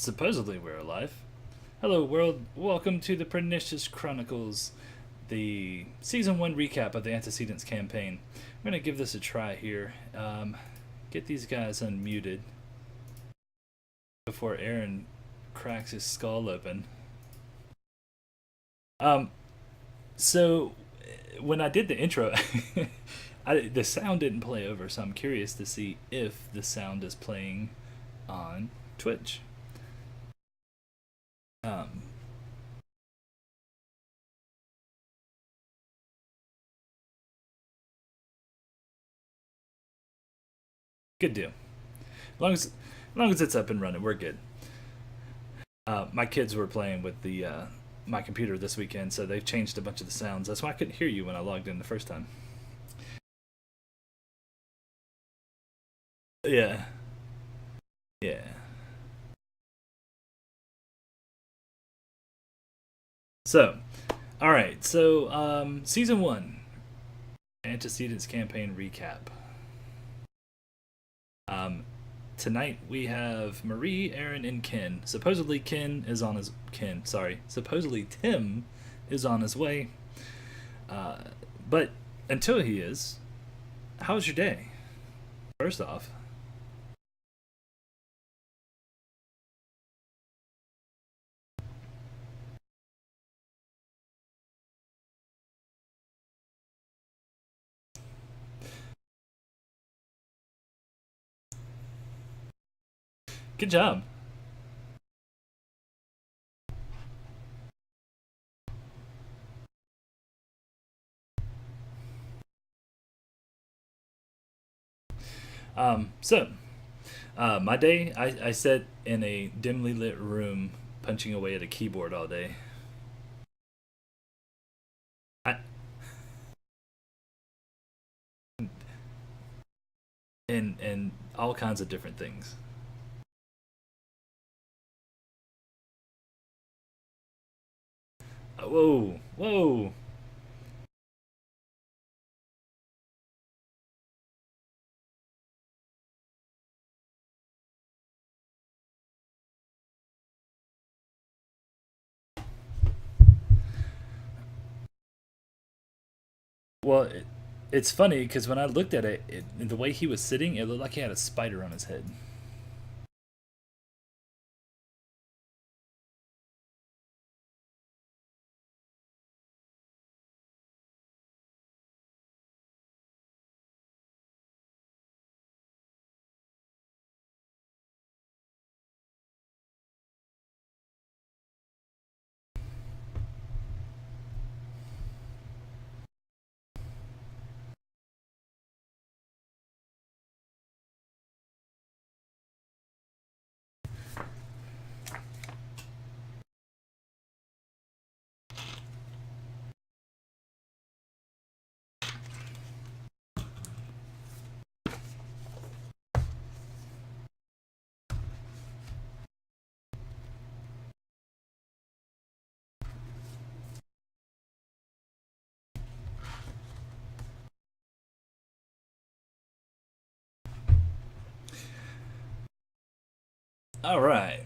Supposedly we're alive. Hello, world. Welcome to the Pernicious Chronicles, the Season 1 recap of the Antecedents campaign. We're going to give this a try here. Get these guys unmuted before Aaron cracks his skull open. Um, so, when I did the intro, the sound didn't play over, so I'm curious to see if the sound is playing on Twitch. Um, Good deal. As long as it's up and running, we're good. My kids were playing with the my computer this weekend, so they've changed a bunch of the sounds. That's why I couldn't hear you when I logged in the first time. Yeah, yeah. So, all right. So, season one, Antecedents campaign recap. Tonight we have Marie, Aaron, and Ken. Supposedly Supposedly Tim is on his way. But until he is, how's your day? First off, good job. My day, I sat in a dimly lit room punching away at a keyboard all day. I, and all kinds of different things. Whoa, whoa. Well, it's funny because when I looked at the way he was sitting, it looked like he had a spider on his head. All right.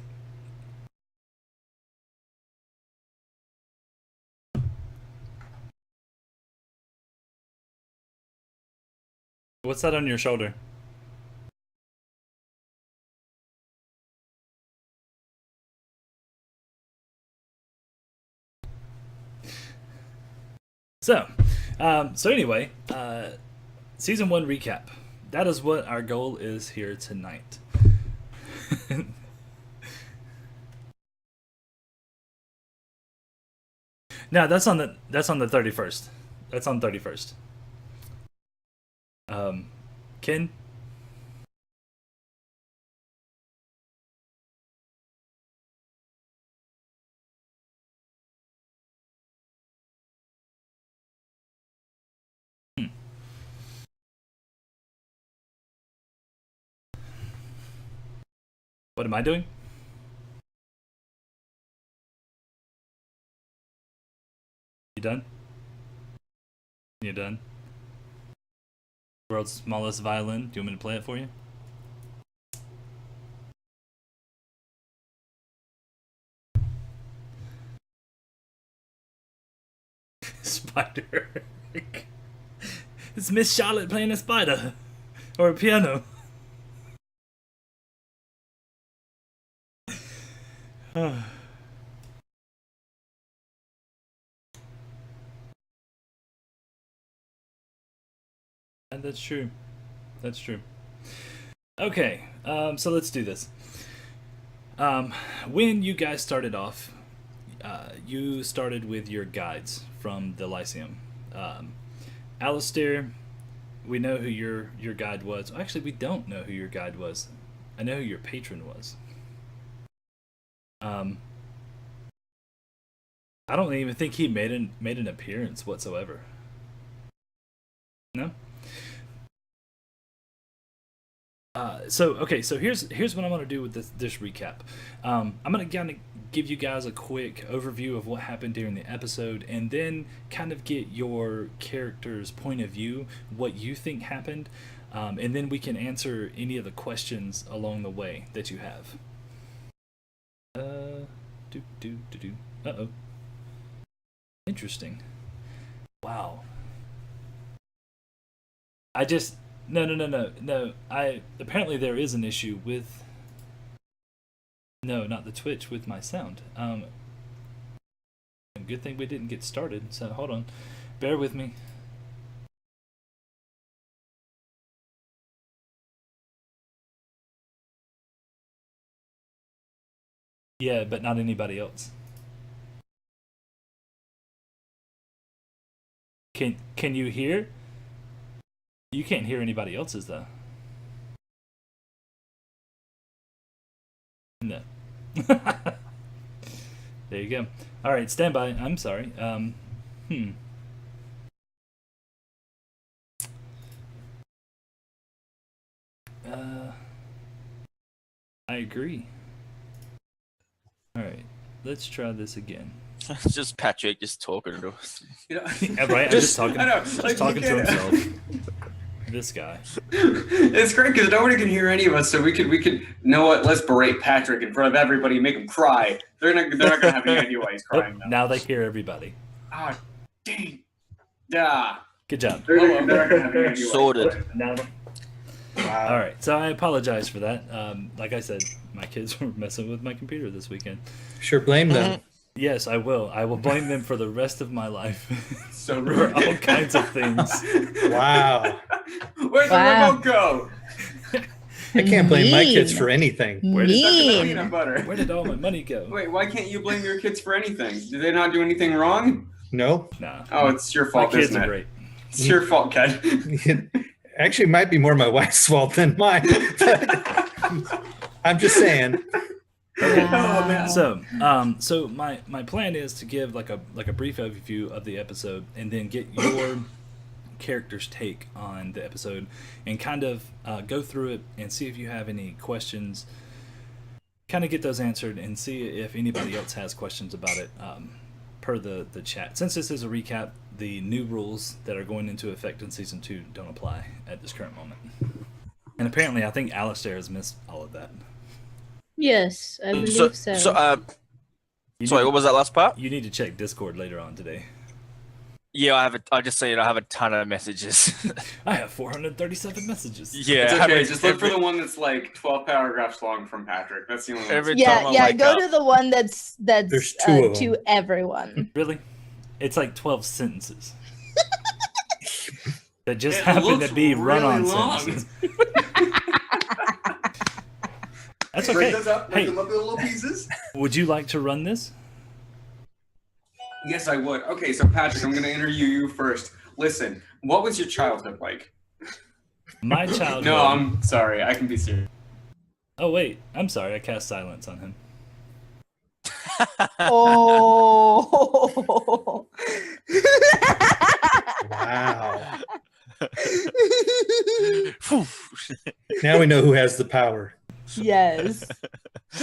What's that on your shoulder? So, so anyway, season one recap. That is what our goal is here tonight. No, that's on the 31st. That's on 31st. Um, Ken. Hmm. What am I doing? You done? You done? World's smallest violin. Do you want me to play it for you? spider. It's Miss Charlotte playing a spider. Or a piano. And that's true. That's true. Okay, so let's do this. When you guys started off, you started with your guides from the Lyceum. Alistair, we know who your guide was. Actually, we don't know who your guide was. I know who your patron was. I don't even think he made an appearance whatsoever. No. So here's what I'm gonna do with this recap. I'm gonna kind of give you guys a quick overview of what happened during the episode, and then kind of get your character's point of view, what you think happened, and then we can answer any of the questions along the way that you have. Uh-oh. Interesting. Wow. No. Apparently there is an issue with. No, not the Twitch, with my sound. Good thing we didn't get started. So hold on, bear with me. Yeah, but not anybody else. Can you hear? You can't hear anybody else's though. No. There you go. All right, stand by. I'm sorry. I agree. All right, let's try this again. It's just Patrick just talking to us. Yeah, right? I'm just talking. I know, just talking to himself. This guy. It's great because nobody can hear any of us, so we could. You know what? Let's berate Patrick in front of everybody, and make him cry. They're not gonna have any idea why he's crying. Oh, now they hear everybody. Ah, dang. Yeah. Good job. They're not gonna have any idea. Sorted. Now. Wow. All right, so I apologize for that. Like I said, my kids were messing with my computer this weekend. Sure, blame them. Yes, I will. I will blame them for the rest of my life. So for rude. all kinds of things. Wow. Where'd the remote go? I can't blame my kids for anything. Where did, Peanut butter. where did all my money go? Wait, why can't you blame your kids for anything? Did they not do anything wrong? No. Nah. Oh, it's your fault, My kids isn't are it? great. It's your fault, Ken. Actually, it might be more my wife's fault than mine. I'm just saying. Oh man. So my plan is to give like a brief overview of the episode, and then get your character's take on the episode, and kind of go through it and see if you have any questions. Kind of get those answered, and see if anybody else has questions about it per the chat. Since this is a recap, the new rules that are going into effect in season 2 don't apply at this current moment. And apparently, I think Alistair has missed all of that. Yes, I believe so. Sorry, what was that last part? You need to check Discord later on today. Yeah, I just say I have a ton of messages. I have 437 messages. Yeah, It's okay. Just look for the one that's like 12 paragraphs long from Patrick. That's the only one. Every Yeah, time I yeah. wake Go up. to the one that's There's two of them. to everyone. Really? It's like 12 sentences. That just It happen to looks be run-on really long. sentences. That's Break okay. those up, break Hey, them up into little pieces. would you like to run this? Yes, I would. Okay, so Patrick, I'm going to interview you first. Listen, what was your childhood like? My childhood. No, I'm sorry. I can be serious. Oh wait, I'm sorry. I cast silence on him. Oh. Wow. Now we know who has the power. Yes. How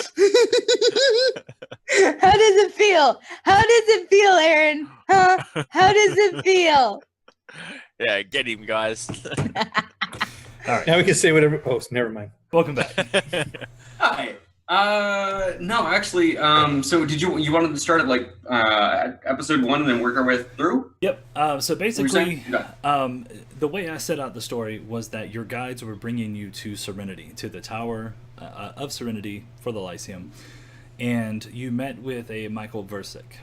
does it feel? How does it feel, Aaron? Huh? How does it feel? Yeah, get him, guys. All right. Now we can say whatever. Oh, never mind. Welcome back. Hi, No, actually, so did you wanted to start at like episode 1 and then work our way through? Yep. So basically, Yeah. the way I set out the story was that your guides were bringing you to Serenity, to the Tower of Serenity for the Lyceum, and you met with a Michael Versick.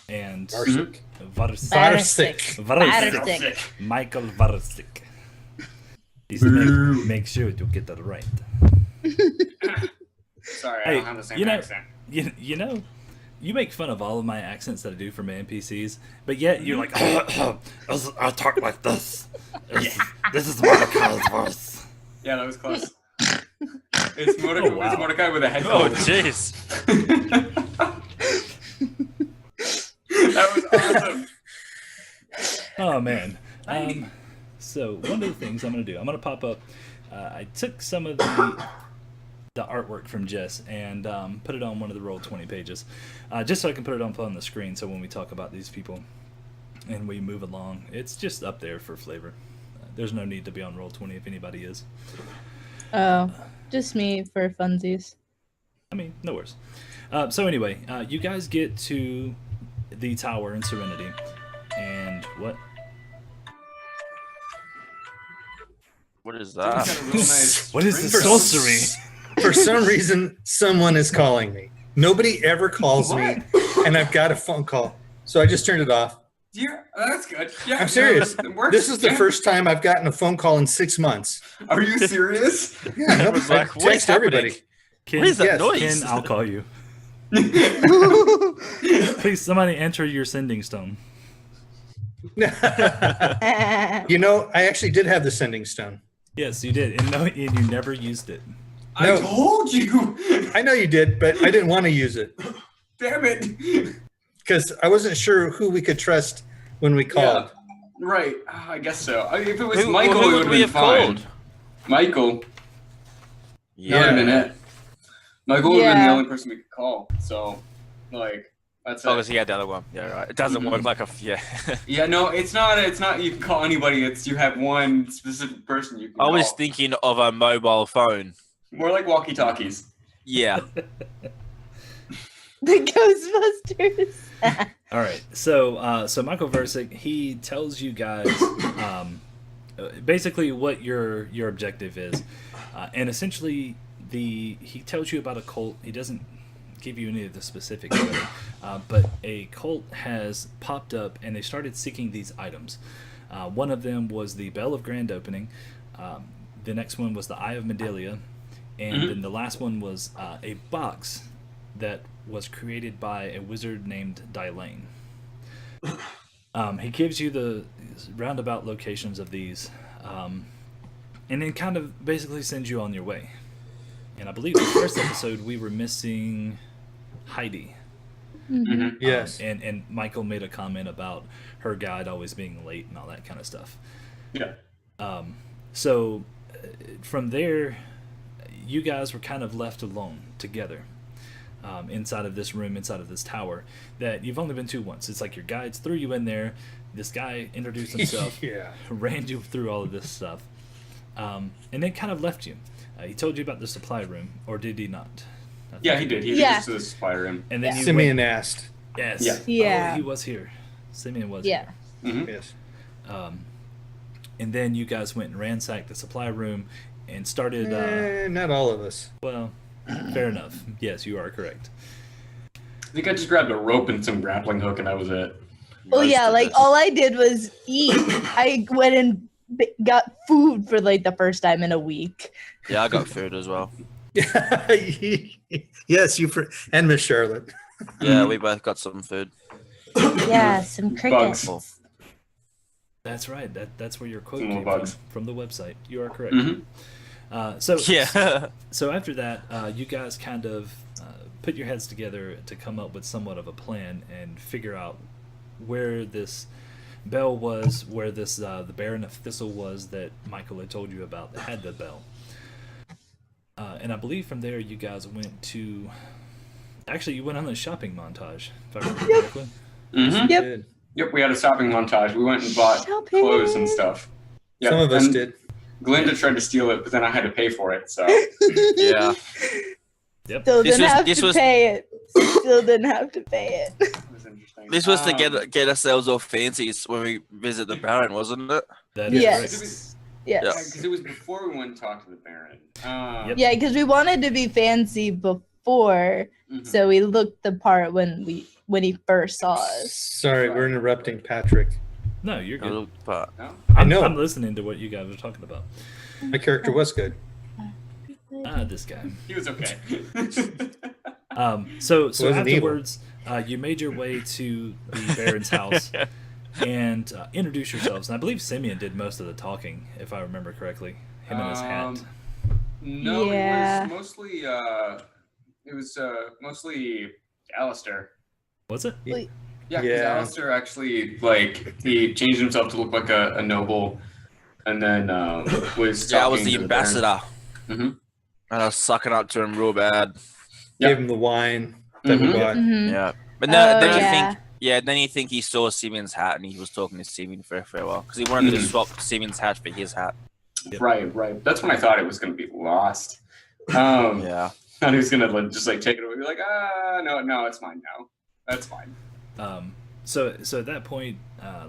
And Varsic. Varsic. Varsic. Michael Varsic. Make sure to get that right. Sorry, I Hey, don't have the same accent. You know, you make fun of all of my accents that I do for my NPCs, but yet you're like, I talk like this. This is Mordecai's voice. Yeah, that was close. It's Mordecai, Oh, wow. it's Mordecai with a head Oh, cold. jeez. That was awesome. Oh man. So one of the things I'm gonna do, I'm gonna pop up. I took some of the artwork from Jess and put it on one of the Roll20 pages, just so I can put it up on the screen. So when we talk about these people and we move along, it's just up there for flavor. There's no need to be on Roll20 if anybody is. Oh, just me for funsies. I mean, no worries. So anyway, you guys get to the tower in Serenity, and what? What is Got that? a real nice What is the spring sorcery? For some reason, someone is calling me. Nobody ever calls me, and I've got a phone call. So I just turned it off. Yeah, that's good. Yeah, I'm serious. it works. This is the Yeah. first time I've gotten a phone call in 6 months. Are you serious? Yeah, no, was I like, what is text everybody. happening? Ken, What is that Yes, noise? Ken, I'll call you. Please, somebody enter your sending stone. You know, I actually did have the sending stone. Yes, you did, and you never used it. I No. told you. I know you did, but I didn't want to use it Damn it. because I wasn't sure who we could trust when we called. Right. I guess so. I mean, if it was Who, Michael, who it would would we have have been fine. called? Michael. That would Yeah. have been it. Michael would have been the Yeah. only person we could call. So, like, that's Oh, it. because he had the other one. Yeah, right. It doesn't work like a yeah. Yeah, no, it's not. It's not. You can call anybody. It's you have one specific person you can. I was call. thinking of a mobile phone. More like walkie-talkies. Yeah. The Ghostbusters. All right, so Michael Versick, he tells you guys basically what your objective is, and essentially he tells you about a cult. He doesn't give you any of the specifics, really, but a cult has popped up and they started seeking these items. One of them was the Bell of Grand Opening. The next one was the Eye of Medelia, and then the last one was a box that was created by a wizard named Dylane. He gives you the roundabout locations of these, and then kind of basically sends you on your way. And I believe the first episode we were missing Heidi. Mm-hmm. Yes. And Michael made a comment about her guide always being late and all that kind of stuff. Yeah. So from there, you guys were kind of left alone together. Inside of this room, inside of this tower, that you've only been to once. It's like your guides threw you in there. This guy introduced himself, Yeah. ran you through all of this stuff, and then kind of left you. He told you about the supply room, or did he not? I Yeah, think he did. He Yeah. did this to the supply room. And then you Simeon went, asked. yes, Yeah. Yeah. Oh, he was here. Simeon was Yeah. Mm-hmm. Yes. here. And then you guys went and ransacked the supply room and started. Not all of us. Well, fair enough. Yes, you are correct. I think I just grabbed a rope and some grappling hook, and that was it. Well, yeah, like all I did was eat. I went and got food for like the first time in a week. Yeah, I got food as well. Yes, and Miss Charlotte. Yeah, we both got some food. Yeah, some crickets. Bugs. That's right. That's where your quote Some more came bugs. from the website. You are correct. Mm-hmm. So Yeah. So after that, you guys kind of put your heads together to come up with somewhat of a plan and figure out where this bell was, where this the Baron of Thistle was that Michael had told you about that had the bell. And I believe from there you guys went to. Actually, you went on a shopping montage, if I remember correctly. Mm-hmm. Yep. Good. Yep, we had a shopping montage. We went and bought Shopping. clothes and stuff. Yep. Some of us and did. Glinda tried to steal it, but then I had to pay for it. So Yeah. Yep. Still This didn't was- have this to was- pay it. Still didn't have to pay it. That was interesting. This was to get ourselves all fancy when we visit the Baron, wasn't it? That is Yes. correct. Yes. Yeah, because it was before we went and talked to the Baron. Yep. Yeah, because we wanted to be fancy before, Mhm. so we looked the part when he first saw us. Sorry, we're interrupting Patrick. No, you're good. But No? I know. I'm listening to what you guys are talking about. My character was good. This guy. He was okay. So Wasn't evil. afterwards, you made your way to the Baron's house and introduced yourselves. And I believe Simeon did most of the talking, if I remember correctly. Him and his hat. No, Yeah. it was mostly Alistair. Was it? Yeah, because Yeah. Alistair actually he changed himself to look like a noble, and then was yeah, I was talking the to Baron. ambassador, Mhm. and I was sucking up to him real bad. Yep. Gave him the wine that we Mhm. bought. Mhm. Yeah, but then, Oh, then you yeah. think, then you think he saw Simeon's hat, and he was talking to Simeon for a while because he wanted to Mhm. swap Simeon's hat for his hat. Yep. Right. That's when I thought it was going to be lost. Yeah. Yeah, And he was going to just take it away. Be like, no, it's mine now. That's fine. So at that point,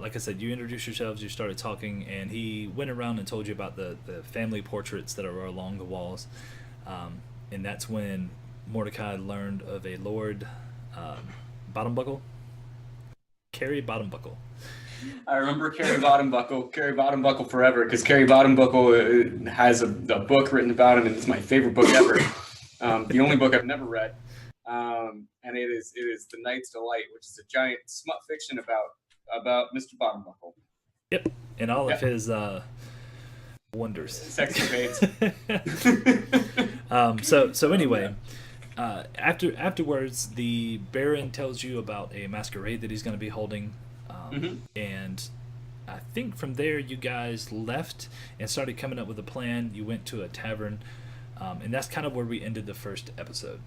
like I said, you introduced yourselves, you started talking, and he went around and told you about the family portraits that are along the walls. And that's when Mordecai learned of a Lord Bottombuckle. Carrie Bottombuckle. I remember Carrie Bottombuckle forever, because Carrie Bottombuckle has a book written about him, and it's my favorite book ever. The only book I've never read. And it is The Knight's Delight, which is a giant smut fiction about Mr. Bottombuckle. Yep. And all of Yep. his wonders. Sex evades. So anyway, afterwards, the Baron tells you about a masquerade that he's going to be holding, Mhm. and I think from there you guys left and started coming up with a plan. You went to a tavern, and that's kind of where we ended the first episode.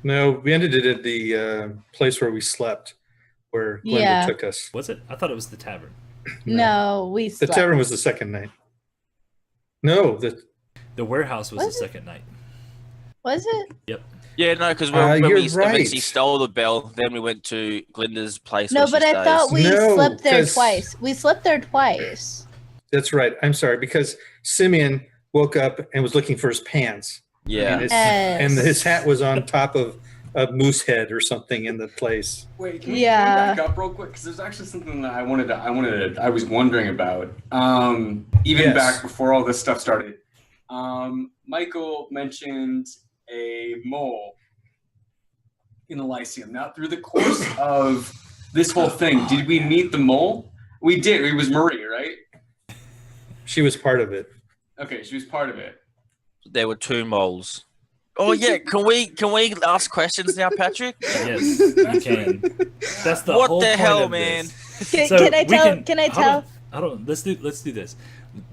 No, we ended it at the place where we slept, where Glenda Yeah. took us. Was it? I thought it was the tavern. No, we The slept. tavern was the second night. No, The warehouse was Was the it? second night. Was it? Yep. yeah, no, because You're when we eventually right. stole the bell, then we went to Glinda's place. No, where she but I stays. thought we No, slept there 'cause- twice. We slept there twice. that's right. I'm sorry, because Simeon woke up and was looking for his pants. Yeah, And his, Yes. and his hat was on top of a moose head or something in the place. Wait, can we Yeah. back up real quick? Because there's actually something that I was wondering about. Even Yes. back before all this stuff started. Michael mentioned a mole in the Lyceum. Now, through the course of this whole thing, did we meet the mole? We did. It was Marie, right? She was part of it. Okay, she was part of it. there were two moles. Oh yeah, can we ask questions now, Patrick? Yes, you can. That's the What whole the point hell, of man? this. Can, So can I we tell? Can I hold tell? on, hold on. Let's do this.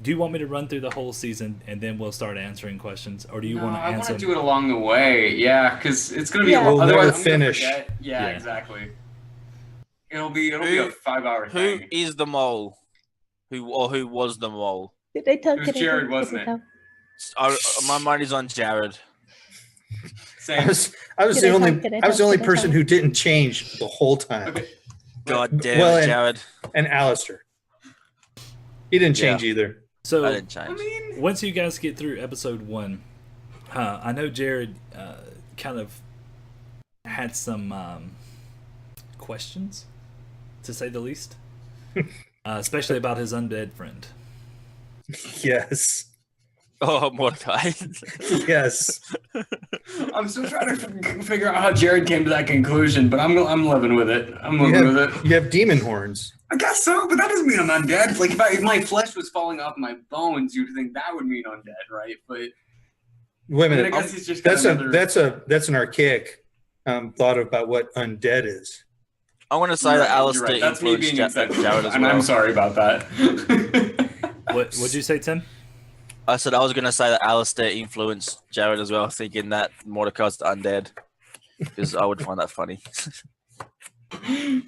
Do you want me to run through the whole season and then we'll start answering questions, or do you No, want to I want answer? to do it along the way. Yeah, because it's gonna be. Yeah. We'll otherwise never I'm gonna finish. forget. Yeah, Yeah. exactly. It'll be a Who- 5-hour Who thing. is the mole? Who was the mole? Did I tell? It was Can I Jared, tell? wasn't Can I it? tell? My mind is on Jared. Same. I was Can the I only tell? Can I I was the tell? only Can I person tell? who didn't change the whole time. Okay. God damn Well, it, and- Jared. And Alistair. He didn't change either. So I didn't change. I mean, once you guys get through episode 1, I know Jared kind of had some questions, to say the least, especially about his undead friend. Yes. Oh, Mordecai. Yes. I'm still trying to figure out how Jared came to that conclusion, but I'm living with it. I'm living with it. You have demon horns. I guess so, but that doesn't mean I'm undead. Like if my flesh was falling off my bones, you'd think that would mean undead, right? But Wait a I mean, I minute. guess he's just got That's another. that's an archaic thought about what undead is. I want to say You're that right, you're Alistair right. That's me influenced being Jared insensitive, as and well. I'm sorry about that. What'd you say, Tim? I said I was going to say that Alistair influenced Jared as well, thinking that Mordecai's the undead. Because I would find that funny.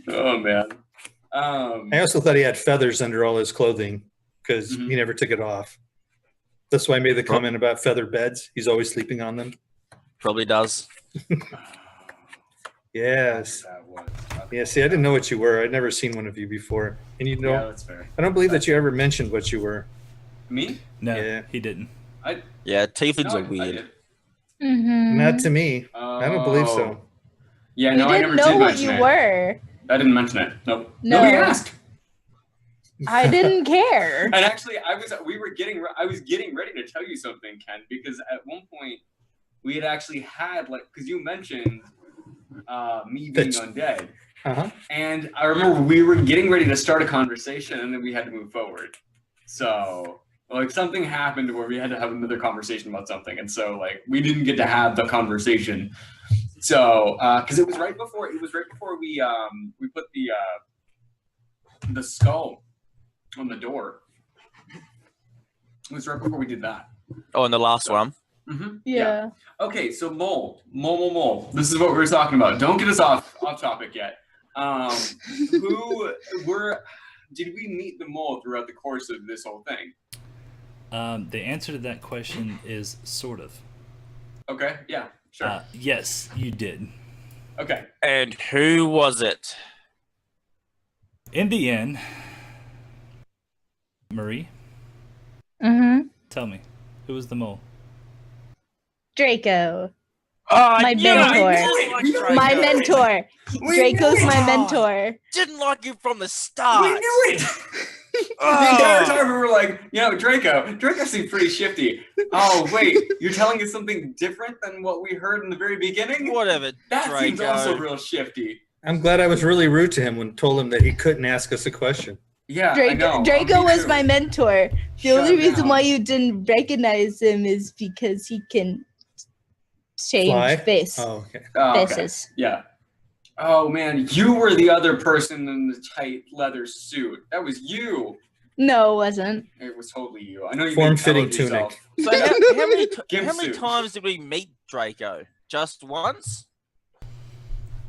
Oh man. I also thought he had feathers under all his clothing because Mhm. he never took it off. That's why I made the comment about feather beds. He's always sleeping on them. Probably does. Yes. That was. Yeah, see, I didn't know what you were. I'd never seen one of you before. And you know, Yeah, that's fair. I don't believe that you ever mentioned what you were. Me? No, Yeah. he didn't. Yeah, tieflings No, are I weird. did. Mm-hmm. Not to me. I don't believe so. Oh. Yeah, We no, I didn't never know did what mention you it. were. I didn't mention it. Nope. No. Nobody asked. I didn't care. And actually, I was getting ready to tell you something, Ken, because at one point we had actually had because you mentioned me being undead, and I remember we were getting ready to start a conversation, and then we had to move forward. So something happened where we had to have another conversation about something, and so we didn't get to have the conversation. So because it was right before we put the skull on the door. It was right before we did that. Oh, and the last one. Mm-hmm. Yeah. Okay, so mole. This is what we were talking about. Don't get us off topic yet. Did we meet the mole throughout the course of this whole thing? The answer to that question is sort of. Okay, yeah, sure. Yes, you did. Okay. And who was it? In the end, Marie, Mm-hmm. tell me, who was the mole? Draco. Oh, My mentor. My mentor. Draco's my mentor. Didn't like you from the start. We knew it! The entire time we were like, Draco seemed pretty shifty. Oh, wait, you're telling us something different than what we heard in the very beginning? Whatever, That Draco. seems also real shifty. I'm glad I was really rude to him when told him that he couldn't ask us a question. Yeah, I know. Draco Me was too. my mentor. The Shut only reason down. why you didn't recognize him is because he can change Fly? face. Oh, okay. Oh, okay. Faces. Yeah. Oh, man, you were the other person in the tight leather suit. That was you. No, it wasn't. It was totally you. I know you Form-fitting made fun of yourself. So how many Gimp suit. times did we meet Draco? Just once?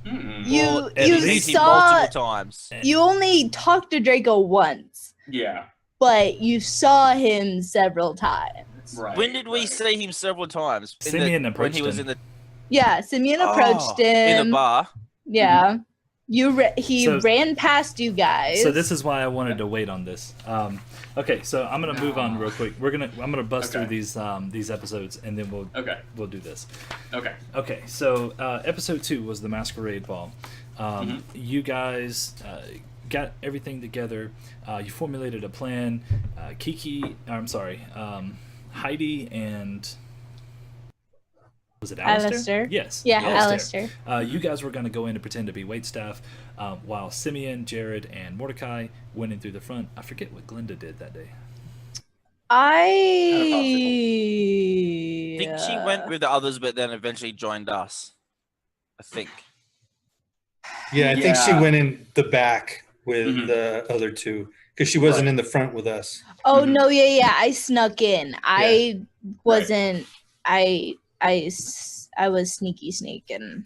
Hmm. You at you least saw multiple times. you only talked to Draco once, Yeah. but you saw him several times. Right. When did we right. see him several times? Simeon when approached he was him. in the Yeah, Simeon approached him. in the bar. Yeah. He So- ran past you guys. So this is why I wanted to wait on this. Okay, so I'm gonna move on real quick. I'm gonna bust through these episodes, and then we'll do this. Okay. Okay, so episode 2 was the Masquerade Ball. You guys got everything together. You formulated a plan. Heidi and was it Alistair? Alistair. Yes. Yeah, Alistair. You guys were going to go in to pretend to be waitstaff, while Simeon, Jared, and Mordecai went in through the front. I forget what Glinda did that day. I think she went with the others, but then eventually joined us. I think. Yeah, I think she Yeah. went in the back with Mhm. the other two because she wasn't Right. in the front with us. Oh Mhm. no, yeah, I snuck in. I wasn't. I was sneaky sneaking.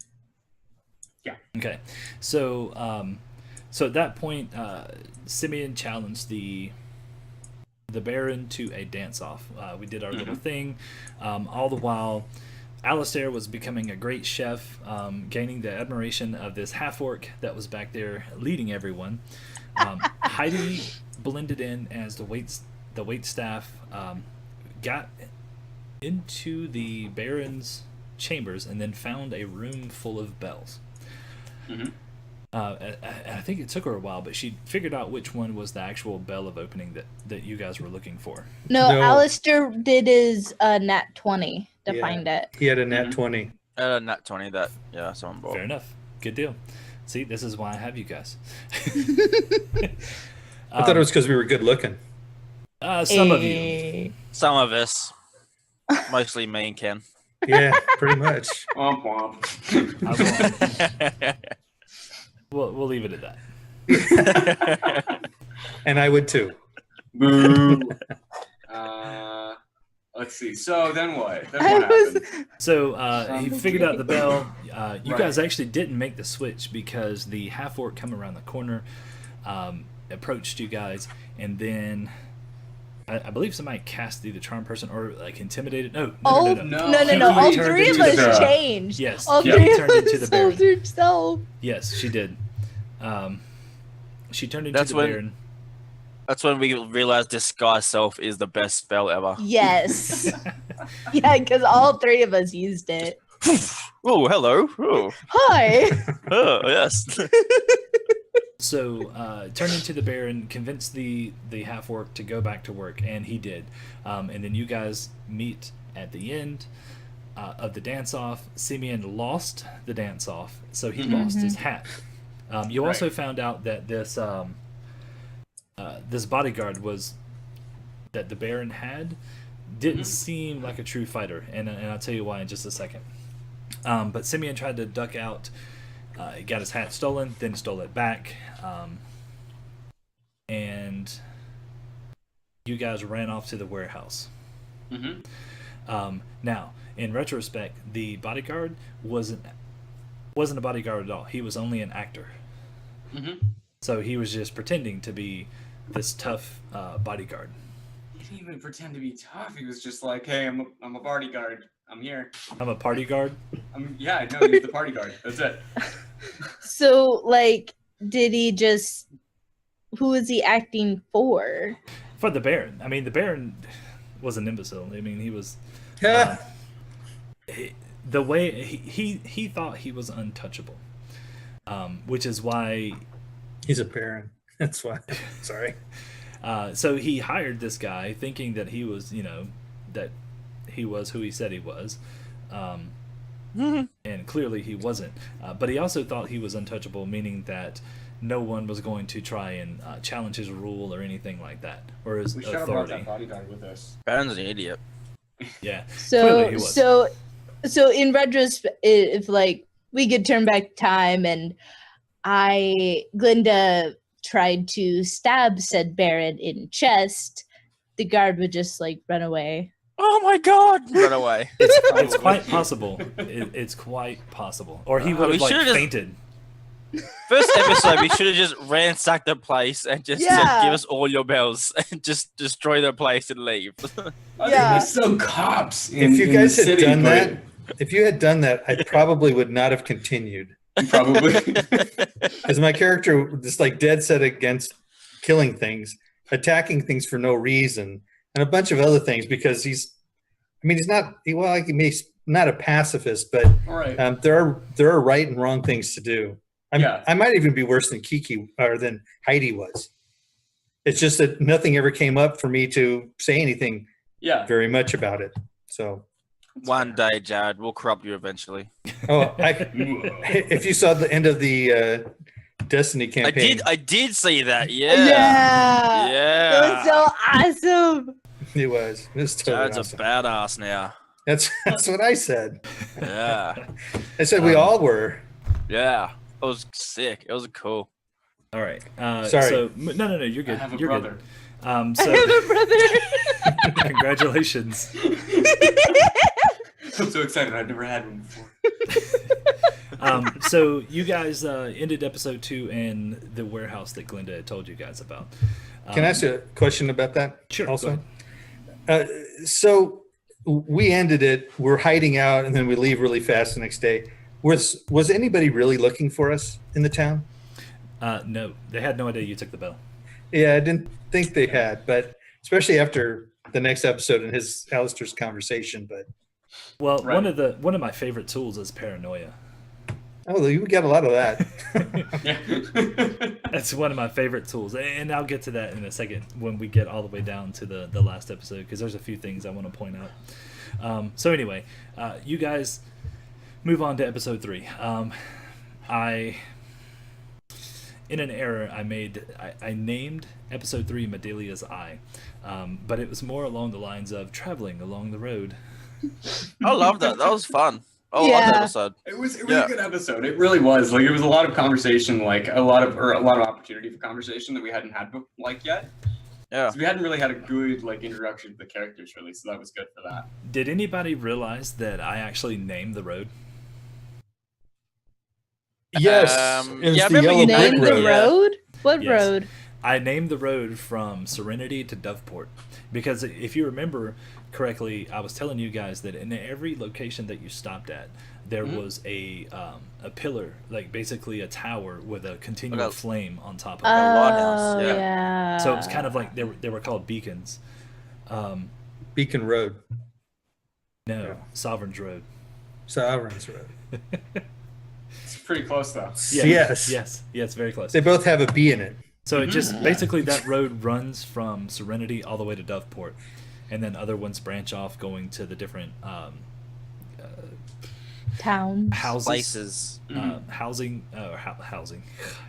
Okay, so so at that point, Simeon challenged the Baron to a dance-off. We did our little thing. All the while, Alistair was becoming a great chef, gaining the admiration of this half-orc that was back there leading everyone. Heidi blended in as the wait staff, got into the Baron's chambers, and then found a room full of bells. I think it took her a while, but she figured out which one was the actual bell of opening that you guys were looking for. No, No. Alistair did his nat 20 to Yeah. find it. He had a nat 20. Nat 20. That's someone bought. Fair enough. Good deal. See, this is why I have you guys. I thought it was because we were good looking. Some of you. Some of us, mostly me and Ken. Yeah, pretty much. Womp womp. We'll leave it at that. And I would too. Boo. Let's see. So then what? Then what happened? So he figured out the bell. You Right. guys actually didn't make the switch because the half-orc come around the corner, approached you guys, and then I believe somebody cast either charm person or like intimidated. No. No. All He turned three of into the us Baron. changed. Yes, All he three turned of into us the Baron. altered self. Yes, she did. She turned into That's the when- Baron. That's when we realized disguise self is the best spell ever. Yes. Yeah, because all three of us used it. Oh, hello. Oh, Hi. oh yes. So, turned into the Baron, convinced the half-orc to go back to work, and he did. And then you guys meet at the end of the dance-off. Simeon lost the dance-off, so he lost his hat. You also found out that this bodyguard that the Baron had didn't seem like a true fighter, and I'll tell you why in just a second. But Simeon tried to duck out. He got his hat stolen, then stole it back, and you guys ran off to the warehouse. Now, in retrospect, the bodyguard wasn't a bodyguard at all. He was only an actor. So he was just pretending to be this tough bodyguard. He didn't even pretend to be tough. He was just like, "Hey, I'm a bodyguard. I'm here. I'm a party guard. Yeah, no, he's the party guard. That's it." So, like, did he just? Who was he acting for? For the Baron. I mean, the Baron was an imbecile. I mean, he was. The way he thought he was untouchable, which is why He's a Baron. That's why. Sorry. So he hired this guy thinking that he was, that he was who he said he was, and clearly he wasn't. But he also thought he was untouchable, meaning that no one was going to try and challenge his rule or anything like that, or his We should have brought authority. that bodyguard with us. Baron's an idiot. Yeah. Clearly he So, was. so in retrospect, if like we could turn back time and Glinda tried to stab said Baron in chest, the guard would just like run away. Oh my god! Run away. It's quite possible. It's quite possible. Or he would we have like should've just- fainted. First episode, we should have just ransacked the place and just said, Yeah. "Give us all your bells," and just destroy the place and leave. Yeah. There's still cops. In, If you in guys the had city, done but- that, if you had done that, I probably would not have continued. probably. Because my character was just like dead set against killing things, attacking things for no reason, and a bunch of other things because he's not a pacifist, but All right. there are right and wrong things to do. Yeah. I might even be worse than Kiki or than Heidi was. It's just that nothing ever came up for me to say anything Yeah. very much about it. So, One day, Jared, we'll corrupt you eventually. if you saw the end of the Destiny campaign, I did see that. Yeah. Yeah. Yeah. It was so awesome. it was totally Jared's awesome. a badass now. That's what I said. Yeah. I said we all were. Yeah. It was sick. It was cool. All right. Sorry. So, no, you're good. I have a you're brother. good. I So, have a brother. congratulations. I'm so excited. I've never had one before. So you guys ended episode 2 in the warehouse that Glinda had told you guys about. Can I ask you a question about that? Sure, go Also, so we ended it. We're hiding out, and then we leave really fast the next day. Was anybody really looking for us in the town? No, they had no idea you took the bell. Yeah, I didn't think they had, but especially after the next episode and Alistair's conversation. But Well, Right. one of my favorite tools is paranoia. you got a lot of that. Yeah. That's one of my favorite tools, and I'll get to that in a second when we get all the way down to the last episode, because there's a few things I want to point out. So anyway, you guys move on to episode 3. In an error I named episode 3 Medelia's Eye, but it was more along the lines of traveling along the road. I love that. That was fun. I love Yeah. that episode. It was Yeah. a good episode. It really was. Like, it was a lot of conversation, like a lot of opportunity for conversation that we hadn't had yet. Yeah. So we hadn't really had a good introduction to the characters really, so that was good for that. Did anybody realize that I actually named the road? Yes, Yeah, it was I the remember yellow you brick Name the road. road? What Yes. road? I named the road from Serenity to Doveport because if you remember correctly, I was telling you guys that in every location that you stopped at, there was a pillar, like basically a tower with a continual Like a- flame on top of a it. lighthouse, Oh, yeah. yeah. So it was kind of like they were called beacons. Beacon Road, No, Yeah. Sovereign's Road. Sovereign's Road. It's pretty close though. Yes, very close. They both have a B in it. So it just basically that road runs from Serenity all the way to Doveport, and then other ones branch off going to the different Towns. houses, Places. housing.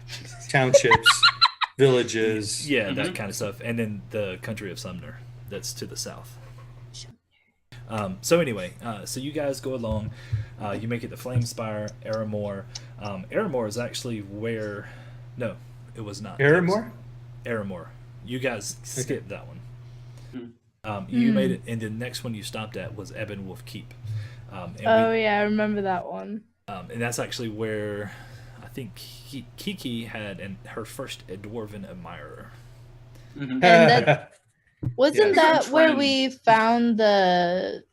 Jesus. Townships, villages. Yeah, that kind of stuff, and then the country of Sumner, that's to the south. So anyway, so you guys go along. You make it to Flamespire, Aramore. Aramore is actually where. No, it was not. Aramore? Aramore. You guys skipped that one. Hmm. You made it, and the next one you stopped at was Ebon Wolf Keep. And Yeah, I remember that one. and that's actually where I think Kiki had her first dwarven admirer. Mhm. And that wasn't Yeah. that Different where trend. we found the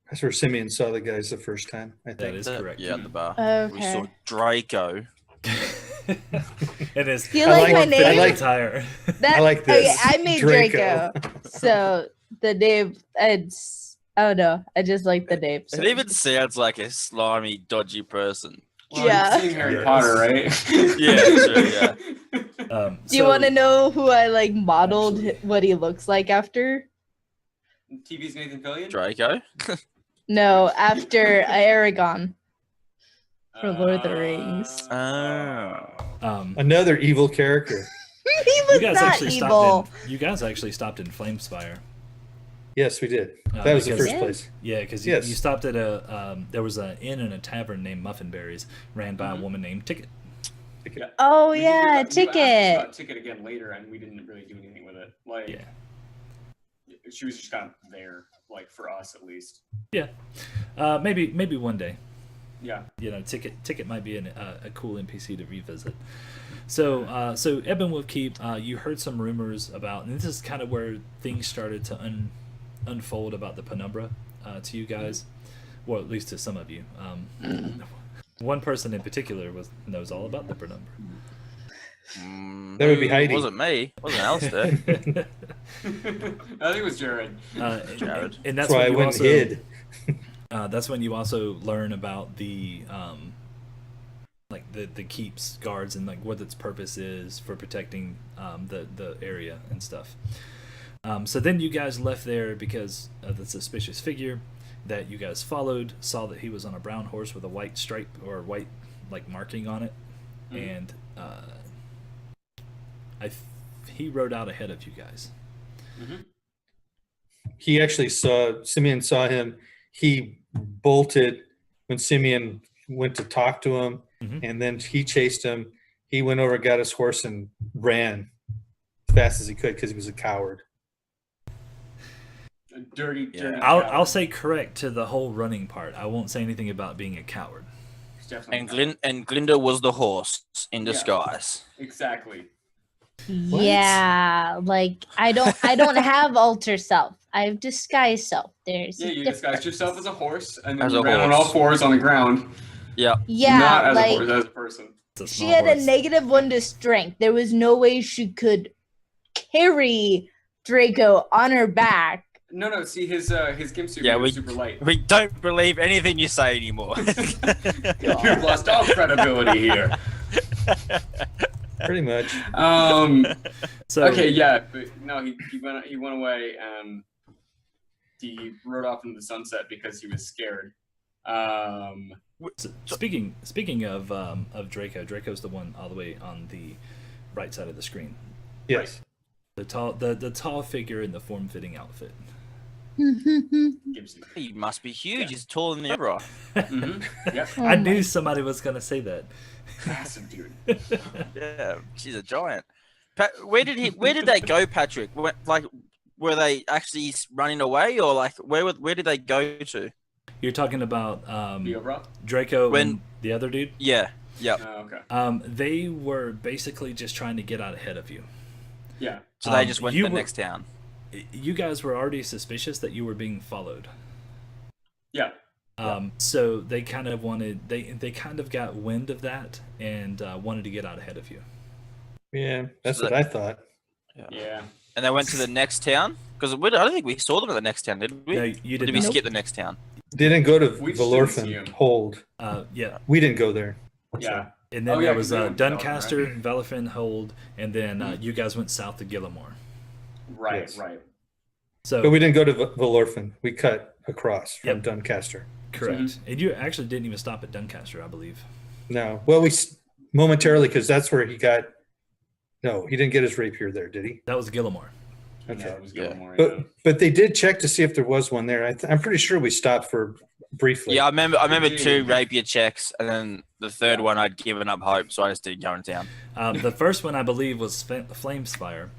That's where Simeon saw the guys the first time, I That think. is correct. Yeah, at the bar. We Okay. saw Draco. And his Do you like my name? I like- attire. that? I like Okay, this. I made Draco. Draco. So the name, it's I don't know. I just like the name. So. It even sounds like a slimy, dodgy person. Well, Yeah. you've seen Harry Yes. Potter, right? Yeah, true, yeah. Do you want to know who I like modeled what he looks like after? TV's Nathan Fillion? Draco. No, after Aragon for Lord of the Rings. Oh. Another evil character. He You was guys not actually evil. stopped in. You guys actually stopped in Flamespire. Yes, we did. That was the because- first place. Yeah, because Yes. you stopped at a there was an inn and a tavern named Muffinberries, ran by a woman named Ticket. Oh We did yeah, that- you asked us Ticket. about Ticket again later, and we didn't really do anything with it. Like, Yeah. she was just kind of there, like for us at least. Yeah, maybe one day. Yeah. You know, Ticket might be a cool NPC to revisit. So Ebon Wolf Keep, you heard some rumors about, and this is kind of where things started to unfold about the Penumbra to you guys, well, at least to some of you. One person in particular knows all about the Penumbra. That would be Heidi. It wasn't me. It wasn't Alistair. I think it was Jared. Jared. And That's that's why when I you went also, and hid. That's when you also learn about the like the keep's guards and like what its purpose is for protecting the area and stuff. So then you guys left there because of the suspicious figure that you guys followed, saw that he was on a brown horse with a white stripe or white like marking on it, and he rode out ahead of you guys. He actually Simeon saw him. He bolted when Simeon went to talk to him, and then he chased him. He went over, got his horse, and ran as fast as he could because he was a coward. Dirty. I'll coward. say correct to the whole running part. I won't say anything about being a coward. He's definitely And Glinda was the horse in Yeah. disguise. exactly. Yeah, like I don't have alter self. I have disguise self. There's Yeah, a you difference. disguised yourself as a horse, and then As you a ran on horse. all fours on the ground. Yeah. Yeah, Not as a horse, like as a person. It's a she small had horse. a -1 to strength. There was no way she could carry Draco on her back. No. See, his gimp suit Yeah, was super light. We don't believe anything you say anymore. You've lost all credibility here. Pretty much. So Okay, yeah, but no, he went away. He rode off into the sunset because he was scared. speaking of Draco, Draco's the one all the way on the right side of the screen. Yes. The tall figure in the form-fitting outfit. Gibson. He must be huge. He's taller than the Emperor. Yep. Oh I my- knew somebody was gonna say that. Massive dude. Yeah, she's a giant. Where did they go, Patrick? Were they actually running away, or like where did they go to? You're talking about The overall? Draco When- and the other dude. Yeah. Yep. Okay. They were basically just trying to get out ahead of you. Yeah. So they just went to you the were- next town. You guys were already suspicious that you were being followed. Yeah. So they kind of wanted they kind of got wind of that and wanted to get out ahead of you. Yeah, that's So what I thought. Yeah. And they went to the next town? Because I don't think we saw them at the next town, did we? No, Or you did did we not. skip the next town? They didn't go to We just didn't see Valorfin him. Hold. Yeah. We didn't go there. Yeah. And then Oh, there yeah, was 'cause they went to Doncaster, Valorfin, Velafin, Hold, and then you guys went south to Gillimore. Right. Yes. Right. So But we didn't go to Valorfin. We cut across from Yep. Doncaster. correct. And you actually didn't even stop at Doncaster, I believe. No. Well, momentarily, because that's where he got. No, he didn't get his rapier there, did he? That was Gillimore. Okay. No, it was Gilmore, But they did check to see if there was one there. I'm pretty sure we stopped for briefly. Yeah, I remember did. 2 rapier checks, and then the third one I'd given up hope, so I just didn't go in town. The first one, I believe, was Flamespire.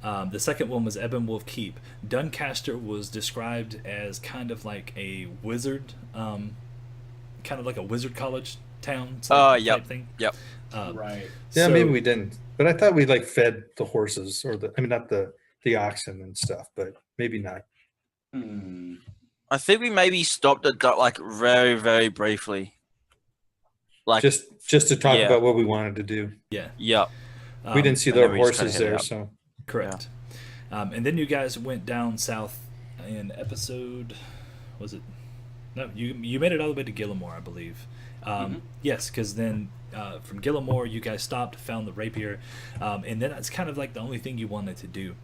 The second one was Ebonwolf Keep. Doncaster was described as kind of like a wizard, kind of like a wizard college town type thing. Yep. Right. Yeah, So- maybe we didn't. But I thought we fed the horses not the oxen and stuff, but maybe not. Hmm. I think we maybe stopped at very, very briefly. Just to talk yeah. about what we wanted to do. Yeah. Yep. We didn't see and the then we just kinda horses headed there, up. so Correct. And then you guys went down south in episode. Was it? No, you made it all the way to Gillimore, I believe. Yes, because then from Gillimore, you guys stopped, found the rapier, and then that's kind of like the only thing you wanted to do.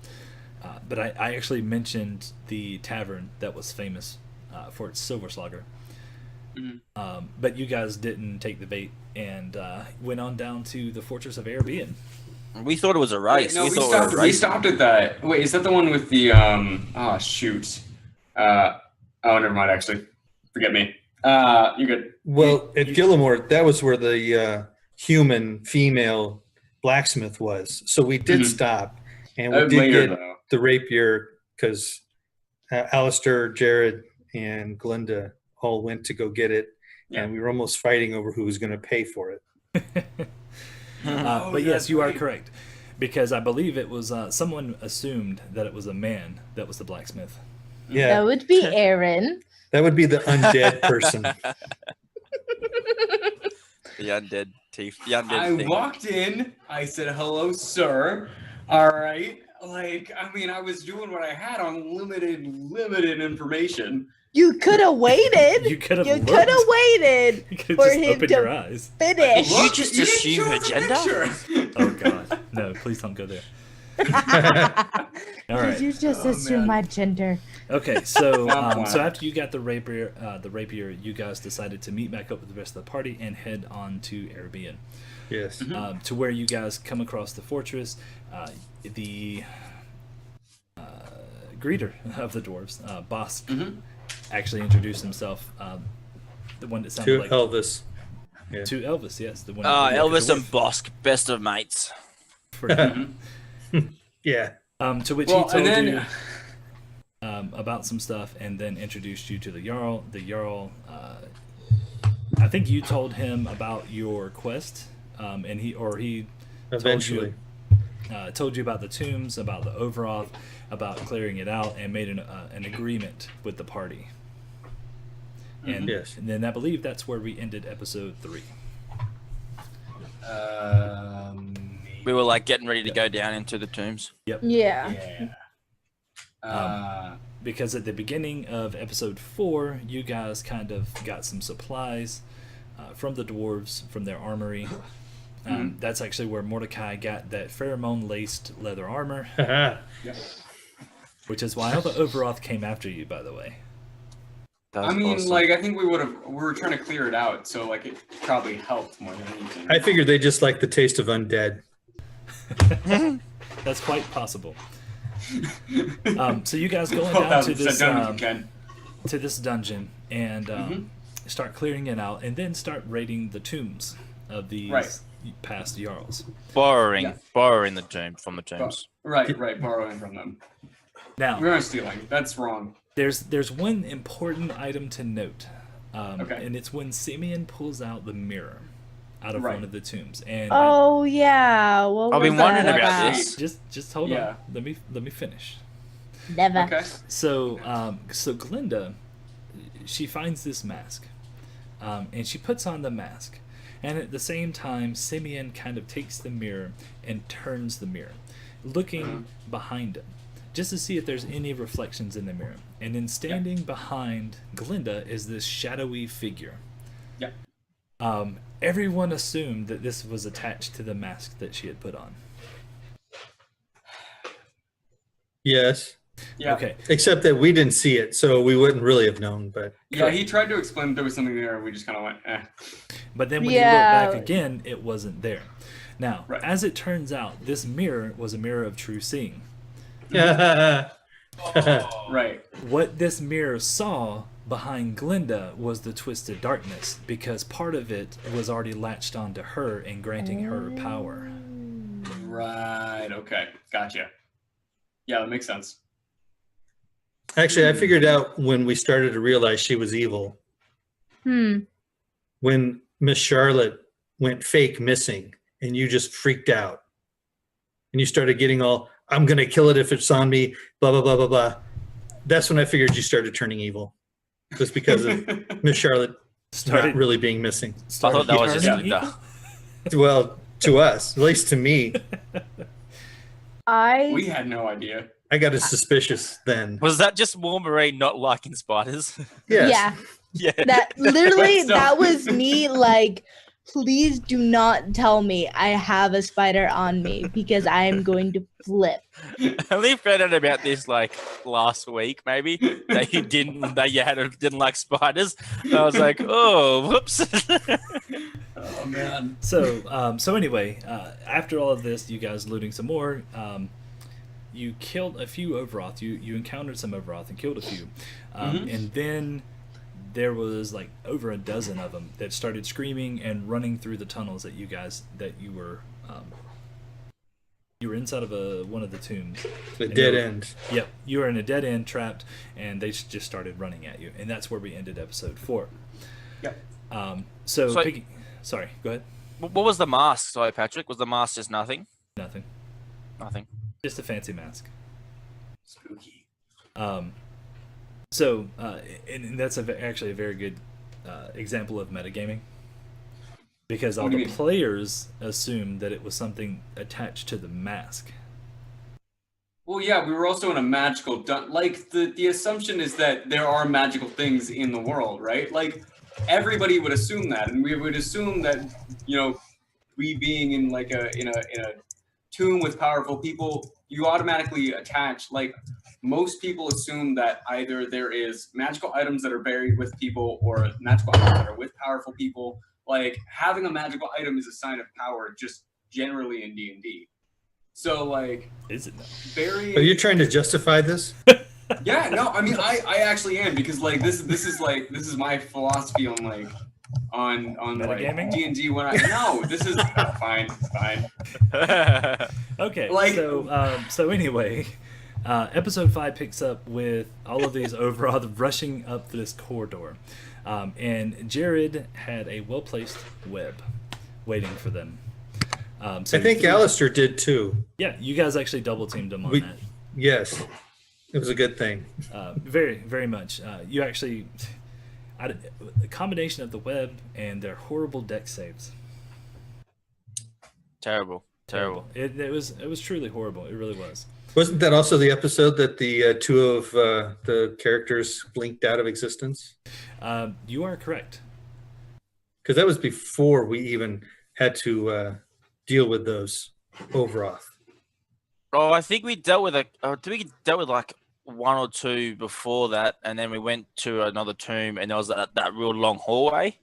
But I actually mentioned the tavern that was famous for its silver slugger. But you guys didn't take the bait and went on down to the Fortress of Arabian. We thought it was a race. No, we thought stopped. it was a We race. stopped at that. Wait, is that the one with the Oh shoot. Oh, never mind. Actually, forget me. You're good. well at Gillimore, that was where the human female blacksmith was. So we did stop, and we did Later get though. the rapier because Alistair, Jared, and Glinda all went to go get it, Yeah. and we were almost fighting over who was going to pay for it. But yes, that's you are right. correct, because I believe it was someone assumed that it was a man that was the blacksmith. Yeah, That would be Aaron. that would be the undead person. The undead teeth. The undead I thing. walked in. I said, "Hello, sir." All right. I was doing what I had on limited information. You could have waited. You could have. You could have waited You could for just him open to your eyes. finish. Did you just didn't assume show her the gender? picture. Oh God, no! Please don't go there. All right. Did you just Oh, assume man. my gender? Okay, so Wow. so after you got the rapier, you guys decided to meet back up with the rest of the party and head on to Arabian, Yes. to where you guys come across the fortress. The greeter of the dwarves, Bosk, actually introduced himself. The one that To sounded like Elvis. to Elvis, yes, the one. Elvis the and Bosk, best of mates. dwarf. Yeah. To which Well, he told and then- you about some stuff, and then introduced you to the Jarl. The Jarl, I think you told him about your quest, and he Eventually. told you about the tombs, about the Overoth, about clearing it out, and made an agreement with the party. And, Yes. and then I believe that's where we ended episode 3. We were getting ready to go down into the tombs. Yeah. Yeah. Because at the beginning of episode 4, you guys kind of got some supplies from the dwarves, from their armory. That's actually where Mordecai got that pheromone-laced leather armor, Yeah. which is why all the Overoth came after you, by the way. That I was mean, awesome. I think we were trying to clear it out, so it probably helped more than anything. I figured they just like the taste of undead. That's quite possible. So you guys going Well, down to that was this done if you can. to this dungeon and start clearing it out, and then start raiding the tombs of these Right. past jarls. borrowing Yeah. the tomb from the tombs. Right, borrowing from them. Now, We aren't stealing. That's wrong. there's one important item to note, Okay. and it's when Simeon pulls out the mirror. out of Right. one of the tombs. And Oh yeah. What I've was been wondering that about this. just hold Yeah. on. Let me finish. Never. Okay. So Glinda, she finds this mask, and she puts on the mask, and at the same time, Simeon kind of takes the mirror and turns the mirror, looking behind him, just to see if there's any reflections in the mirror. And then standing behind Glinda is this shadowy figure. Yeah. Everyone assumed that this was attached to the mask that she had put on. Yes. Yeah. Okay. Except that we didn't see it, so we wouldn't really have known. But Yeah, he tried to explain that there was something there, and we just kind of went, eh. But then when Yeah. you look back again, it wasn't there. Now, Right. as it turns out, this mirror was a mirror of true seeing. yeah, Right. What this mirror saw behind Glinda was the twisted darkness, because part of it was already latched onto her and granting her power. Right. Okay. Gotcha. Yeah, that makes sense. actually, I figured out when we started to realize she was evil when Miss Charlotte went fake missing, and you just freaked out, and you started getting all, "I'm gonna kill it if it's on me," blah blah blah blah blah. That's when I figured you started turning evil, just because of Miss Charlotte not really being missing. I thought that was just turning Linda. evil? Well, to us, at least to me, We had no idea. I got as suspicious then. Was that just Marie not liking spiders? Yes. Yeah. Yeah. That literally, So- that was me. Like, please do not tell me I have a spider on me because I am going to flip. I only found out about this like last week, maybe that you didn't like spiders. I was like, oh, whoops. Oh man. So anyway, after all of this, you guys looting some more. You killed a few Overoth. You encountered some Overoth and killed a few, and then there was like over a dozen of them that started screaming and running through the tunnels at you guys. That you were inside of one of the tombs. The And dead they were- end. Yep, you were in a dead end, trapped, and they just started running at you, and that's where we ended episode 4. Yep. So So- sorry, go ahead. What was the mask? Sorry, Patrick. Was the mask just nothing? Nothing, Nothing. just a fancy mask. Spooky. And that's actually a very good example of metagaming, because all What do the you mean? players assumed that it was something attached to the mask. Well, yeah, we were also in a magical like the assumption is that there are magical things in the world, right? Like everybody would assume that, and we would assume that, you know, we being in like in a tomb with powerful people, you automatically attach, like most people assume that either there is magical items that are buried with people or magical items that are with powerful people. Like having a magical item is a sign of power just generally in D&D. So like Is it? very Are you trying to justify this? yeah, no, I mean I actually am, because like this is my philosophy on like on Metagaming? like D&D when this is fine. Okay, Like- so anyway, episode 5 picks up with all of these Overoth rushing up this corridor, and Jared had a well-placed web waiting for them. So I think Alistair did too. yeah, you guys actually double teamed him on We- that. Yes. It was a good thing. Very, very much. You actually, a combination of the web and their horrible deck saves. Terrible. It was truly horrible. It really was. Wasn't that also the episode that the two of the characters blinked out of existence? You are correct. Because that was before we even had to deal with those Overoth. Oh, I think we dealt with like one or two before that, and then we went to another tomb, and there was that real long hallway.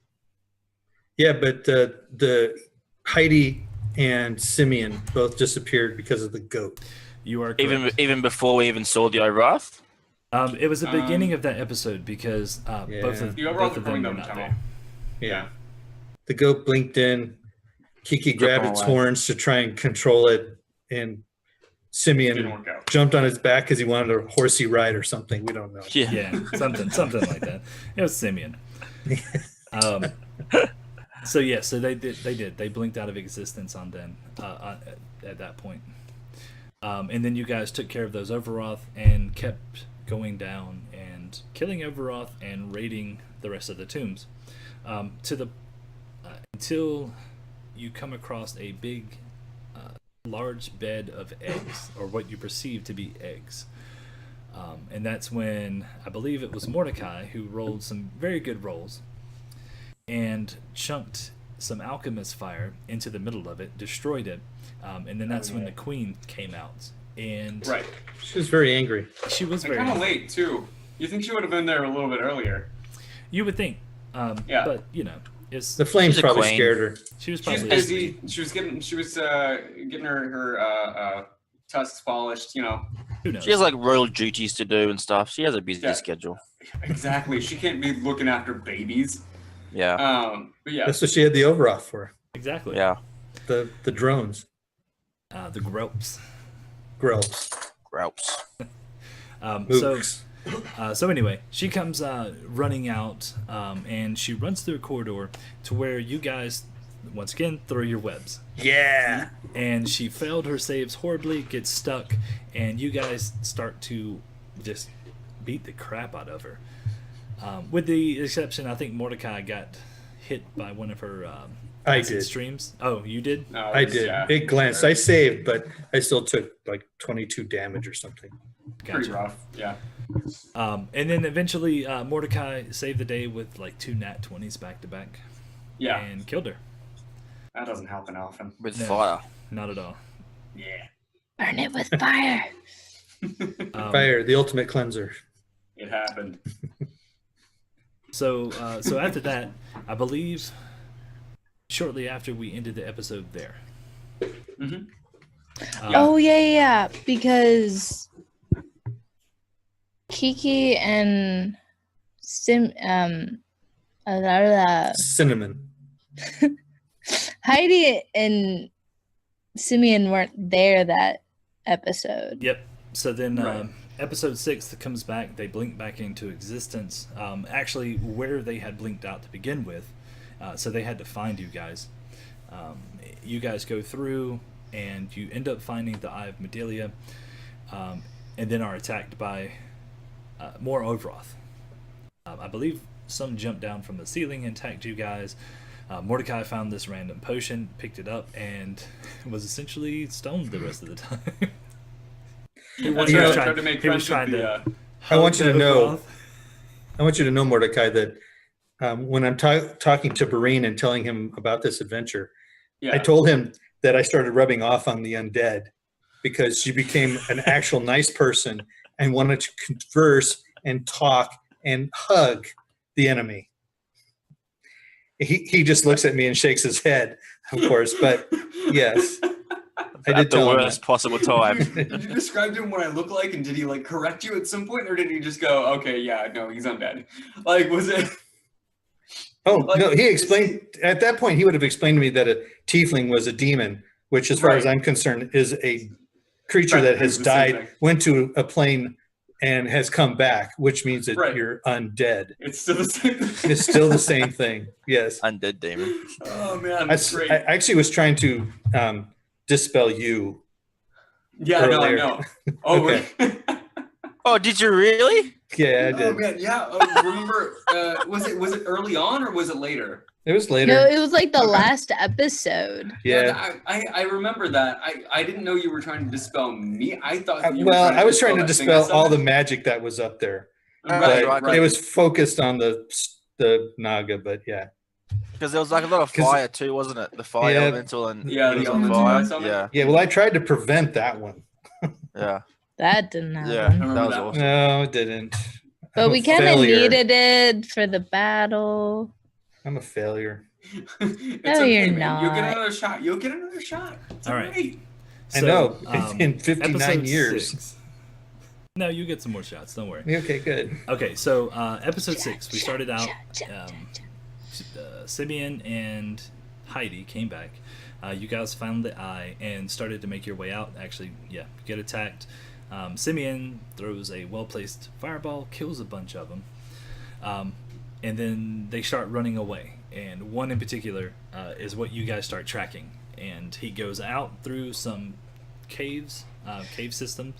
Yeah, but the Heidi and Simeon both disappeared because of the goat. You are correct. Even before we even saw the Overoth. It was the beginning of that episode because both of The both Overoth of are them going were down the not tunnel. there. Yeah. The goat blinked in. Kiki grabbed them its away. horns to try and control it, and Didn't Simeon work out. jumped on its back because he wanted a horsey ride or something. We don't know. Yeah. Yeah, something like that. It was Simeon. So yeah, so they did. They blinked out of existence on then at that point. And then you guys took care of those Overroth and kept going down and killing Overroth and raiding the rest of the tombs until you come across a big, large bed of eggs, or what you perceive to be eggs. And that's when I believe it was Mordecai who rolled some very good rolls and chunked some alchemist fire into the middle of it, destroyed it, and then that's when the queen came out. And Right. She was very angry. she was And very kind of late too. You think she would have been there a little bit earlier? You would think, Yeah. but you know, it's The flames She's a probably queen. scared her. she was She's probably busy. She was getting her tusks polished. You know. Who knows? She has like royal duties to do and stuff. She has a busy Yeah. schedule. Exactly. She can't be looking after babies. Yeah. But yeah. That's what she had the Overoff for. Exactly. Yeah. The drones. The gropes. Grelps. Groups. Mooks. So anyway, she comes running out, and she runs through a corridor to where you guys, once again, throw your webs. Yeah. And she failed her saves horribly, gets stuck, and you guys start to just beat the crap out of her. With the exception, I think Mordecai got hit by one of her I acid did. streams. Oh, you did? No, I did. Yeah, It glanced. I saved, but I still took like 22 damage or something. pretty rough. Yeah. And then eventually Mordecai saved the day with like 2 nat 20s back to back Yeah. and killed her. That doesn't happen often. With No. fire. Not at all. Yeah. Burn it with fire. Fire, the ultimate cleanser. It happened. So after that, I believe shortly after we ended the episode there. Mm-hmm. Oh yeah, because Kiki and Cinnamon. Heidi and Simeon weren't there that episode. Yep. So then Right. episode 6 that comes back, they blink back into existence. Actually, where they had blinked out to begin with. So they had to find you guys. You guys go through, and you end up finding the Eye of Medelia, and then are attacked by more Overoth. I believe some jumped down from the ceiling and attacked you guys. Mordecai found this random potion, picked it up, and was essentially stoned the rest of the time. He was You know, tried to make he was friends with trying to. I want you to hug know- Overoth. I want you to know, Mordecai, that when I'm talking to Bareen and telling him about this adventure, Yeah. I told him that I started rubbing off on the undead because she became an actual nice person and wanted to converse and talk and hug the enemy. He just looks at me and shakes his head, of course, but yes, I At did the tell him worst possible time. Did you describe to him what I look like, and did he like correct you at some point, or did he just go, "Okay, yeah, no, he's undead"? Like, was it? Oh, Like, no, he is explained, at that point, he would have explained to me that a tiefling was a demon, which, as far as Right. I'm concerned, is a creature Right, that has it's the same died, thing. went to a plane, and has come back, which means that Right. you're undead. It's still the same. It's still the same thing. Yes. Undead demon. Oh man, I, that's great. I actually was trying to dispel you. Yeah, no, I earlier. know. Oh, Okay. Oh, did you really? Yeah, I oh did. man, yeah. Remember, was it early on or was it later? It was later. No, it was like the Okay. last episode. Yeah. I remember that. I didn't know you were trying to dispel me. I thought. You were Well, I was trying to that thing dispel I all the summoned. magic that was up there. Right, But right. it was focused on the Naga, but yeah. Because there was like a lot of 'Cause- fire too, wasn't it? The fire Yeah. elemental and Yeah, it the was on elemental fire. summon. Yeah, Yeah, well, I tried to prevent that one. yeah, That didn't happen. yeah. I remember That was that. awesome. No, it didn't. But I'm we a kind of failure. needed it for the battle. I'm a failure. It's No, you're man. You'll get not. another shot. You'll get another shot. It's All right. great. I know. um, In 59 episode years. 6. No, you get some more shots. Don't worry. Okay, good. Okay, so episode 6, we started out. Cha, cha, cha, Simeon and Heidi came back. You guys found the eye and started to make your way out. Actually, yeah, get attacked. Simeon throws a well-placed fireball, kills a bunch of them, and then they start running away. and one in particular is what you guys start tracking. And he goes out through some caves, cave systems,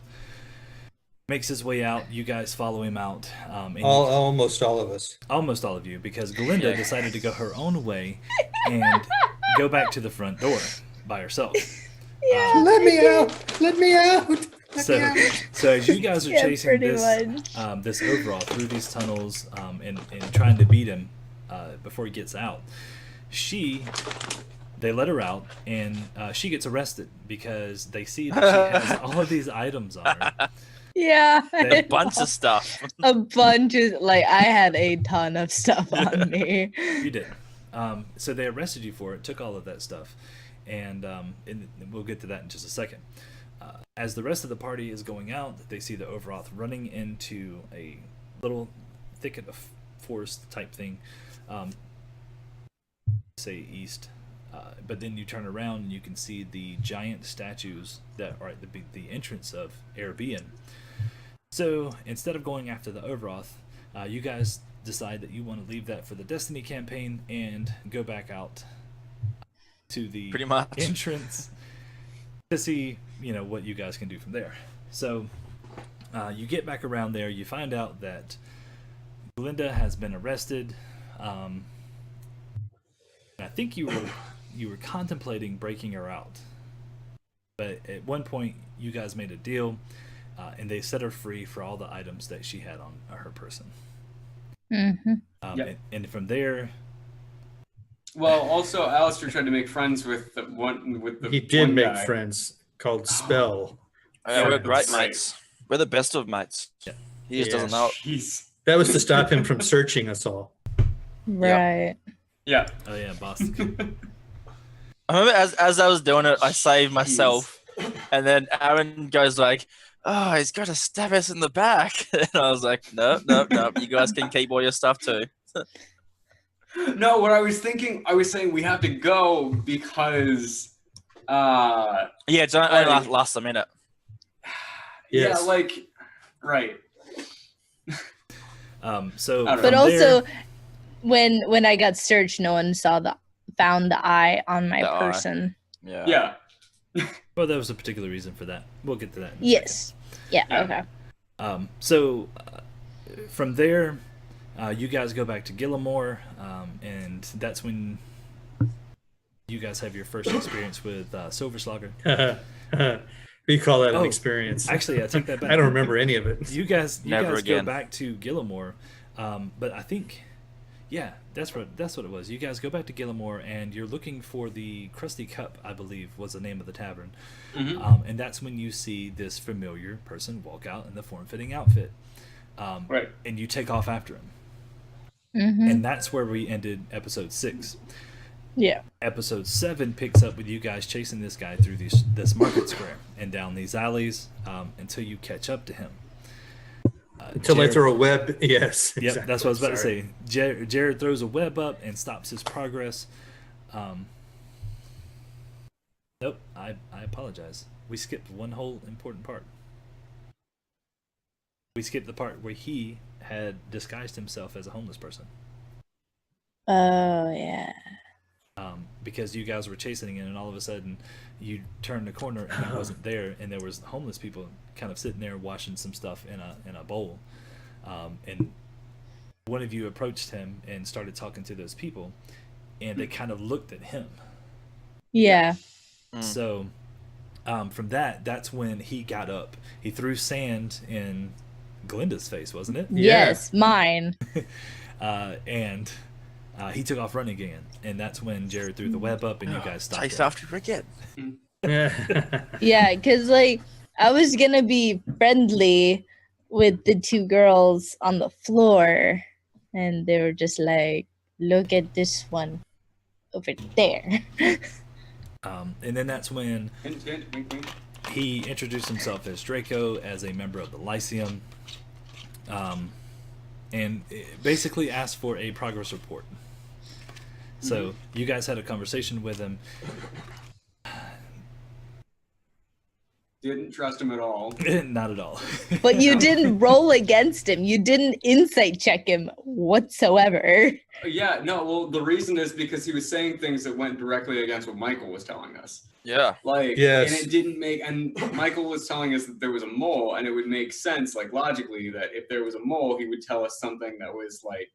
makes his way out. You guys follow him out. And Almost all of us. almost all of you, because Glinda decided to go her own way and go back to the front door by herself. Yeah. Let me out! Let me out! So as you guys are Yeah, chasing pretty this much. this overall through these tunnels and trying to beat him before he gets out, they let her out, and she gets arrested because they see that she has all of these items on her. Yeah. A bunch of stuff. A bunch of I had a ton of stuff on me. You did. So they arrested you for it, took all of that stuff, and we'll get to that in just a second. As the rest of the party is going out, they see the Overoth running into a little thicket of forest type thing, say east, but then you turn around and you can see the giant statues that are at the entrance of Arabian. So instead of going after the Overoth, you guys decide that you want to leave that for the Destiny campaign and go back out to the Pretty much. entrance to see what you guys can do from there. So you get back around there, you find out that Glinda has been arrested. I think you were contemplating breaking her out, but at one point you guys made a deal, and they set her free for all the items that she had on her person. Mm-hmm. And from there, Well, also Alistair tried to make friends with the one with the. He did one make guy. friends called Spell. Yeah, we're great that's right. mates. We're the best of mates. Yeah. He just doesn't know it. Jeez. That was to stop him from searching us all. Right. Yeah. oh yeah, Boston. I remember as I was doing it, I saved myself, and then Aaron goes like, "Oh, he's got to stab us in the back," and I was like, "No, you guys can keep all your stuff too." No, what I was thinking, I was saying we have to go because, Yeah, it's only Right. lasts a minute. Yes. yeah, right. So I don't But know. from there- also, when I got searched, no one found the eye on my The eye. person. Yeah. Yeah. well, there was a particular reason for that. We'll get to that in a second. Yes. Yeah. Yeah. Okay. So from there, you guys go back to Gillimore, and that's when you guys have your first experience with Silver Slugger. We call that Oh, an experience. Actually, I take that back. I don't remember any of it. You guys Never go again. back to Gillimore, but I think, yeah, that's what it was. You guys go back to Gillimore, and you're looking for the Krusty Cup, I believe, was the name of the tavern. Mhm. And that's when you see this familiar person walk out in the form-fitting outfit, Right. and you take off after him. Mm-hmm. And that's where we ended episode 6. Yeah. Episode 7 picks up with you guys chasing this guy through this market square and down these alleys until you catch up to him. Until Jared- I throw a web. Yes. Yep, exactly. that's what I was about Sorry. to say. Jared throws a web up and stops his progress. Nope, I apologize. We skipped one whole important part. We skipped the part where he had disguised himself as a homeless person. Oh yeah. Because you guys were chasing him, and all of a sudden you turned the corner and he wasn't there, and there was homeless people kind of sitting there washing some stuff in a bowl, and one of you approached him and started talking to those people, and they kind of looked at him. Yeah. So from that's when he got up. He threw sand in Glinda's face, wasn't it? Yeah. Yes, mine. And he took off running again, and that's when Jared threw the web up and you guys stopped. Chase him. after you forget. Yeah, because I was gonna be friendly with the two girls on the floor, and they were just like, "Look at this one over there." And then that's when Hint, hint, wink, wink. he introduced himself as Draco, as a member of the Lyceum, and basically asked for a progress report. So you guys had a conversation with him. Didn't trust him at all. Not at all. But you didn't roll against him. You didn't insight check him whatsoever. Yeah, no, well, the reason is because he was saying things that went directly against what Michael was telling us. Yeah. Like, Yes. and it didn't make, and Michael was telling us that there was a mole, and it would make sense, like, logically, that if there was a mole, he would tell us something that was, like,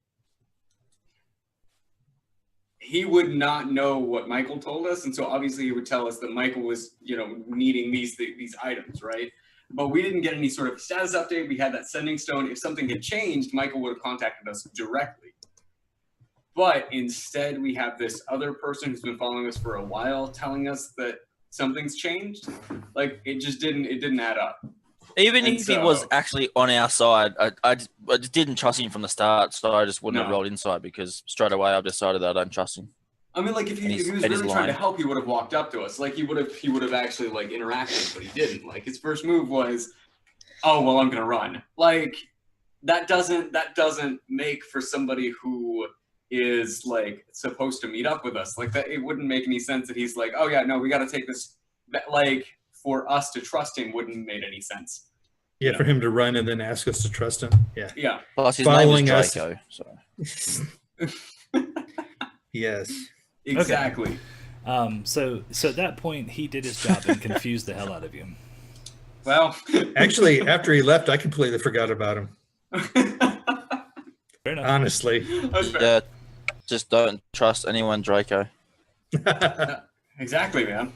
he would not know what Michael told us, and so obviously he would tell us that Michael was, you know, needing these items, right? But we didn't get any sort of status update. We had that sending stone. If something had changed, Michael would have contacted us directly. But instead, we have this other person who's been following us for a while telling us that something's changed. Like, it didn't add up. Even And if he was actually on our side, I just didn't trust him from the start, so I just wouldn't have No. rolled inside because straight away I've decided that I don't trust him. I mean, like, if he was And he's really trying to lying. help, he would have walked up to us. Like, he would have actually, like, interacted, but he didn't. Like, his first move was, oh, well, I'm going to run. Like, that doesn't make for somebody who is, like, supposed to meet up with us. Like, that, it wouldn't make any sense that he's like, oh, yeah, no, we got to take this. That, like, for us to trust him wouldn't have made any sense. Yeah, for him to run and then ask us to trust him. Yeah. Yeah. Plus, his Following name us. is Draco. So. Yes. Exactly. So at that point, he did his job and confused the hell out of you. Well, Actually, after he left, I completely forgot about him. Fair enough. Honestly. that's fair. Yeah, just don't trust anyone, Draco. Exactly, man.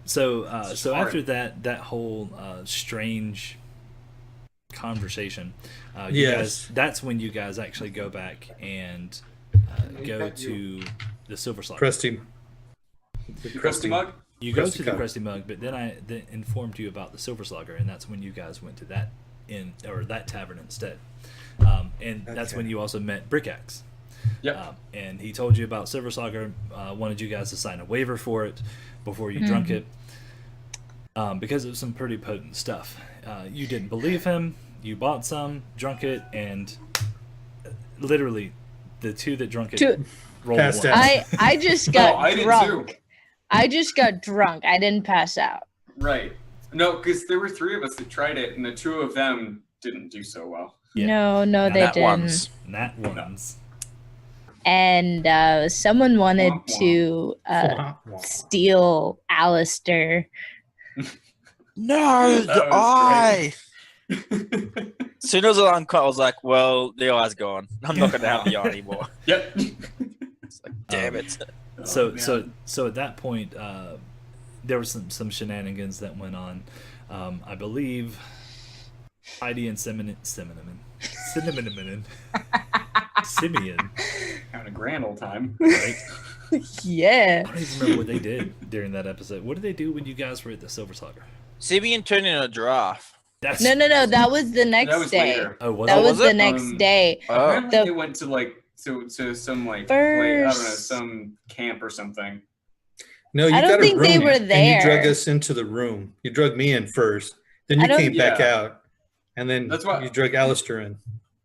So Smart. after that whole strange conversation, you Yes. guys, that's when you guys actually go back and go to the Silver Slugger. Krusty. Krusty Mug? You go Krusty to the Cup. Krusty Mug, but then I informed you about the Silver Slugger, and that's when you guys went to that inn or that tavern instead. And that's Okay. when you also met Brickaxe. Yep. And he told you about Silver Slugger, wanted you guys to sign a waiver for it before you drunk it, because it was some pretty potent stuff. You didn't believe him. You bought some, drunk it, and literally the two that drunk it Two- rolled Passed one. out. I just got I did drunk. too. I just got drunk. I didn't pass out. Right. No, because there were three of us that tried it, and the two of them didn't do so well. Yeah. No, they That didn't. ones. Nat ones. And someone wanted Womp womp. to Wah, wah. steal Alistair. No, That the was eye. As soon as I uncut, I was like, well, the eye's gone. I'm not going to have the eye anymore. Yep. It's like, damn it. So Oh, man. so at that point, there was some shenanigans that went on. I believe Heidi and Simeon, Simeon, Having a grand old time. right? Yeah. I don't even remember what they did during that episode. What did they do when you guys were at the Silver Slugger? Simeon turned into a giraffe. That's No. That was the next That was day. later. Oh, was That it? was was the it? next day. Oh, Apparently The- they went to like to some like play, I don't know, First- some camp or something. No, you I don't got a think they room, were and you drug there. us into the room. You drug me in first. Then I you don't- came back Yeah. out. And then That's what- you drug Alistair in.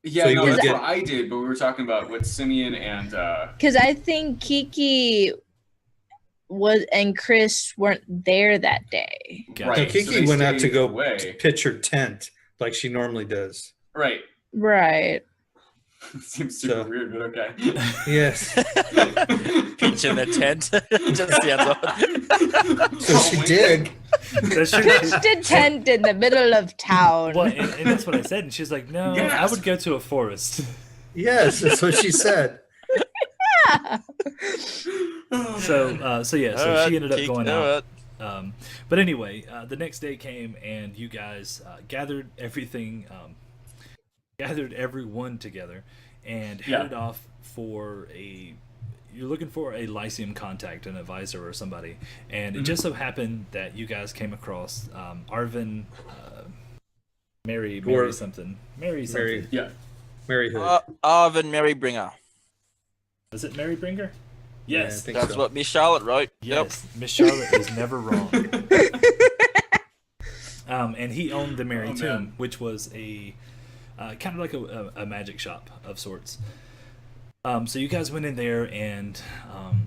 Yeah, So you no, wouldn't that's get- what I did, but we were talking about what Simeon and Because I think Kiki and Chris weren't there that day. Gotcha. right. No, Kiki so they went out to stayed go away. pitch her tent like she normally does. Right. Right. Seems super So- weird, but okay. Yes. pitch in the tent. Just sounds odd. So she did. That's true. Pitched a tent in the middle of town. Well, and that's what I said, and she's like, "No, I Yes. would go to a forest." Yes, that's what she said. So she ended up going out. Alright. But anyway, the next day came, and you guys gathered everything, gathered everyone together, and Yeah. headed off for a. You're looking for a Lyceum contact, an advisor or somebody, and it just so happened that you guys came across Arvin, Mary Dwarf. something, Mary, Yeah. Mary Hood. Arvin Merrybringer. Was it Mary Bringer? Yeah, I Yes. think That's so. what Miss Charlotte wrote. Yes, Miss Charlotte is never wrong. And he owned the Mary Oh, Tomb, man. which was a kind of like a magic shop of sorts. So you guys went in there, and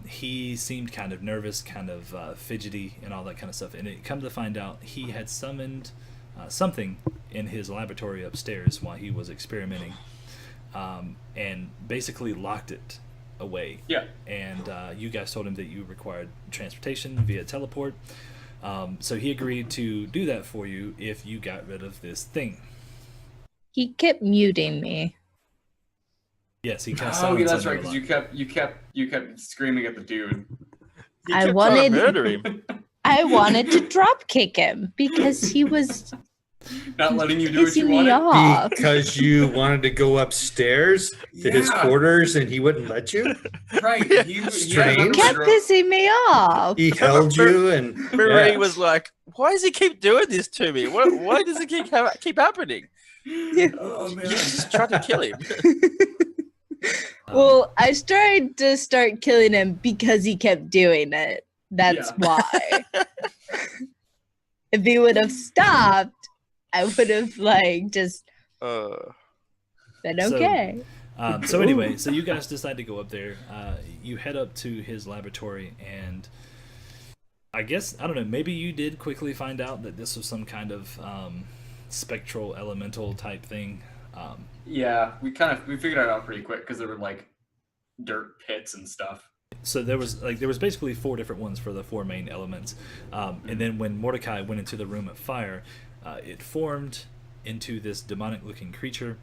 he seemed kind of nervous, kind of fidgety, and all that kind of stuff. And it come to find out he had summoned something in his laboratory upstairs while he was experimenting, and basically locked it away. Yeah. And you guys told him that you required transportation via teleport. So he agreed to do that for you if you got rid of this thing. He kept muting me. Yes, he kind of Oh, yeah, that's silenced right. you a Because lot. you kept screaming at the dude. He I kept trying to wanted- murder him. I wanted to drop kick him because he was Not letting you do what you pissing me wanted. off. Because you wanted to go upstairs to his Yeah. quarters and he wouldn't let you. Right. He Strange. Kept pissing me off. He held you and Marie yeah. was like, "Why does he keep doing this to me? Why does it keep happening? Oh, You man. just tried to kill him." Well, I tried to start killing him because he kept doing it. That's Yeah. why. If he would have stopped, I would have just been So- okay. So anyway, so you guys decide to go up there. You head up to his laboratory, and I guess, I don't know, maybe you did quickly find out that this was some kind of spectral elemental type thing. Yeah, we figured it out pretty quick because there were like dirt pits and stuff. So there was basically 4 different ones for the 4 main elements, and then when Mordecai went into the room of fire, it formed into this demonic-looking creature,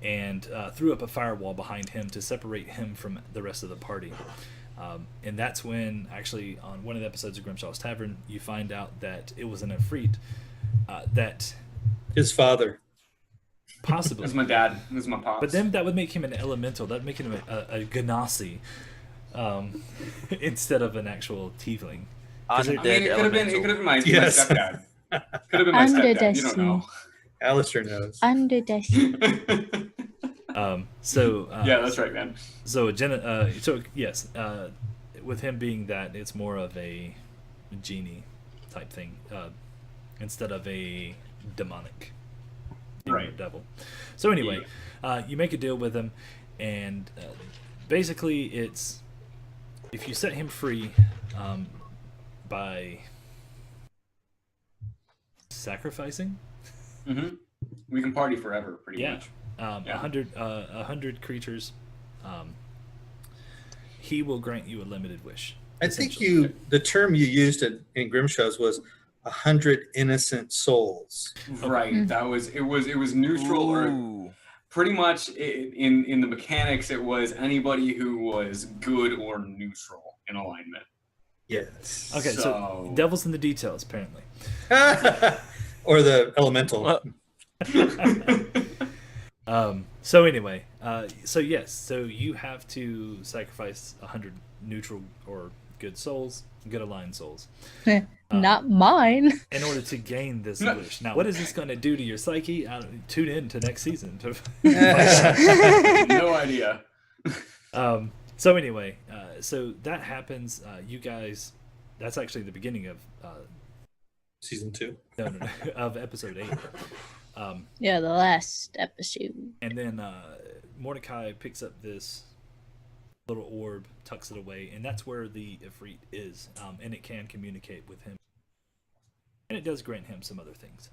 and threw up a firewall behind him to separate him from the rest of the party. And that's when, actually, on one of the episodes of Grimshaw's Tavern, you find out that it was an Efreet that his father. It possibly. was my dad. It was my pops. But then that would make him an elemental. That would make him a Ganassi, instead of an actual tiefling. I mean, Undead it could have been elemental. my Yes. stepdad. Could have been my stepdad. You don't know. Alistair knows. Under the Yeah, that's right, man. So yes, with him being that, it's more of a genie type thing, instead of a demonic demon or Right. devil. So anyway, you make a deal with him, and basically it's, if you set him free by sacrificing, Hmm. We can party forever, pretty Yeah. much. a Yeah. 100 creatures, he will grant you a limited wish. I think essentially. the term you used in Grimshaw's was 100 innocent souls. Right. It was neutral, or Ooh. pretty much in the mechanics. It was anybody who was good or neutral in alignment. Yes. Okay, so devil's in the details, apparently. Or the elemental. So anyway, so yes, so you have to sacrifice 100 neutral or good souls, good aligned souls, Not mine. in order to gain this wish. Now, what is this going to do to your psyche? Tune in to next season. No idea. So anyway, so that happens. You guys, that's actually the beginning of Season 2. no, of episode 8. Yeah, the last episode. And then Mordecai picks up this little orb, tucks it away, and that's where the Ifrit is, and it can communicate with him. And it does grant him some other things.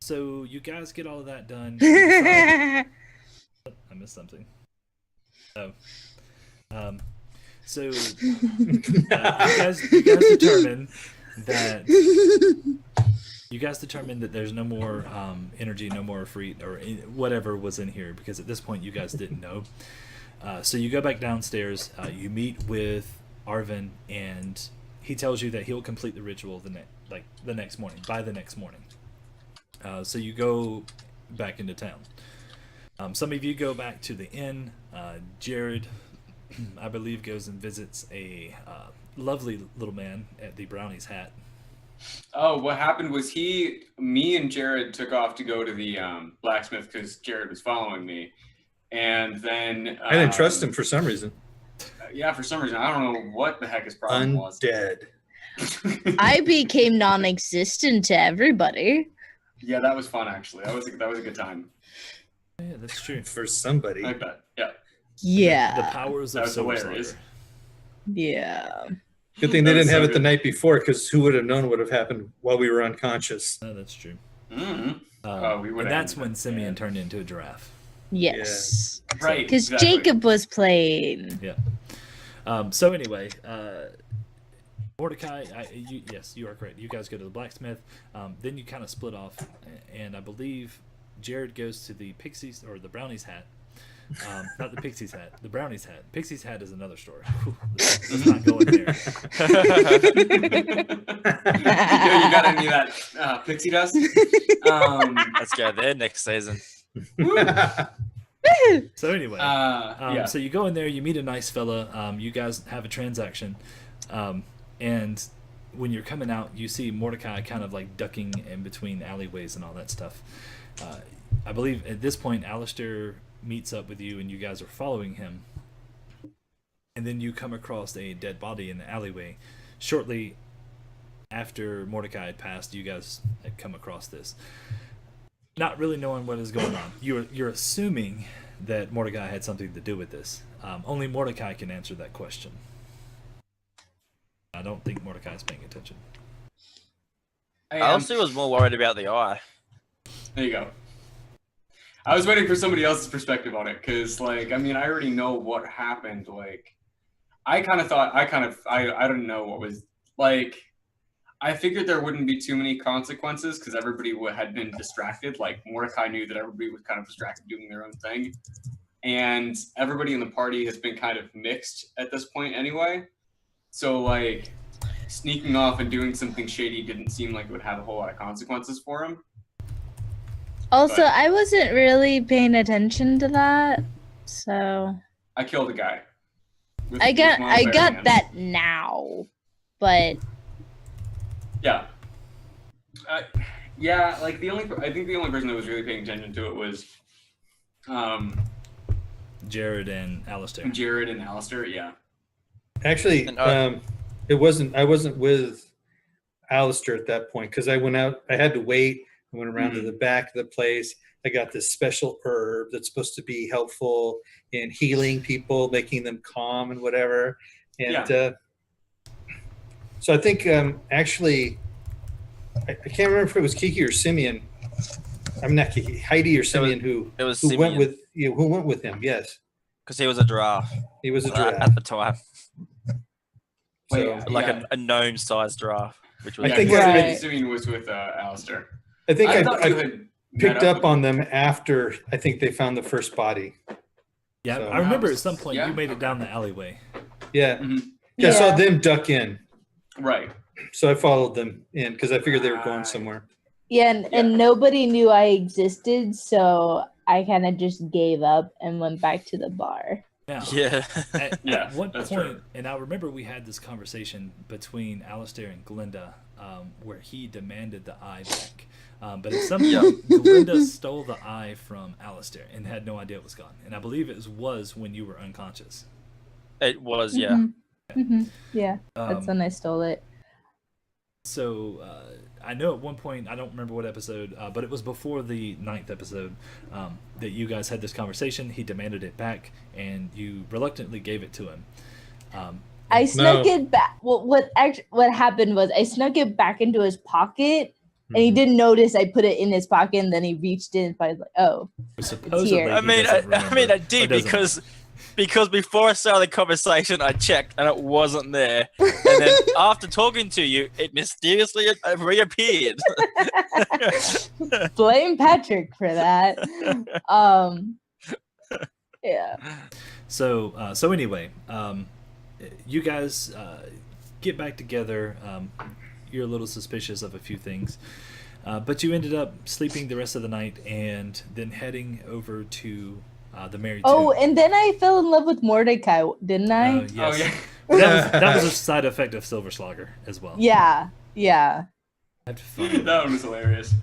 So you guys get all of that done. I missed something. Oh. So you guys determine that there's no more energy, no more Ifrit, or whatever was in here, because at this point you guys didn't know. So you go back downstairs, you meet with Arvin, and he tells you that he'll complete the ritual the next morning, by the next morning. So you go back into town. Some of you go back to the inn. Jared, I believe, goes and visits a lovely little man at the Brownie's Hat. Oh, what happened was me and Jared took off to go to the blacksmith because Jared was following me, and then I didn't trust him for some reason. Yeah, for some reason I don't know what the heck his problem was. Undead. I became non-existent to everybody. Yeah, that was fun actually. That was a good time. Yeah, that's true. for somebody. I bet. Yeah. Yeah. The powers That of was Silver hilarious. Slugger. Yeah. Good thing they That was didn't have so it the good. night before, because who would have known what would have happened while we were unconscious? Oh, that's true. Mm-hmm. Oh, we And would've that's ended when up Simeon dead. turned into a giraffe. Yes. Right. Because exactly. Jacob was playing. Yeah. So anyway, Mordecai, yes, you are correct. You guys go to the blacksmith. Then you kind of split off, and I believe Jared goes to the Pixies or the Brownies hat. Not the Pixies hat, the Brownies hat. Pixies hat is another story. Let's not go in there. Yo, you got any of that pixie dust? Let's go there next season. So anyway, yeah. so you go in there, you meet a nice fella. You guys have a transaction, and when you're coming out, you see Mordecai kind of like ducking in between alleyways and all that stuff. I believe at this point, Alistair meets up with you, and you guys are following him. And then you come across a dead body in the alleyway. Shortly after Mordecai had passed, you guys had come across this. Not really knowing what is going on. You're assuming that Mordecai had something to do with this. Only Mordecai can answer that question. I don't think Mordecai is paying attention. I honestly was more worried about the eye. There you go. I was waiting for somebody else's perspective on it, because, like, I mean, I already know what happened. Like, I don't know what was, like, I figured there wouldn't be too many consequences because everybody had been distracted. Like, Mordecai knew that everybody was kind of distracted doing their own thing. And everybody in the party has been kind of mixed at this point anyway. So, like, sneaking off and doing something shady didn't seem like it would have a whole lot of consequences for him. Also, But- I wasn't really paying attention to that, so I killed a guy. with- I with got my bare hands. that now, but Yeah. Yeah, like I think the only person that was really paying attention to it was Jared and Alistair. Jared and Alistair, yeah. Actually, And, I wasn't with Alistair at that point, because I went out. I had to wait. I went around to the back of the place. I got this special herb that's supposed to be helpful in healing people, making them calm and whatever. And so I think actually, I can't remember if it was Kiki or Simeon. I'm not Kiki, Heidi or Simeon who It was who went Simeon, with with him. Yes, because he was a giraffe he was a giraffe. at the time, Wait, So like yeah. a gnome-sized giraffe, which was I think Simeon was with Alistair. I think I thought you I had picked met up with on them after I think they found the first body. Yeah, So- I remember at some point Yeah? you made it down the alleyway. Yeah, Mhm. I saw them duck in, Right. so I followed them in because I figured they were going somewhere. yeah, and Yeah. nobody knew I existed, so I kind of just gave up and went back to the bar. Now, yeah. Yeah, at what that's point, true. and I remember we had this conversation between Alistair and Glinda, where he demanded the eye back. But at some point, Glinda stole the eye from Alistair and had no idea it was gone. And I believe it was when you were unconscious. It was, yeah. Yeah, that's when I stole it. So I know at one point, I don't remember what episode, but it was before the 9th episode, that you guys had this conversation. He demanded it back, and you reluctantly gave it to him. I snuck No. it back. Well, what happened was I snuck it back into his pocket, and he Mhm. didn't notice I put it in his pocket. And then he reached in, and I was like, "Oh, Supposedly, here. I he mean, doesn't I remember, did or doesn't because before I started the conversation, I checked and it wasn't there. And then after talking to you, it mysteriously reappeared. blame Patrick for that." Yeah. So anyway, you guys get back together. You're a little suspicious of a few things, but you ended up sleeping the rest of the night and then heading over to the married. Oh, Tomb. and then I fell in love with Mordecai, didn't I? Yes. Oh yeah. That was a side effect of Silver Slugger as well. Yeah. Yeah. I have to find That one was hilarious.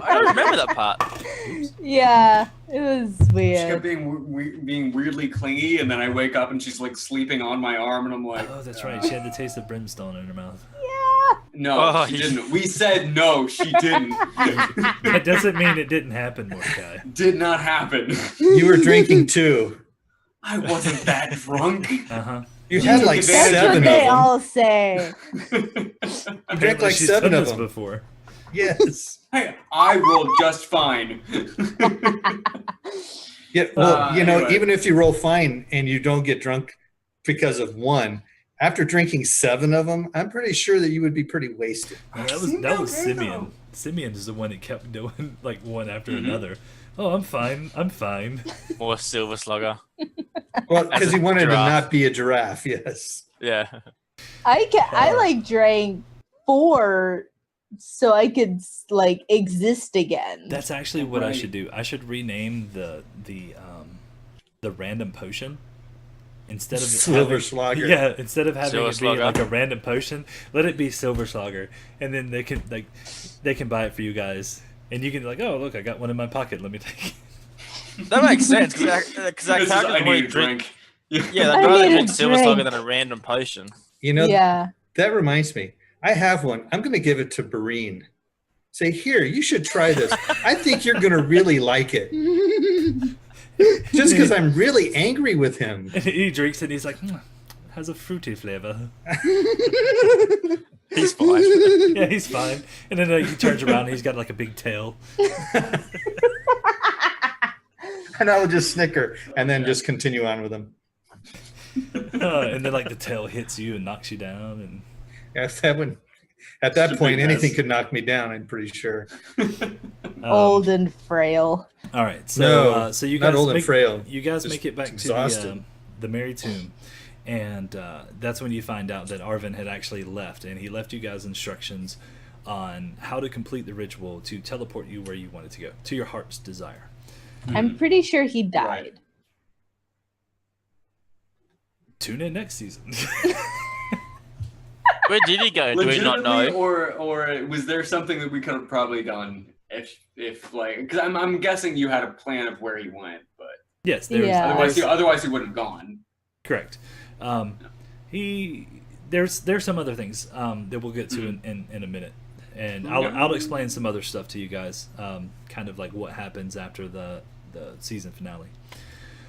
I don't remember that part. Yeah. It was She weird. kept being weirdly clingy, and then I wake up and she's like sleeping on my arm, and I'm like, Oh, that's right. She had the taste of brimstone in her mouth. Yeah. No, Oh, she he- didn't. We said no, she didn't. That doesn't mean it didn't happen, Mordecai. Did not happen. You were drinking too. I wasn't that drunk. Uh-huh. You You had took like advantage That's of seven what of they them. all say. You drank like She's seven done of this them. before. Yes. Hey, I rolled just fine. Yeah. Well, Anyway. even if you roll fine and you don't get drunk because of one, after drinking 7 of them, I'm pretty sure that you would be pretty wasted. That seemed was okay, Simeon. Simeon is the one that kept doing like one after Mhm. another. Oh, I'm fine. I'm fine. More silver slugger. Well, As because a he wanted to giraffe. not be a giraffe. Yes. Yeah. I like drank 4 so I could like exist again. That's actually what I Right. should do. I should rename the random potion instead of Silver having, Slugger. Yeah, instead of having Silver it be Slugger. like a random potion, let it be Silver Slugger, and then they can buy it for you guys, and you can like, oh look, I got one in my pocket. Let me take it. That makes sense because that This is, character I can need only a drink. Yeah, I that rather need a drink silver slugger drink. than a random potion. Yeah. That reminds me. I have one. I'm going to give it to Bareen. Say, here, you should try this. I think you're going to really like it. Just because I'm really angry with him. And he drinks it, and he's like, has a fruity flavor. He's fine. Yeah, he's fine. And then he turns around, and he's got like a big tail. And I will just snicker and then just continue on with him. And then like the tail hits you and knocks you down, and Yes, that would, at that It's a point, big anything mess. could knock me down, I'm pretty sure. Old and frail. All right, so No, so you not guys old and make, frail, You guys just make it back to exhausted. the Merry Tomb, and that's when you find out that Arvin had actually left, and he left you guys instructions on how to complete the ritual to teleport you where you wanted to go, to your heart's desire. I'm pretty sure he died. Right. Tune in next season. Where did he go? Do we not Legitimately, know? or was there something that we could have probably done if like, because I'm guessing you had a plan of where he went, but Yes, there's Yeah. otherwise he wouldn't have gone. correct. There's some other things that we'll get to in a minute, and Okay. I'll explain some other stuff to you guys, kind of like what happens after the season finale.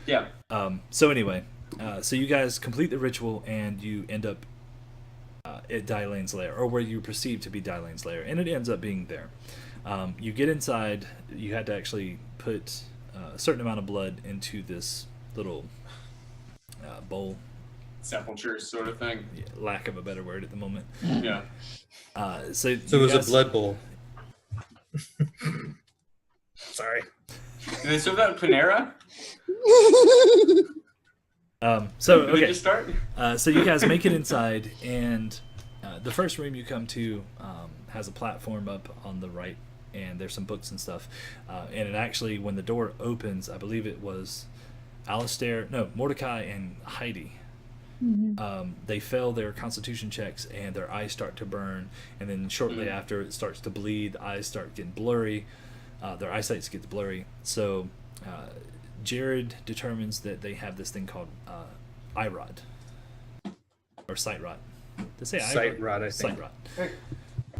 Yeah. So anyway, so you guys complete the ritual and you end up at Dylane's lair, or where you perceive to be Dylane's lair, and it ends up being there. You get inside. You had to actually put a certain amount of blood into this little bowl. Sepulture sort of thing. Yeah, lack of a better word at the moment. Yeah. So So it you was guys- a blood bowl. Sorry. Did they serve that at Panera? So Did they okay. just start? So you guys make it inside, and the first room you come to has a platform up on the right, and there's some books and stuff. And it actually, when the door opens, I believe it was Mordecai and Heidi. They fail their constitution checks, and their eyes start to burn. And then shortly after, it starts to bleed. The eyes start getting blurry. Their eyesight gets blurry. So Jared determines that they have this thing called eye rot or sight rot. Did I say eye Sight rot, I Sight think.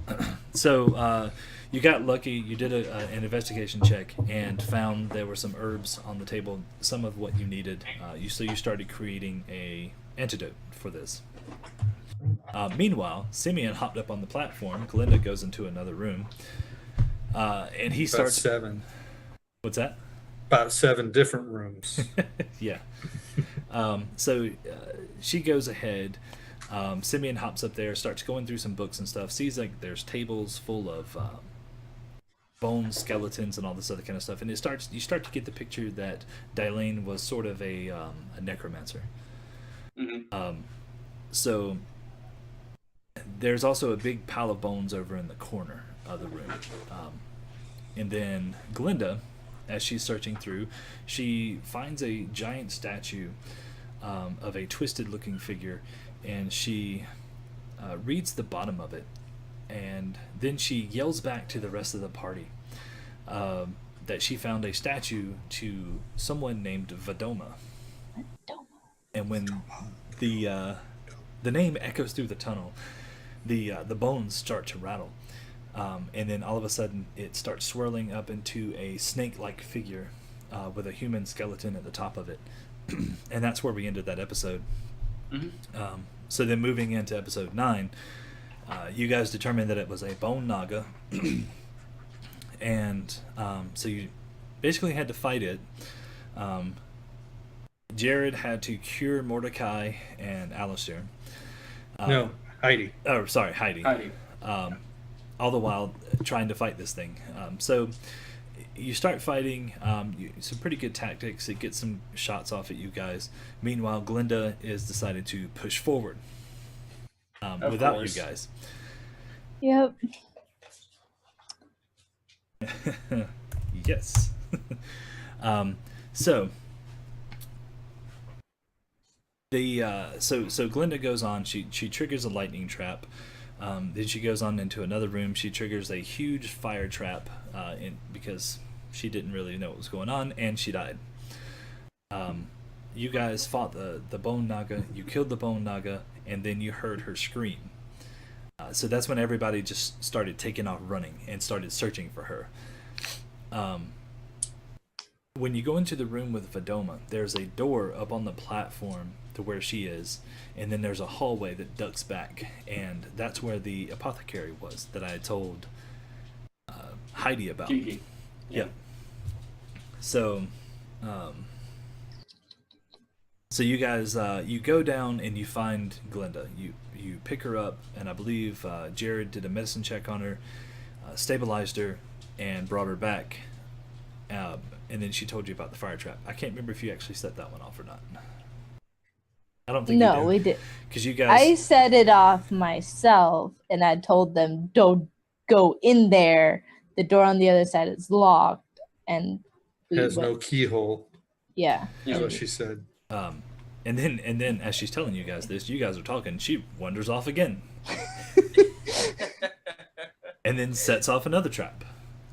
rot. So you got lucky. You did an investigation check and found there were some herbs on the table, some of what you needed. So you started creating a antidote for this. Meanwhile, Simeon hopped up on the platform. Glinda goes into another room, and he About starts. 7. What's that? About 7 different rooms. Yeah. So she goes ahead. Simeon hops up there, starts going through some books and stuff. Sees like there's tables full of bones, skeletons, and all this other kind of stuff. And you start to get the picture that Dylane was sort of a necromancer. Mm-hmm. So there's also a big pile of bones over in the corner of the room. And then Glinda, as she's searching through, she finds a giant statue of a twisted-looking figure, and she reads the bottom of it, and then she yells back to the rest of the party that she found a statue to someone named Vadoma. And when the name echoes through the tunnel, the bones start to rattle, and then all of a sudden it starts swirling up into a snake-like figure with a human skeleton at the top of it, and that's where we ended that episode. So then moving into episode 9, you guys determined that it was a bone naga, and so you basically had to fight it. Jared had to cure Mordecai and Alistair. No, Heidi. Oh, sorry, Heidi. Heidi. All the while trying to fight this thing. So you start fighting. Some pretty good tactics. It gets some shots off at you guys. Meanwhile, Glinda is decided to push forward without course. you guys. Yep. Yes. So so Glinda goes on. She triggers a lightning trap. Then she goes on into another room. She triggers a huge fire trap because she didn't really know what was going on, and she died. You guys fought the bone naga. You killed the bone naga, and then you heard her scream. So that's when everybody just started taking off running and started searching for her. When you go into the room with Vadoma, there's a door up on the platform to where she is, and then there's a hallway that ducks back, and that's where the apothecary was that I had told Heidi about. Kiki. Yep. So, so you guys, you go down and you find Glinda. You pick her up, and I believe Jared did a medicine check on her, stabilized her, and brought her back. And then she told you about the fire trap. I can't remember if you actually set that one off or not. I don't think No, you we did. because you guys. I set it off myself, and I told them, "Don't go in there. The door on the other side is locked." And we Has went. no keyhole. Yeah. That's what she said. And then as she's telling you guys this, you guys are talking. She wanders off again, and then sets off another trap.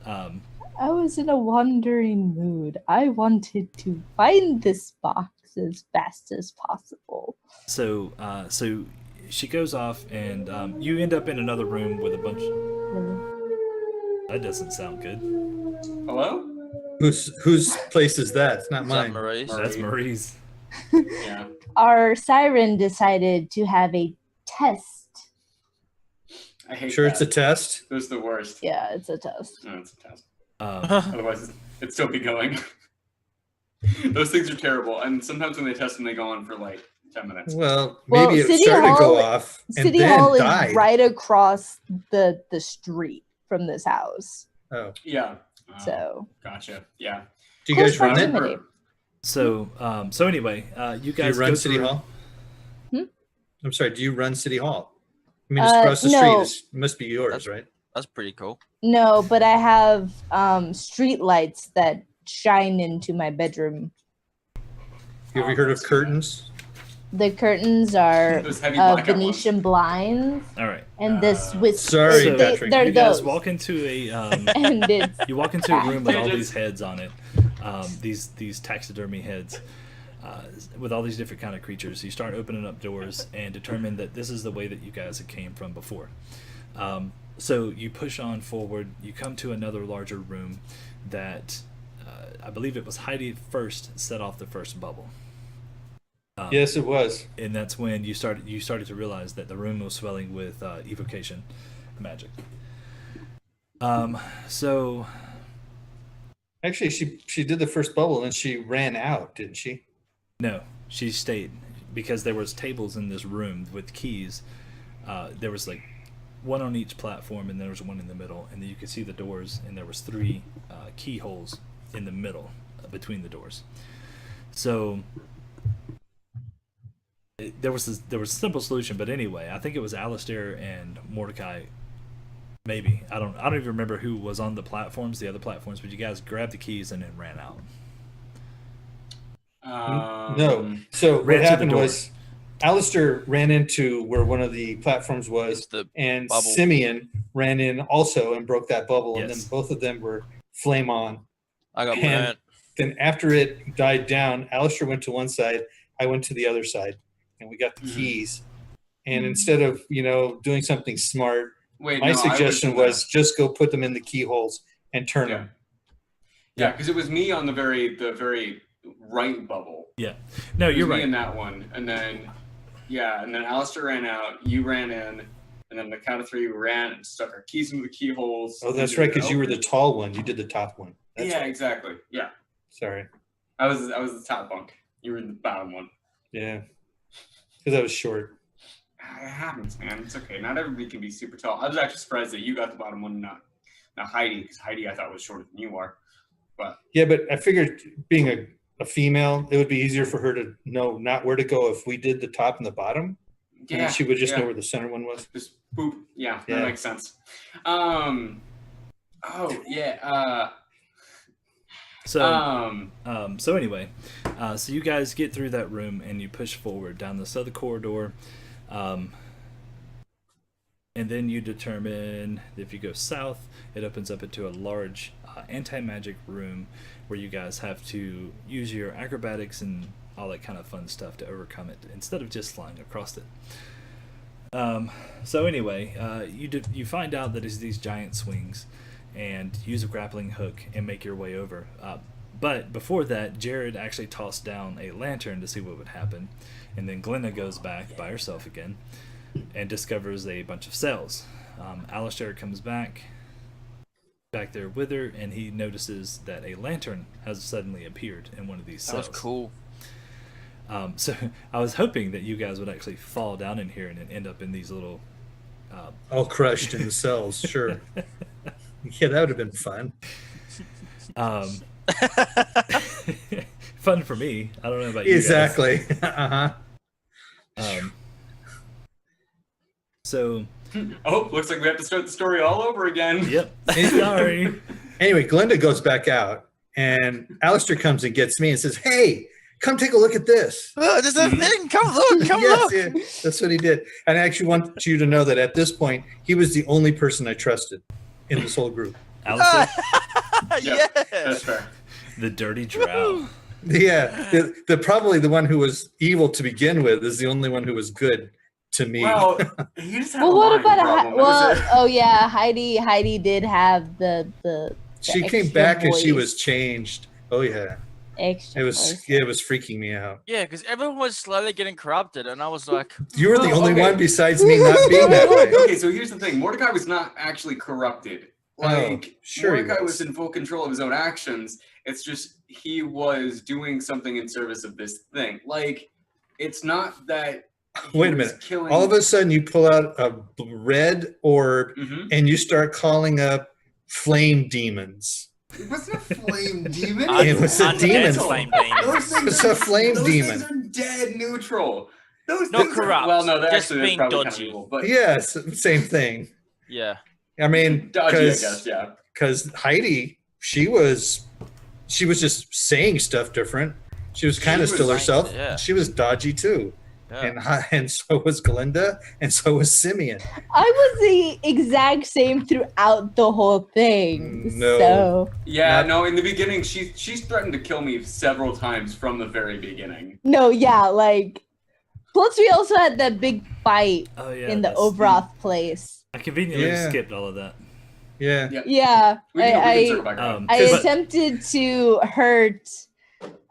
I was in a wandering mood. I wanted to find this box as fast as possible. So she goes off, and you end up in another room with a bunch. That doesn't sound good. Hello? Whose place is that? It's not Is that mine. Maurice? That's Marie's. Yeah. Our siren decided to have a test. I hate Sure, that. it's a test. It was the worst. Yeah, it's a test. No, it's a test. Um, Otherwise, it'd still be going. Those things are terrible. And sometimes when they test them, they go on for like 10 minutes. Well, Well, maybe it City started to go Hall- off and City then Hall died. is right across the street from this house. Oh, Yeah. So Gotcha. Yeah. do you guys Close run it? proximity. so anyway, you Do you guys run go City through- Hall? Hmm? I'm sorry. Do you run City Hall? I mean, it's across the no. street. It must be yours, right? That's pretty cool. no, but I have street lights that shine into my bedroom. You ever heard of curtains? The curtains are Those heavy blackout Venetian blinds, All right. and this with Sorry, So, Patrick. they're You guys those. walk into a and it's you walk into a room with all Just- these heads on it, these taxidermy heads, with all these different kind of creatures. You start opening up doors and determine that this is the way that you guys had came from before. So you push on forward. You come to another larger room that I believe it was Heidi first set off the first bubble. Yes, it was. And that's when you started to realize that the room was swelling with evocation magic. So Actually, she did the first bubble and she ran out, didn't she? no, she stayed because there was tables in this room with keys. There was like one on each platform, and there was one in the middle, and then you could see the doors, and there was 3 keyholes in the middle between the doors. So there was a simple solution, but anyway, I think it was Alistair and Mordecai. Maybe I don't even remember who was on the platforms, the other platforms, but you guys grabbed the keys and then ran out. No. So Ran what to the happened door. was Alistair ran into where one of the platforms was, It's the and bubble. Simeon ran in also and broke that bubble, and Yes. then both of them were flame on. I got And- burnt. Then after it died down, Alistair went to one side, I went to the other side, and we got the Mhm. keys. And instead of, doing something smart, Wait, my no, I suggestion was was just go put them in the keyholes and turn Yeah. them. Yeah, because it was me on the very right bubble. Yeah. No, It was you're me right. in that one, and then Alistair ran out, you ran in, and then the count of three we ran and stuck our keys into the keyholes. Oh, that's right, because you were the tall one. You did the top one. That's Yeah, right. exactly. Yeah, Sorry. I was the top bunk. You were the bottom one. Yeah. Because I was short. It happens, man. It's okay. Not everybody can be super tall. I was actually surprised that you got the bottom one, not Heidi, because Heidi I thought was shorter than you are. But Yeah, but I figured being a female, it would be easier for her to know not where to go if we did the top and the bottom. And then she would just know where the center one was. Just boop. Yeah, Yeah. that makes sense. Oh yeah. So anyway, so you guys get through that room and you push forward down this other corridor, and then you determine if you go south, it opens up into a large anti-magic room where you guys have to use your acrobatics and all that kind of fun stuff to overcome it instead of just flying across it. So anyway, you find out that it's these giant swings, and use a grappling hook and make your way over. But before that, Jared actually tossed down a lantern to see what would happen, and then Glenna goes back by herself again and discovers a bunch of cells. Alistair comes back there with her, and he notices that a lantern has suddenly appeared in one of these cells. That was cool. So I was hoping that you guys would actually fall down in here and then end up in these little All crushed in the cells, sure. Yeah, that would have been fun. Fun for me. I don't know about you Exactly. Uh-huh. guys. So, Oh, looks like we have to start the story all over again. yep. Sorry. Anyway, Glenda goes back out, and Alistair comes and gets me and says, "Hey, come take a look at this." Oh, there's a thing. Come look. Come Yes, look. yeah, that's what he did. And I actually want you to know that at this point, he was the only person I trusted in this whole group. Alistair, Yeah, that's Yes. fair. the dirty drow. Yeah, the probably the one who was evil to begin with is the only one who was good to me. Well, he just had Well, a what lying about problem. That was it. oh yeah, Heidi did have the she came extra back and she voice. was changed. Oh yeah, extra. it was voice. freaking me out. Yeah, because everyone was slowly getting corrupted, and I was like, You were the Oh, only okay. one besides me not being that way. Okay, so here's the thing. Mordecai was not actually corrupted. Like, sure he Mordecai was. was in full control of his own actions. It's just he was doing something in service of this thing. Like, it's not that he Wait a was minute. killing... All of a sudden, you pull out a red orb Mhm. and you start calling up flame demons. It wasn't a flame demon. It was a undead demon. flame demon. Those things It's are, a flame those demon. things are dead neutral. Those Not things are- corrupt, well, no, they're just actually being probably kind dodgy. of evil, but Yes, same thing. Yeah. I mean, dodgy, I guess. Yeah. because Heidi, she was just saying stuff different. She was kind of was still like- herself. yeah. She was dodgy too, Yeah. and so was Glinda, and so was Simeon. I was the exact same throughout the whole thing. No. So Yeah, Not- no. In the beginning, she's threatened to kill me several times from the very beginning. no, yeah, like. Plus, we also had that big fight Oh yeah. in the that's- Ovroth place. I conveniently Yeah. skipped all of that. Yeah, Yeah, We can circle I back around. I But- attempted to hurt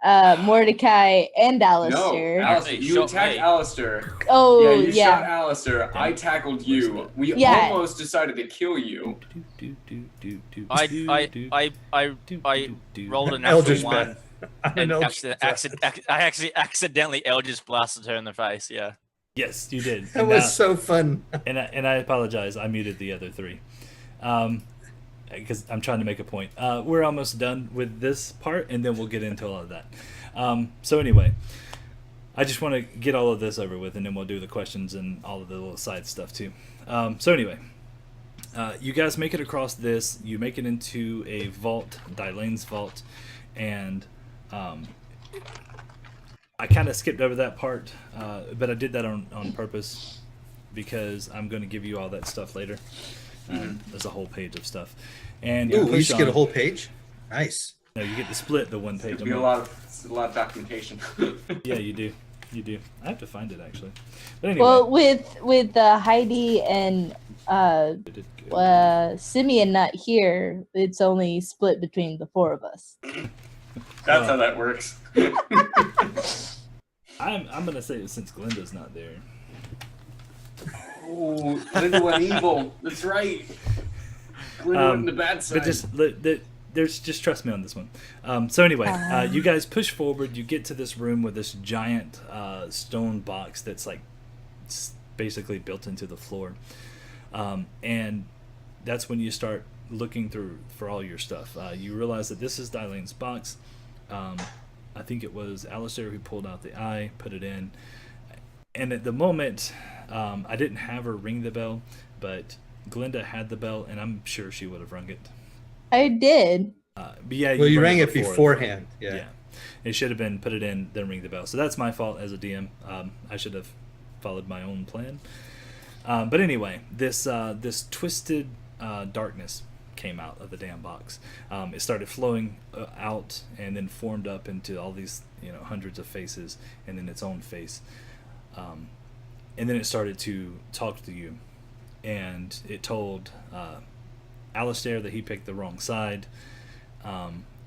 Mordecai and No, Alistair. Alistair, Hey, you shot attacked me. Alistair. Oh Yeah, you yeah. shot Alistair. I tackled you. We Yeah. almost decided to kill you. I rolled an Eldritch natural one, I'm an and Eldritch I actually accidentally Eldritch blasted her in the face. Yeah. Yes, you did. That And was now- so fun. and I apologize. I muted the other three, because I'm trying to make a point. We're almost done with this part, and then we'll get into all of that. So anyway, I just want to get all of this over with, and then we'll do the questions and all of the little side stuff too. So anyway, you guys make it across this. You make it into a vault, Dylane's vault, and I kind of skipped over that part, but I did that on purpose because I'm going to give you all that stuff later. There's a whole page of stuff, and you Ooh, we push just get a on- whole page. Nice. No, you get to split the one page. It'll be a lot of documentation. Yeah, you do. You do. I have to find it actually. But anyway. Well, with Heidi and Simeon not here, it's only split between the four of us. That's how that works. I'm gonna say since Glenda's not there. Oh, Glinda went evil. That's right. Glinda went in the bad side. But just trust me on this one. So anyway, you guys push forward. You get to this room with this giant stone box that's like basically built into the floor, and that's when you start looking through for all your stuff. You realize that this is Dylane's box. I think it was Alistair who pulled out the eye, put it in, and at the moment, I didn't have her ring the bell, but Glinda had the bell, and I'm sure she would have rung it. I did. But yeah, Well, you rang it beforehand. Yeah. It should have been put it in, then ring the bell. So that's my fault as a DM. I should have followed my own plan. But anyway, this twisted darkness came out of the damn box. It started flowing out and then formed up into all these hundreds of faces and then its own face. And then it started to talk to you, and it told Alistair that he picked the wrong side.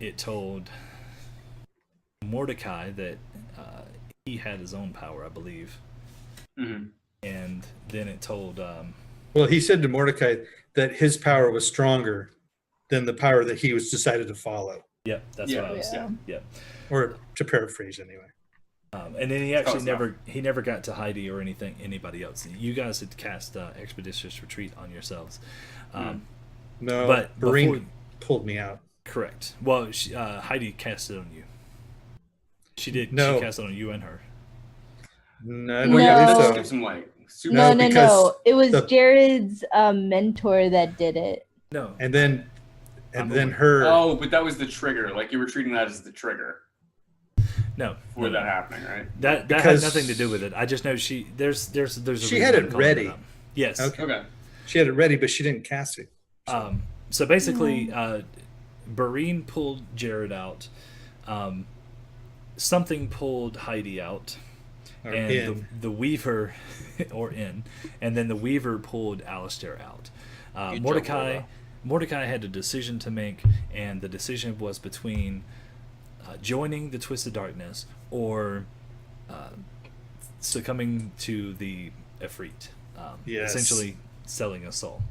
It told Mordecai that he had his own power, I believe. Mm-hmm. And then it told... Well, he said to Mordecai that his power was stronger than the power that he was decided to follow. Yep, that's what I was saying. Yeah. Yep. Or to paraphrase anyway. And then he actually never got to Heidi or anybody else. You guys had cast Expeditious Retreat on yourselves. No, but Barine pulled me out. Correct. Well, Heidi cast it on you. She did. No. She cast it on you and her. No, No. That gives him like super. No. It was Jared's mentor that did it. No. And then her. Oh, but that was the trigger. Like you were treating that as the trigger. No. For that happening, right? That had nothing to do with it. I just know there's a she had it ready. Yes. Okay. She had it ready, but she didn't cast it. So basically, Barine pulled Jared out. Something pulled Heidi out. Or and in. the Weaver, or in, and then the Weaver pulled Alistair out. Mordecai had a decision to make, and the decision was between joining the Twisted Darkness or succumbing to the Efreet, Yes. essentially selling a soul.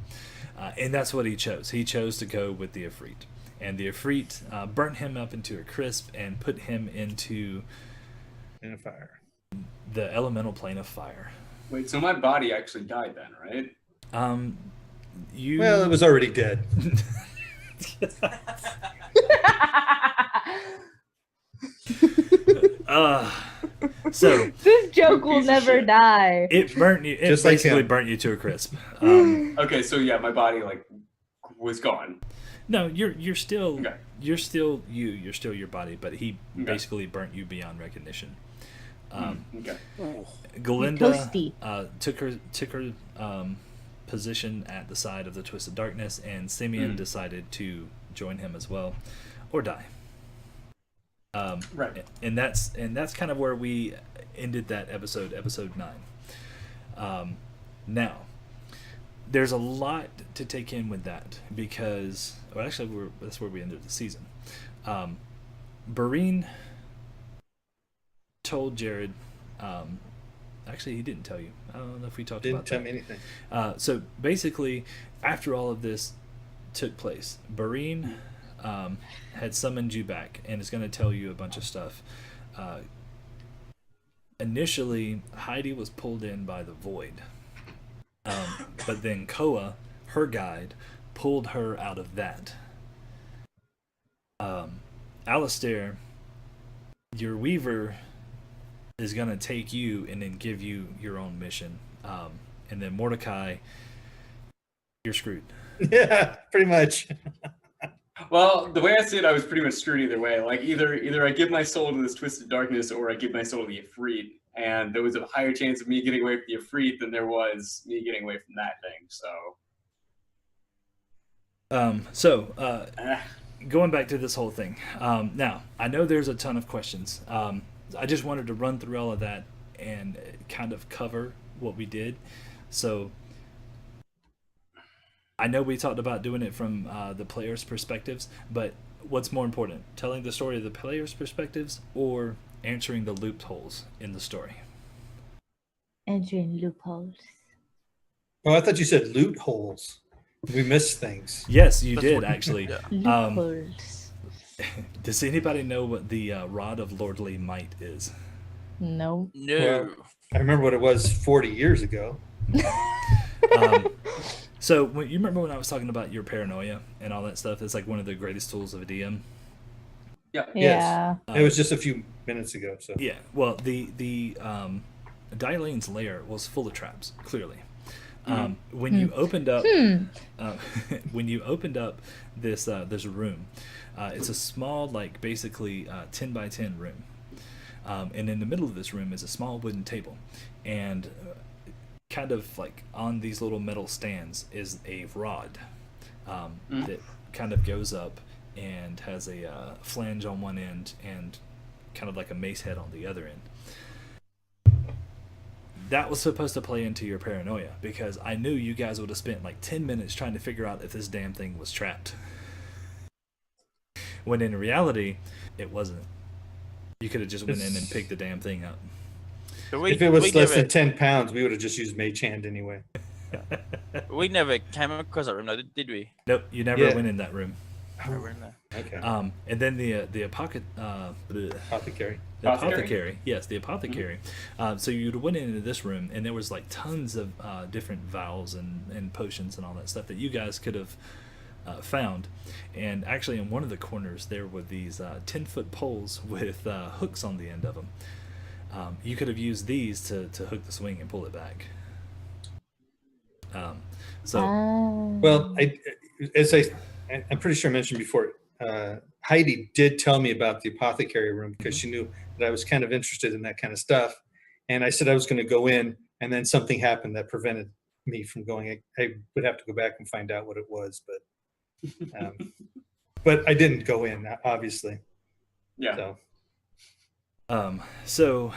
And that's what he chose. He chose to go with the Efreet. And the Efreet burnt him up into a crisp and put him into In a fire. the elemental plane of fire. Wait, so my body actually died then, right? Well, it was already dead. So This joke will never die. it burnt you. It Just like basically him. burnt you to a crisp. Okay, so yeah, my body like was gone. No, you're still Okay. you're still you. You're still your body, but he Okay. basically burnt you beyond recognition. Okay. Galinda Toasty. took her position at the side of the Twisted Darkness, and Simeon decided to join him as well, or die. Right. And that's kind of where we ended that episode 9. Now, there's a lot to take in with that because, well, actually, that's where we ended the season. Barine told Jared. Actually, he didn't tell you. I don't know if we talked Didn't about tell that. me anything. So basically, after all of this took place, Barine had summoned you back and is going to tell you a bunch of stuff. Initially, Heidi was pulled in by the Void. But then Koa, her guide, pulled her out of that. Alistair, your Weaver, is going to take you and then give you your own mission. And then Mordecai, you're screwed. Yeah, pretty much. Well, the way I see it, I was pretty much screwed either way. Like either I give my soul to this Twisted Darkness, or I give my soul to the Efreet. And there was a higher chance of me getting away from the Efreet than there was me getting away from that thing. So. Going back to this whole thing. Now, I know there's a ton of questions. I just wanted to run through all of that and kind of cover what we did. So I know we talked about doing it from the players' perspectives, but what's more important, telling the story of the players' perspectives or answering the loopholes in the story? Entering loopholes. Oh, I thought you said loot holes. We missed things. Yes, you That's did what- actually. yeah. Loopholes. Does anybody know what the rod of lordly might is? No. No. Well, I remember what it was 40 years ago. So you remember when I was talking about your paranoia and all that stuff? It's like one of the greatest tools of a DM. Yeah. Yeah. It was just a few minutes ago. So Yeah. Well, the Dylane's lair was full of traps. Clearly, when you opened up, when you opened up this room, it's a small, like basically 10 by 10 room, and in the middle of this room is a small wooden table, and kind of like on these little metal stands is a rod that kind of goes up and has a flange on one end and kind of like a mace head on the other end. That was supposed to play into your paranoia because I knew you guys would have spent like 10 minutes trying to figure out if this damn thing was trapped. When in reality, it wasn't. You could have just went in and picked the damn thing up. So if it was we less never, than 10 pounds, we would have just used Mage Hand anyway. we never came across that room, though, did we? Nope, you never Yeah. went in that room. We were in there. Okay. And then the Apothecary. apothecary, yes, the apothecary. So you went into this room, and there was like tons of different vials and potions and all that stuff that you guys could have found. And actually, in one of the corners, there were these 10-foot poles with hooks on the end of them. You could have used these to hook the swing and pull it back. Well, I'm pretty sure I mentioned before, Heidi did tell me about the apothecary room because she knew that I was kind of interested in that kind of stuff. And I said I was going to go in, and then something happened that prevented me from going. I would have to go back and find out what it was, but I didn't go in, obviously. Yeah. So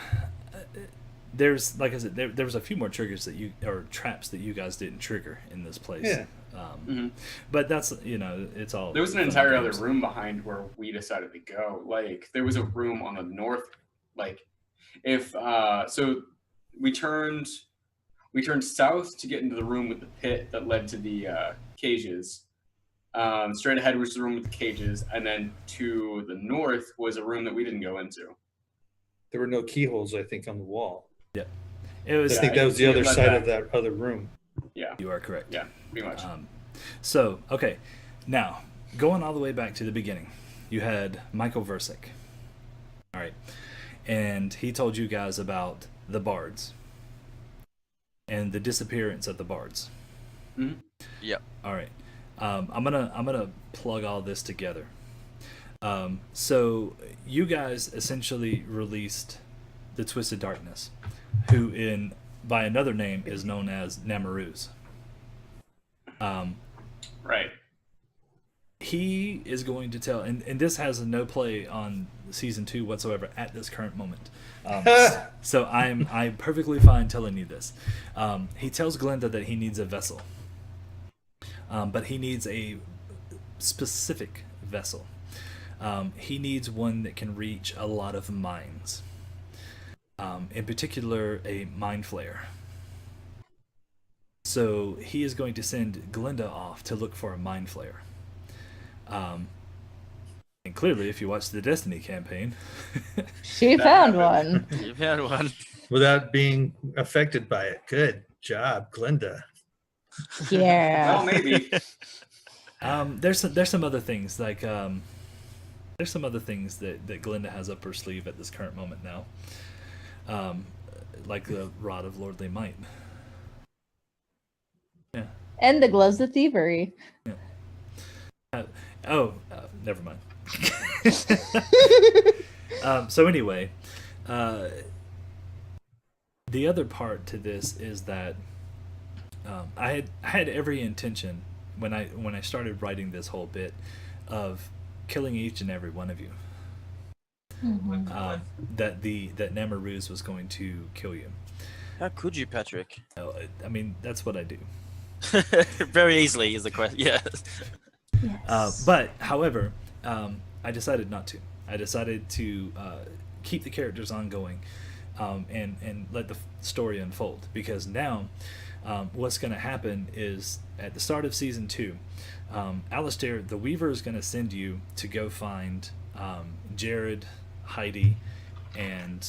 there's, like I said, there was a few more triggers or traps that you guys didn't trigger in this place. Yeah. But that's, it's all. There was an fun entire and other games. room behind where we decided to go. Like there was a room on the north. Like if so, we turned south to get into the room with the pit that led to the cages. Straight ahead was the room with the cages, and then to the north was a room that we didn't go into. There were no keyholes, I think, on the wall. Yeah. It was. I think that was the it other led side back. of that other room. Yeah. You are correct. Yeah. Pretty much. So, okay. Now, going all the way back to the beginning, you had Michael Versick. All right. And he told you guys about the bards and the disappearance of the bards. Yep. All right. I'm gonna plug all this together. So you guys essentially released the Twisted Darkness, who by another name is known as Namaruz. Right. He is going to tell, and this has no play on season 2 whatsoever at this current moment. So I'm perfectly fine telling you this. He tells Glenda that he needs a vessel, but he needs a specific vessel. He needs one that can reach a lot of mines, in particular a mind flayer. So he is going to send Glenda off to look for a mind flayer. And clearly, if you watch the Destiny campaign, She found one. You found one. Without being affected by it. Good job, Glenda. Yeah. Well, maybe. there's some other things like there's some other things that Glenda has up her sleeve at this current moment now, like the Rod of Lordly Might. Yeah. And the gloves of thievery. Never mind. So anyway, the other part to this is that I had every intention when I started writing this whole bit of killing each and every one of you. Mhm. that Namaruz was going to kill you. How could you, Patrick? I mean, that's what I do. Very easily is the question. Yeah. Yes. But, however, I decided not to. I decided to keep the characters ongoing and let the story unfold. Because now, what's going to happen is at the start of season 2, Alistair, the Weaver, is going to send you to go find Jared, Heidi, and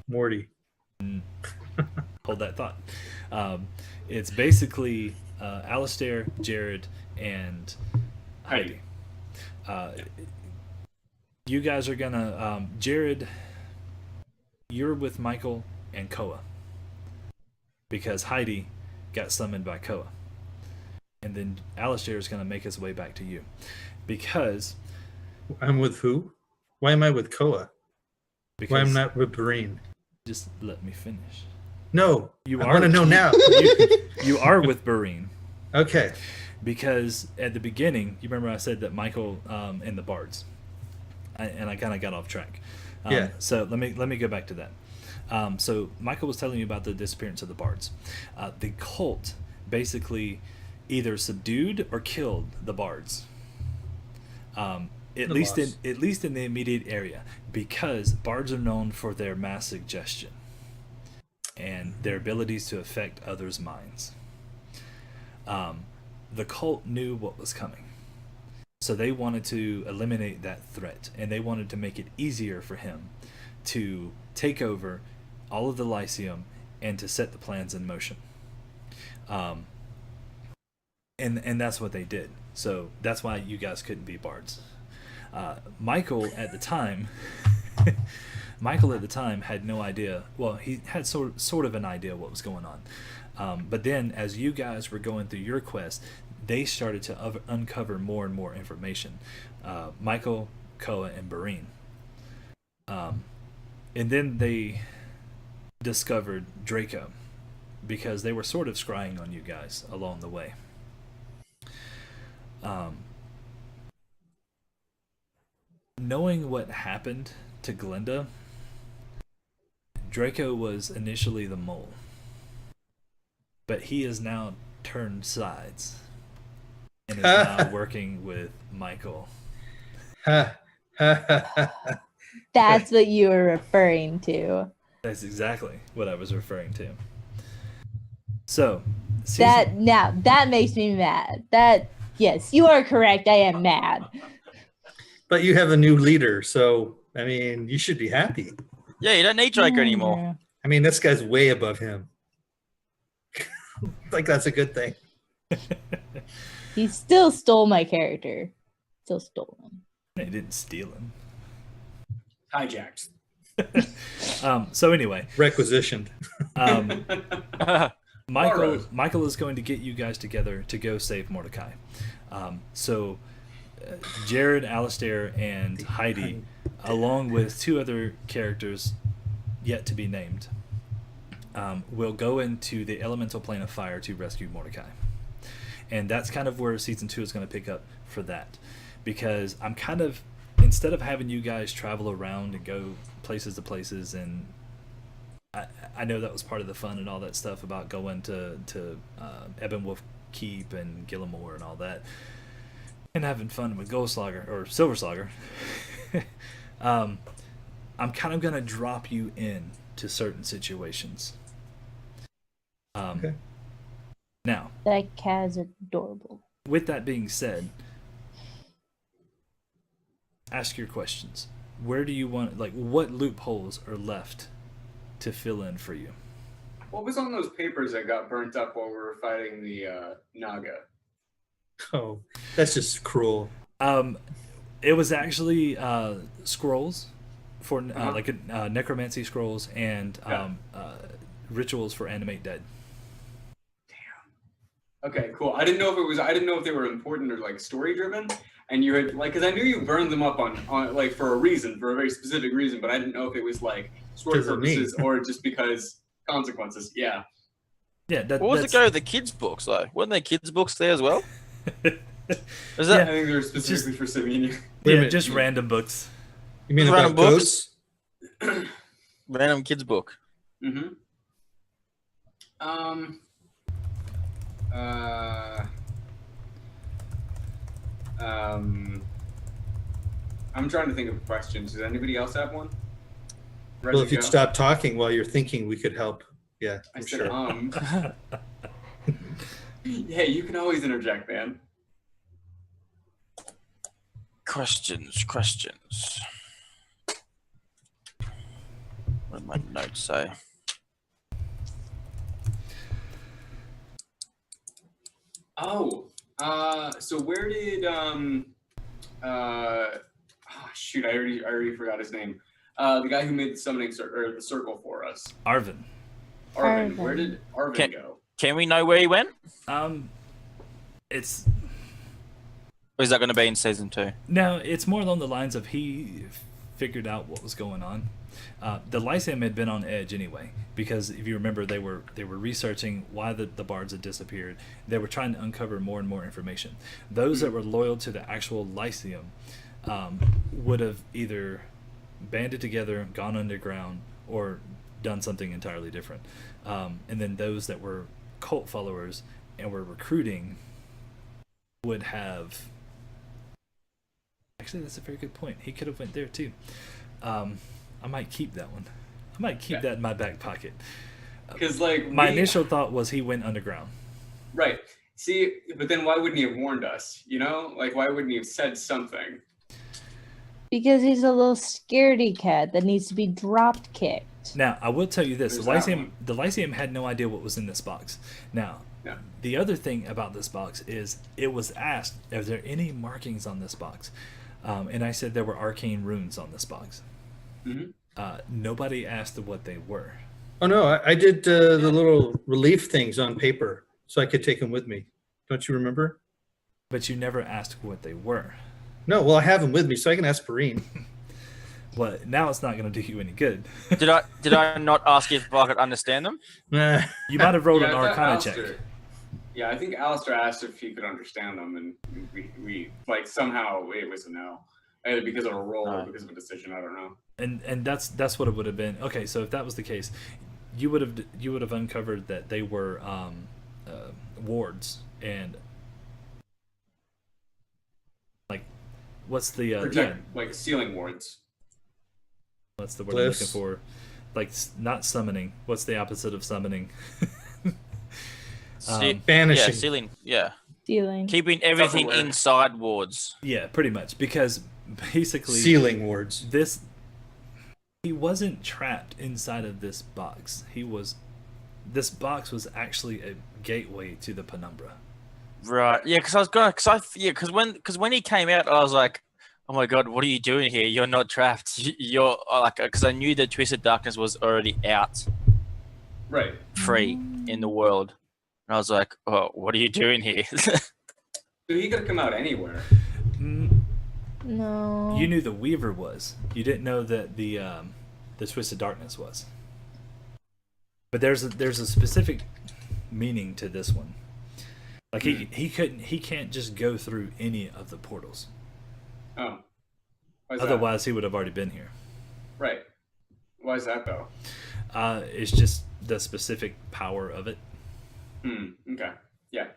Morty. hold that thought. It's basically Alistair, Jared, and Heidi. You guys are gonna Jared. You're with Michael and Koa because Heidi got summoned by Koa, and then Alistair is gonna make his way back to you because I'm with who? Why am I with Koa? Why I'm because not with Breen? just let me finish. No, You I are want to know now. you are with Bareen. Okay. Because at the beginning, you remember I said that Michael and the Bards, and I kind of got off track. Yeah. So let me go back to that. So Michael was telling you about the disappearance of the Bards. The cult basically either subdued or killed the Bards. At The least loss. in the immediate area, because Bards are known for their mass suggestion and their abilities to affect others' minds. The cult knew what was coming. So they wanted to eliminate that threat, and they wanted to make it easier for him to take over all of the Lyceum and to set the plans in motion. And that's what they did. So that's why you guys couldn't be bards. Michael at the time had no idea. Well, he had sort of an idea what was going on. But then as you guys were going through your quest, they started to uncover more and more information. Michael, Koa, and Bareen. And then they discovered Draco because they were sort of scrying on you guys along the way. Knowing what happened to Glenda, Draco was initially the mole, but he has now turned sides and is now working with Michael. That's what you were referring to. That's exactly what I was referring to. So, That makes me mad. Yes, you are correct. I am mad. But you have a new leader, so I mean, you should be happy. Yeah, you don't need Draco anymore. I mean, this guy's way above him. Like that's a good thing. He still stole my character. Still stole him. They didn't steal him. Hijacked. So anyway, Requisitioned. Michael is going to get you guys together to go save Mordecai. So Jared, Alistair, and Heidi, along with 2 other characters yet to be named, will go into the elemental plane of fire to rescue Mordecai. And that's kind of where season 2 is going to pick up for that. Because I'm kind of, instead of having you guys travel around and go places to places, and I know that was part of the fun and all that stuff about going to Ebonwolf Keep and Gillimore and all that, and having fun with Goldslogger or Silverslogger. I'm kind of going to drop you in to certain situations. Okay. That cat is adorable. With that being said, ask your questions. Where do you want, like, what loopholes are left to fill in for you? What was on those papers that got burnt up while we were fighting the Naga? Oh, that's just cruel. It was actually scrolls for necromancy scrolls and rituals for animate dead. Okay, cool. I didn't know if they were important or like story driven. And you had like, because I knew you burned them up on like for a very specific reason, but I didn't know if it was like story purposes or just because consequences. Yeah. Yeah. What was the go with the kids' books though? Weren't there kids' books there as well? Is that? I think they're specifically for Savini. Yeah, just random books. You mean Random about books? ghosts? Random kids book. Mm-hmm. Uh, I'm trying to think of questions. Does anybody else have one? Ready Well, to if you'd go? stop talking while you're thinking, we could help. Yeah, I I'm said, sure. Hey, you can always interject, man. Questions. What did my notes say? Oh, so where did shoot, I already forgot his name. The guy who made the summoning or the circle for us. Arvin. Arvin. Where did Arvin Can- go? Can we know where he went? It's Or is that going to be in season 2? no, it's more along the lines of he figured out what was going on. The Lyceum had been on edge anyway, because if you remember, they were researching why the bards had disappeared. They were trying to uncover more and more information. Those that were loyal to the actual Lyceum would have either banded together, gone underground, or done something entirely different. And then those that were cult followers and were recruiting would have. Actually, that's a very good point. He could have went there too. I might keep that one. I might keep that in my back pocket. Because like My initial thought was he went underground. Right. See, but then why wouldn't he have warned us? You know, like why wouldn't he have said something? Because he's a little scaredy cat that needs to be drop kicked. Now, I will tell you this: There's the Lyceum had no idea what was in this box. Now, Yeah. the other thing about this box is it was asked, "Are there any markings on this box?" And I said there were arcane runes on this box. Mhm. Nobody asked what they were. Oh no, I did the little relief things on paper so I could take them with me. Don't you remember? But you never asked what they were. No, well I have them with me so I can ask Perrine. Well, now it's not going to do you any good. Did I not ask if I could understand them? Nah. You might have rolled an I thought Arcana check. Alistair- Yeah, I think Alistair asked if he could understand them, and we like somehow it was a no, either because of a roll or because of a decision. I don't know. And that's what it would have been. Okay, so if that was the case, you would have uncovered that they were wards and like what's the Like ceiling wards. what's the word I'm looking for? Like not summoning. What's the opposite of summoning? Banishing. Yeah, ceiling. Yeah, Stealing. keeping everything Tupperware. inside wards. Yeah, pretty much, because basically Ceiling wards. he wasn't trapped inside of this box. This box was actually a gateway to the penumbra. Right. Yeah, because when he came out, I was like, oh my god, what are you doing here? You're not trapped. You're like, because I knew that Twisted Darkness was already out, Right. free in the world, and I was like, oh, what are you doing here? So he could have come out anywhere. No. You knew the Weaver was. You didn't know that the Twisted Darkness was. But there's a specific meaning to this one. Like he can't just go through any of the portals. Oh. Why is that? Otherwise, he would have already been here. Right. Why is that though? It's just the specific power of it. Okay. Yeah.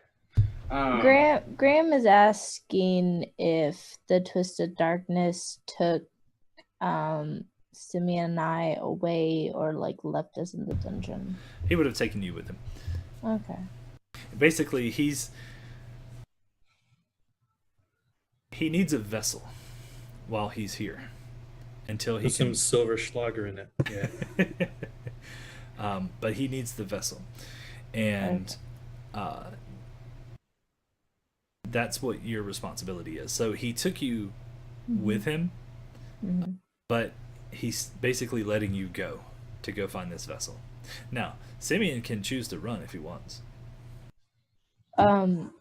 Graham is asking if the Twisted Darkness took Simeon and I away or like left us in the dungeon. He would have taken you with him. Okay. Basically, he needs a vessel while he's here until he With some can. silver schlager in it. Yeah. But he needs the vessel, and that's what your responsibility is. So he took you with him, but he's basically letting you go to go find this vessel. Now, Simeon can choose to run if he wants.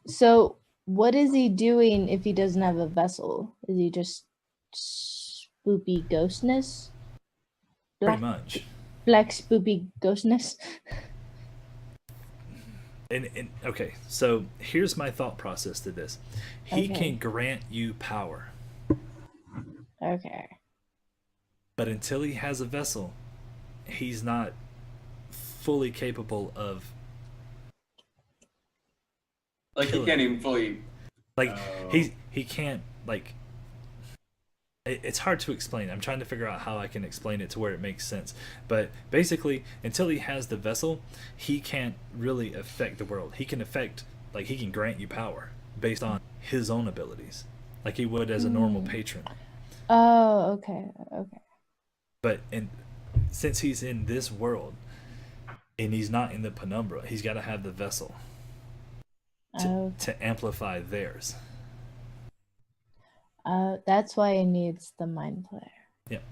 So what is he doing if he doesn't have a vessel? Is he just spoopy ghostness? Pretty much. Black spoopy ghostness? And okay, so here's my thought process to this. He Okay. can grant you power. Okay. But until he has a vessel, he's not fully capable of Like he killing. can't even fully. Like Oh. he can't like. It's hard to explain. I'm trying to figure out how I can explain it to where it makes sense. But basically, until he has the vessel, he can't really affect the world. He can affect, like, he can grant you power based on his own abilities, like he would as a normal patron. Oh, okay. But since he's in this world and he's not in the penumbra, he's got to have the vessel to amplify theirs. That's why he needs the mind player. Yep.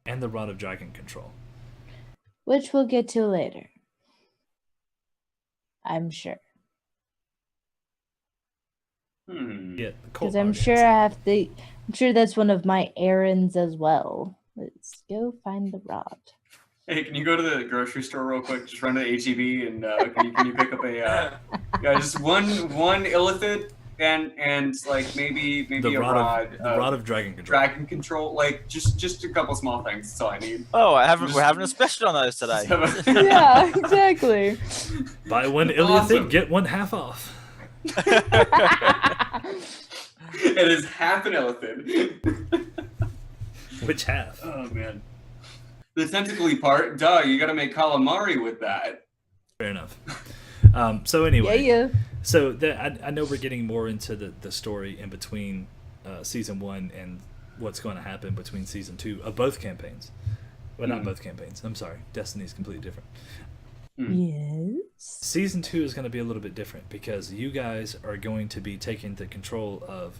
And the Rod of Dragon Control. Which we'll get to later. I'm sure. Yeah, Because I'm sure I'm sure that's one of my errands as well. Let's go find the rod. Hey, can you go to the grocery store real quick? Just run to HEB and can you pick up a just one illithid and like maybe the a rod. The Rod of Dragon Control. Dragon control, like just a couple small things. That's all I need. Oh, we're having a special on those today. Yeah, exactly. Buy one illithid, Awesome. get one half off. It is half an illithid. Which half? Oh man, the tentacly part. Duh, you got to make calamari with that. Fair enough. So anyway, Yeah. so I know we're getting more into the story in between season 1 and what's going to happen between season 2 of both campaigns. Well, not both campaigns. I'm sorry. Destiny's completely different. Yes. Season 2 is going to be a little bit different because you guys are going to be taking the control of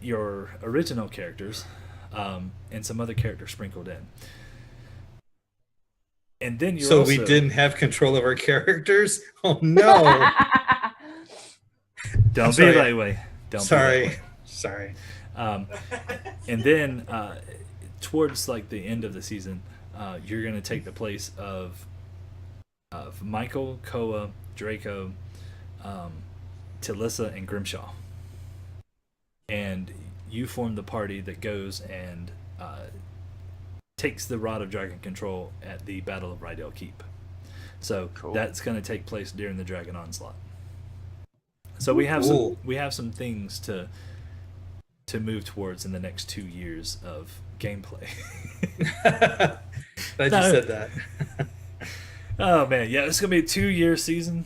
your original characters and some other characters sprinkled in. And then you're we didn't have control of our characters? Oh no. Don't be sorry. that way. Don't Sorry. be that way. Sorry. And then towards like the end of the season, you're going to take the place of Michael, Koa, Draco, Talissa, and Grimshaw. And you form the party that goes and takes the Rod of Dragon Control at the Battle of Rydell Keep. So Cool. that's going to take place during the Dragon Onslaught. So we have some things to move towards in the next 2 years of gameplay. Glad you said that. Oh man, yeah, it's gonna be a 2-year season.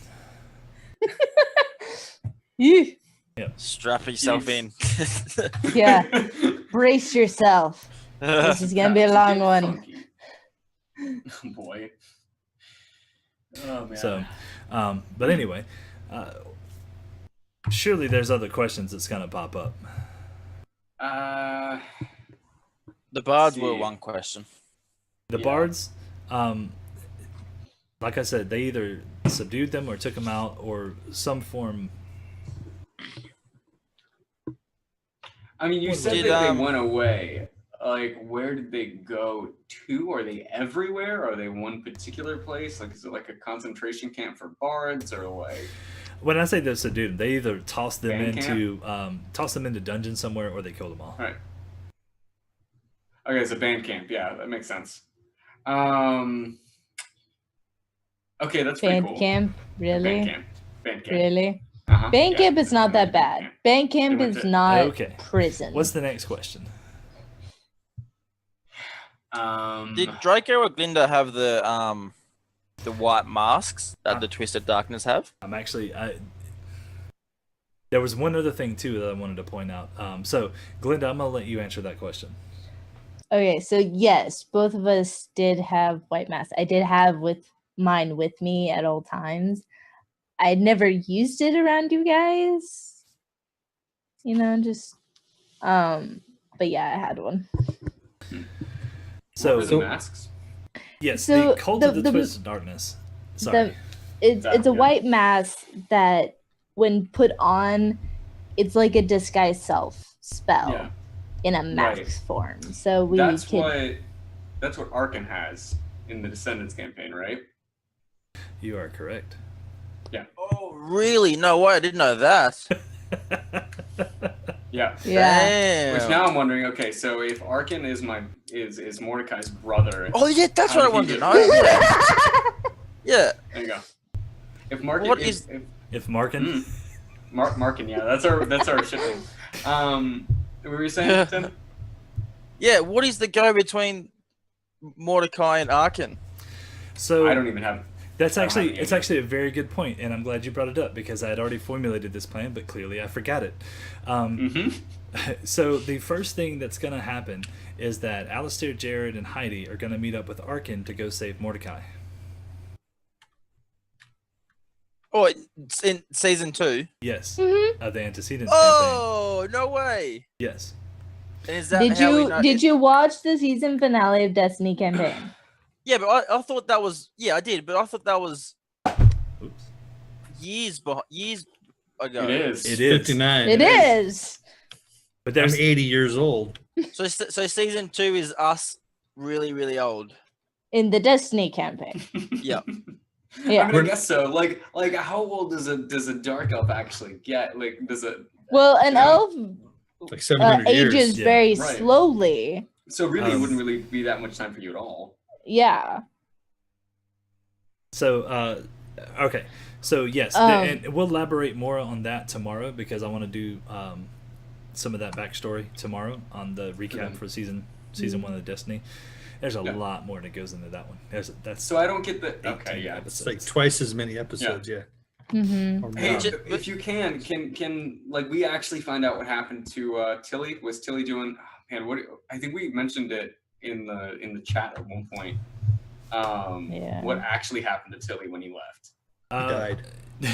Yeah. Strap yourself in. Yeah. Brace yourself. This is gonna be a long one. Oh boy. Oh man. So, but anyway, surely there's other questions that's gonna pop up. The bards See. were one question. The Yeah. bards, like I said, they either subdued them or took them out or some form. I mean, you said Did, that they went away. Like, where did they go to? Are they everywhere? Are they one particular place? Like, is it like a concentration camp for bards, or like? When I say they subdued them, they either tossed them Band into dungeons somewhere or they killed them all. All right. Okay, so band camp. Yeah, that makes sense. Okay, that's pretty Band cool. camp? Really? Band camp. Really? Uh-huh. Band yeah. camp is not that bad. Band camp They went is to- not Okay. prison. What's the next question? Did Draco or Glinda have the white masks that the Twisted Darkness have? I'm actually there was one other thing too that I wanted to point out. So Glinda, I'm gonna let you answer that question. Okay, so yes, both of us did have white masks. I did have mine with me at all times. I'd never used it around you guys. You know, just but yeah, I had one. So, the masks. yes, So the Cult of the the- Twisted Darkness. Sorry. It's a Yeah. white mask that when put on, it's like a disguise self spell Yeah. in a mask Right. form. So we That's could what Arkan has in the Descendants campaign, right? You are correct. Oh, really? No way, I didn't know that. Yeah. Yeah. Damn. Which now I'm wondering. Okay, so if Arkin is Mordecai's brother. Oh yeah, that's how what I did he wanted to get- know. Yeah. There you go. If Markin What if, is- If Markin, Markin, yeah, that's our ship name. What were you saying, Tim? Yeah. What is the go between Mordecai and Arkin? so I don't even have. that's I don't have actually any it's idea. actually a very good point, and I'm glad you brought it up because I had already formulated this plan, but clearly I forgot it. So the first thing that's going to happen is that Alistair, Jared, and Heidi are going to meet up with Arkin to go save Mordecai. Oh, it's in season 2. Yes, Mhm. of the Antecedents campaign. Oh no way! Yes. And is that Did how we you know? did you watch the season finale of Destiny campaign? Yeah, but I thought that was I did, but I thought that was Oops. years ago. It is. It is. 59. It is. But I'm there's 80 years old. So season 2 is us really really old. In the Destiny campaign. Yeah. Yeah. I mean, I guess so. Like, how old does a dark elf actually get? Like, does it? Well, an Yeah. elf Like 700 ages years. Yeah. very Right. slowly. So really, it Um, wouldn't really be that much time for you at all. Yeah. so okay. So yes, and we'll elaborate more on that tomorrow because I want to do some of that backstory tomorrow on the recap for season 1 of Destiny. There's a Yeah. lot more that goes into that one. That's So I don't get the. 18 Okay, yeah. episodes. It's like twice as many episodes, yeah. Mm-hmm. Or Hey, more. if you can like we actually find out what happened to Tilly? Was Tilly doing? Oh, man, what? I think we mentioned it in the chat at one point. Yeah. What actually happened to Tilly when he left? died. To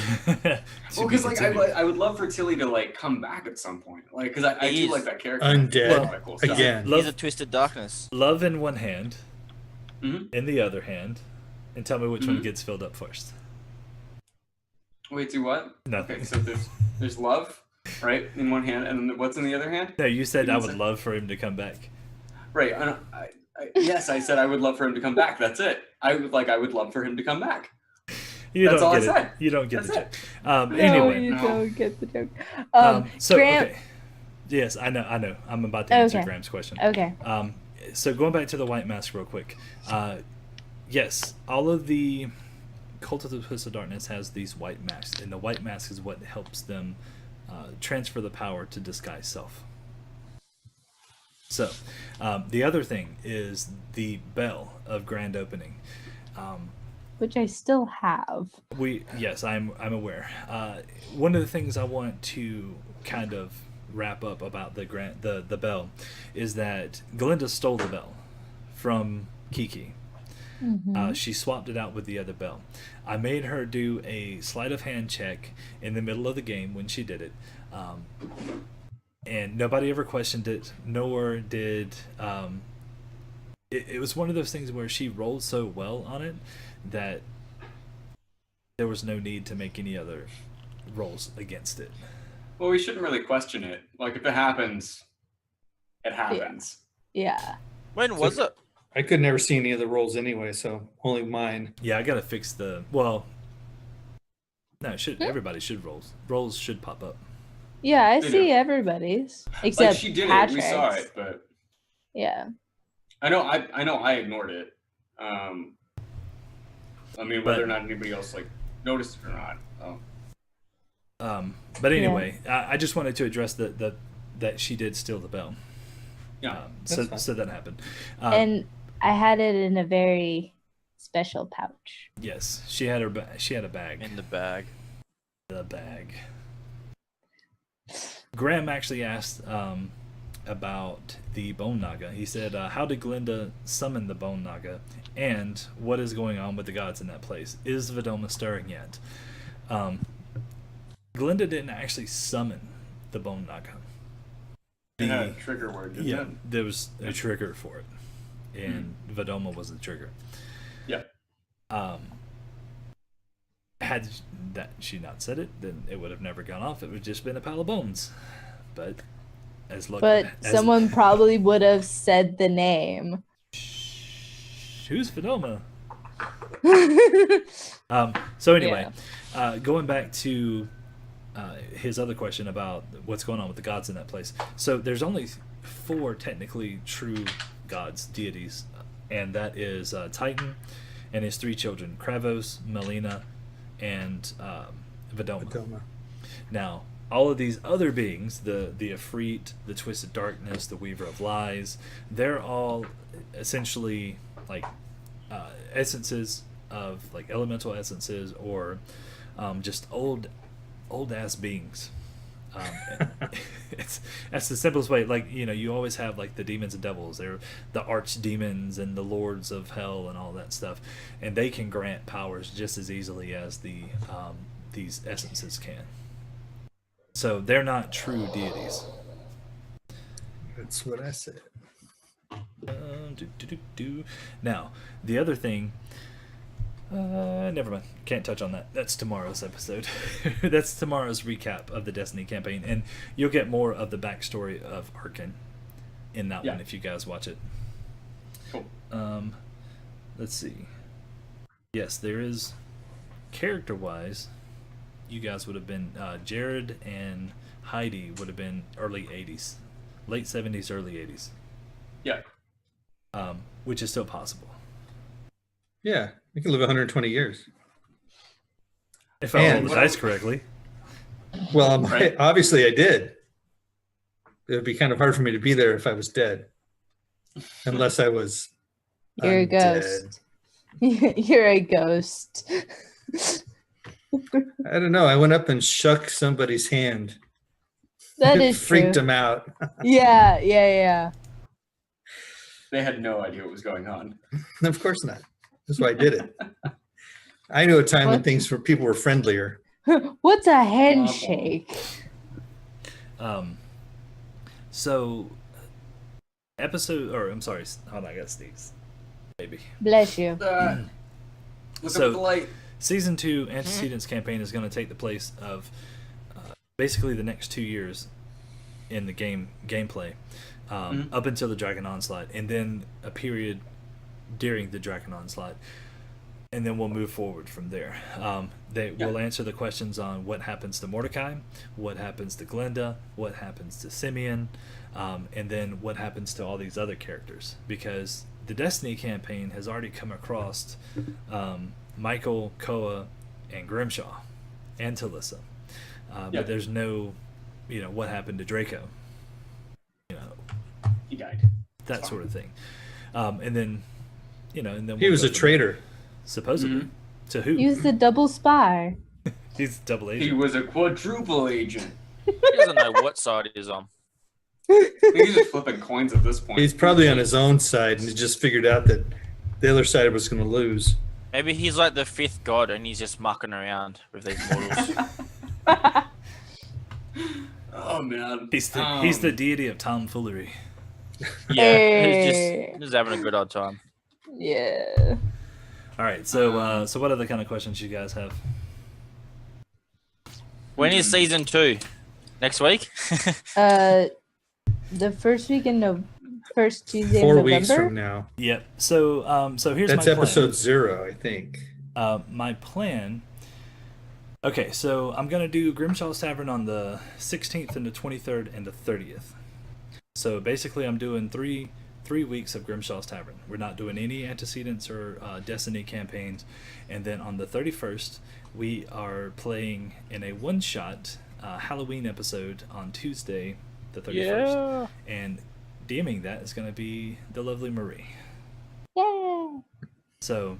Well, be because like continued. I would love for Tilly to like come back at some point, like because I He do is like that character. Undead. A lot of cool stuff. Again. He's a twisted darkness. Love in one hand, Mhm. in the other hand, and tell me which one Mhm. gets filled up first. Wait, do what? Nothing. Okay, so there's love, right, in one hand, and then what's in the other hand? No, you said You I didn't would say- love for him to come back. Right. Yes, I said I would love for him to come back. That's it. I would love for him to come back. You That's don't all I get it. said. You don't get the That's joke. No, Anyway, you No. don't get the joke. so Graham. okay. Yes, I know. I'm about to answer Okay. Graham's question. Okay. So going back to the White Mask real quick. Yes, all of the Cult of the Twisted Darkness has these white masks, and the white mask is what helps them transfer the power to disguise self. So, the other thing is the bell of grand opening. Which I still have. Yes, I'm aware. One of the things I want to kind of wrap up about the bell is that Glinda stole the bell from Kiki. Mm-hmm. She swapped it out with the other bell. I made her do a sleight of hand check in the middle of the game when she did it. And nobody ever questioned it, nor did. It was one of those things where she rolled so well on it that there was no need to make any other rolls against it. Well, we shouldn't really question it. Like if it happens, it happens. Yeah. When was it? I could never see any of the rolls anyway, so only mine. Yeah, I gotta fix the. Well, no, everybody should rolls. Rolls should pop up. Yeah, I They see do. everybody's. Like Except she did Patrick's. it, we saw it, but Yeah. I know I ignored it. I mean, whether But- or not anybody else like noticed it or not. Oh. But anyway, I just wanted to address that she did steal the bell. Yeah. So fine. that happened. And I had it in a very special pouch. Yes, she had a bag. In the bag. The bag. Graham actually asked about the Bone Naga. He said, how did Glinda summon the Bone Naga? And what is going on with the gods in that place? Is Vedoma stirring yet? Glinda didn't actually summon the Bone Naga. It had a trigger word, didn't Yeah, it? there was a trigger for it. And Vedoma was the trigger. Yeah. Had that she not said it, then it would have never gone off. It would have just been a pile of bones. But But someone probably would have said the name. Who's Vedoma? So anyway, going back to his other question about what's going on with the gods in that place. So there's only 4 technically true gods, deities, and that is Titan and his 3 children, Kravos, Melina, and Vedoma. Adoma. Now, all of these other beings, the Ifrit, the Twisted Darkness, the Weaver of Lies, they're all essentially like essences of like elemental essences or just old ass beings. That's the simplest way. Like, you know, you always have like the demons and devils. They're the archdemons and the lords of hell and all that stuff, and they can grant powers just as easily as these essences can. So they're not true deities. That's what I said. Now, the other thing, never mind. Can't touch on that. That's tomorrow's episode. That's tomorrow's recap of the Destiny campaign, and you'll get more of the backstory of Arkan in that one if you guys watch it. Cool. Let's see. Yes, there is character-wise. You guys would have been Jared and Heidi would have been early 80s, late 70s, early 80s. Yeah. Which is still possible. Yeah, you can live 120 years. If I roll the dice correctly. Well, Right. obviously I did. It would be kind of hard for me to be there if I was dead. Unless I was You're a undead. ghost. You're a ghost. I don't know. I went up and shook somebody's hand. That It is freaked true. him out. Yeah. They had no idea what was going on. Of course not. That's why I did it. I knew a time when What? things for people were friendlier. What's a handshake? So I'm sorry, hold on, I gotta sneeze. Maybe. Bless you. Look up So- at the light. Season 2 Antecedents campaign is going to take the place of basically the next 2 years in the gameplay up until the Dragon Onslaught, and then a period during the Dragon Onslaught, and then we'll move forward from there. We'll answer the questions on what happens to Mordecai, what happens to Glenda, what happens to Simeon, and then what happens to all these other characters, because the Destiny campaign has already come across Michael, Koa, and Grimshaw, and Talissa. But there's no, what happened to Draco. He died. That sort of thing. And then, and then He was a traitor. Supposedly. To who? He was the double spy. He's double He agent. was a quadruple agent. He doesn't know what side he's on. I think he's just flipping coins at this point. He's probably on his own side, and he just figured out that the other side was going to lose. Maybe he's like the 5th god and he's just mucking around with these mortals. Oh man. He's the deity of tomfoolery. Yeah, Hey. he's just having a good old time. Yeah. All right, so what other kind of questions you guys have? When is season 2? Next week? The first week in first Tuesday 4 of November. weeks from now. Yep. So here's That's my plan. episode 0, I think. My plan. Okay, so I'm gonna do Grimshaw's Tavern on the 16th and the 23rd and the 30th. So basically, I'm doing three weeks of Grimshaw's Tavern. We're not doing any Antecedents or Destiny campaigns, and then on the 31st, we are playing in a one-shot Halloween episode on Tuesday, the 31st, and DMing that is gonna be the lovely Marie. Yeah. So,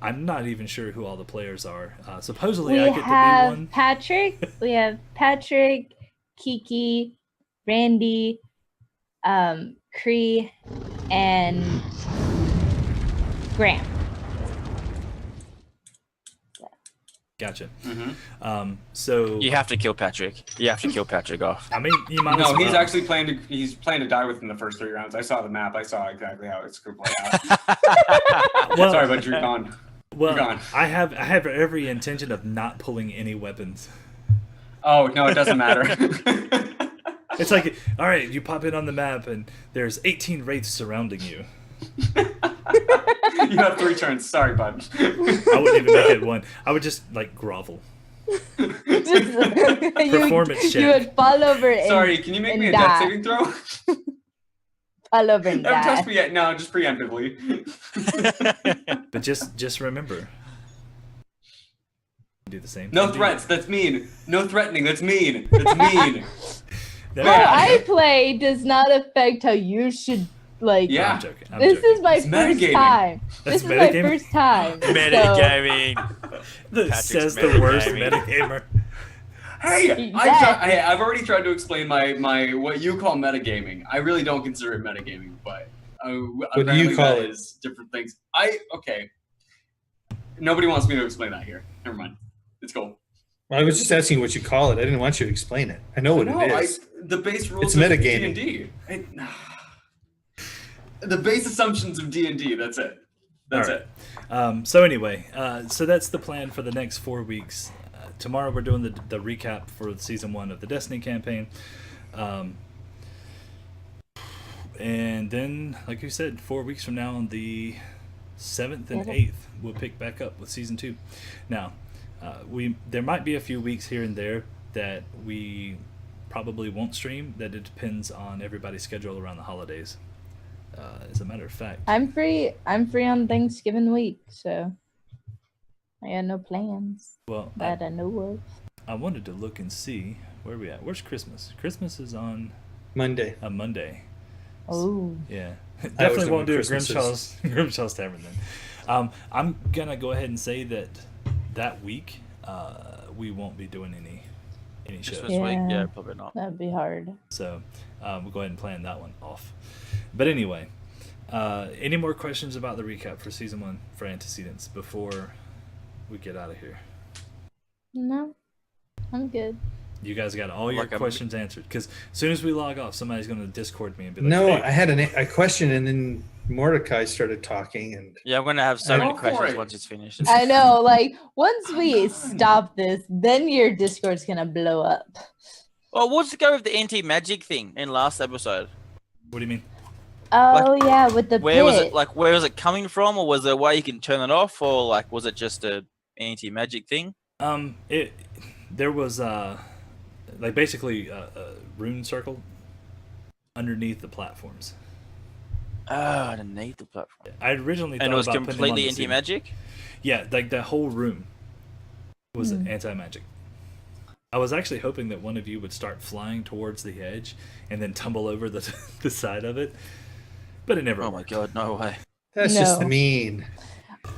I'm not even sure woo all the players are. Supposedly, We I get to be have one. Patrick. We have Patrick, Kiki, Randy, Cree, and Graham. Gotcha. Mhm. So, You have to kill Patrick. You have to kill Patrick off. I mean, you might as No, well. he's actually planning to die within the first 3 rounds. I saw the map. I saw exactly how it's going to play out. Well, Sorry, but you're gone. well, you're gone. I have every intention of not pulling any weapons. Oh no, it doesn't matter. It's like, all right, you pop in on the map, and there's 18 wraiths surrounding you. You have 3 turns. Sorry, bud. I wouldn't even make it one. I would just like grovel. Performance You check. would fall over and Sorry, can you make me a and death die. saving throw? Fall over and Don't die. touch me yet. No, just preemptively. But just remember, do the same. No thing. threats. That's mean. No threatening. That's mean. That's mean. That- How Yeah. I play does not affect how you should like. Yeah. I'm joking. I'm This joking. is my It's first metagaming. time. That's This is my metagaming? first time. so- Metagaming. That Patrick's says the worst metagaming. metagamer. Hey, Exactly. I've already tried to explain my what you call metagaming. I really don't consider it metagaming, but do apparently you call that it? is different things. Okay. Nobody wants me to explain that here. Never mind. It's cool. I was just asking what you call it. I didn't want you to explain it. I know what No, it is. the base rules It's of metagaming. D&D. The base assumptions of D&D. That's it. That's All right. it. So anyway, so that's the plan for the next 4 weeks. Tomorrow we're doing the recap for season 1 of the Destiny campaign. And then, like you said, 4 weeks from now on the 7th and 8th, we'll pick back up with season 2. Now, there might be a few weeks here and there that we probably won't stream. That it depends on everybody's schedule around the holidays. As a matter of fact, I'm free. I'm free on Thanksgiving week, so I got no plans well, that I know of. I wanted to look and see where we at. Where's Christmas? Christmas is on Monday. a Monday. Oh, Yeah, I always definitely know won't do when a Christmas is. Grimshaw's Tavern then. I'm gonna go ahead and say that week we won't be doing any shows. Christmas week? Yeah. Yeah, probably not. that'd be hard. So we'll go ahead and plan that one off. But anyway, any more questions about the recap for season 1 for Antecedents before we get out of here? No, I'm good. You guys got all your Like I'm- questions answered, because as soon as we log off, somebody's going to Discord me and be like, No, "Hey, I had a question, and then Mordecai started talking, and Yeah, I'm gonna have so I many Go for questions it. once it's finished. I know. Like once we on. stop this, then your Discord's gonna blow up. Well, what's to go with the anti-magic thing in last episode? what do you mean?" Oh yeah, with the Where was pit. it? Like, where was it coming from, or was there a way you can turn it off, or like, was it just a anti-magic thing? There was like basically a rune circle underneath the platforms. Oh, underneath the platform. I originally thought And it was about putting them on completely the ceiling. anti-magic. Yeah, like the whole room was Hmm. anti-magic. I was actually hoping that one of you would start flying towards the edge and then tumble over the the side of it, but it never Oh my worked. god, no way. that's just No. mean.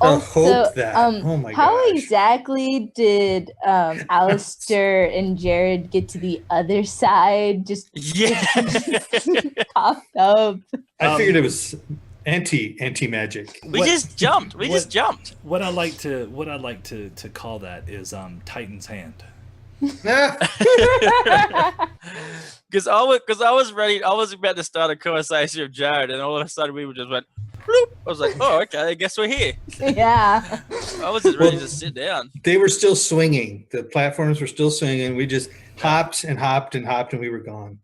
Also, hope that. Oh my how gosh. exactly did Alistair and Jared get to the other side? Just Yeah. popped up. I figured it was anti-magic. we What- just jumped. We just what- jumped. What I like to call that is Titan's hand. Because I was ready. I was about to start a conversation with Jared, and all of a sudden we just went. Bloop. I was like, oh, okay. I guess we're here. Yeah. I was just ready Well- to sit down. They were still swinging. The platforms were still swinging. We just hopped and hopped and hopped, and we were gone.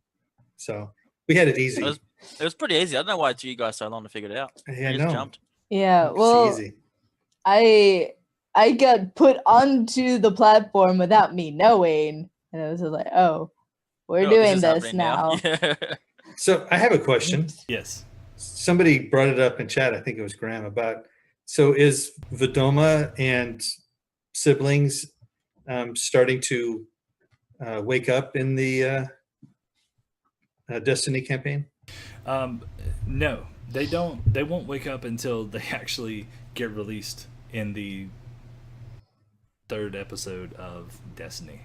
So we had it easy. It was pretty easy. I don't know why it took you guys so long to figure it out. Yeah, You no. just jumped. Yeah. It's Well, easy. I got put onto the platform without me knowing, and I was just like, oh, we're Oh, this doing is this happening now. Yeah. So I have a question. Yes. Somebody brought it up in chat. I think it was Graham about. So is Vidoma and siblings starting to wake up in the Destiny campaign? No, they don't. They won't wake up until they actually get released in the 3rd episode of Destiny.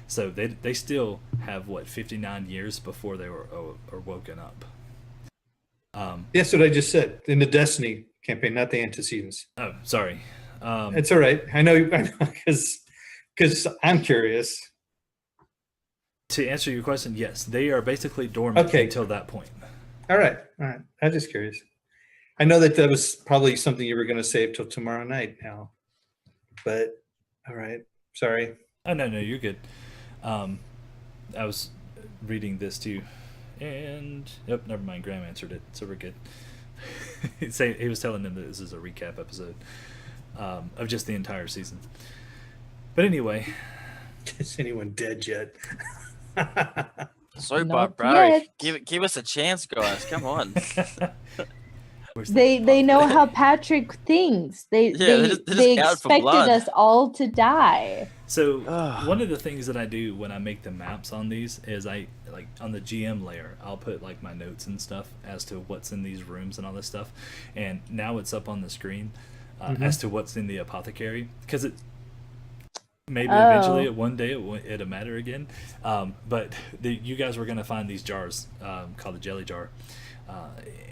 So they still have 59 years before they are woken up. That's what I just said in the Destiny campaign, not the Antecedents. Oh, sorry. It's all right. I know because I'm curious. To answer your question, yes, they are basically dormant Okay. until that point. All right. I'm just curious. I know that was probably something you were going to save till tomorrow night now, but all right. Sorry. Oh no, you're good. I was reading this too, and yep, never mind. Graham answered it, so we're good. He was telling them that this is a recap episode of just the entire season. But anyway, Is anyone dead yet? So Not barbaric. yet. Give us a chance, guys. Come on. Where's that They know pop- how Patrick thinks. They Yeah, they're just they out for expected blood. us all to die. So Ugh. one of the things that I do when I make the maps on these is I like on the GM layer I'll put like my notes and stuff as to what's in these rooms and all this stuff, and now it's up on the screen as to what's in the apothecary, because it maybe eventually one day it'll matter again, but you guys were going to find these jars called the jelly jar,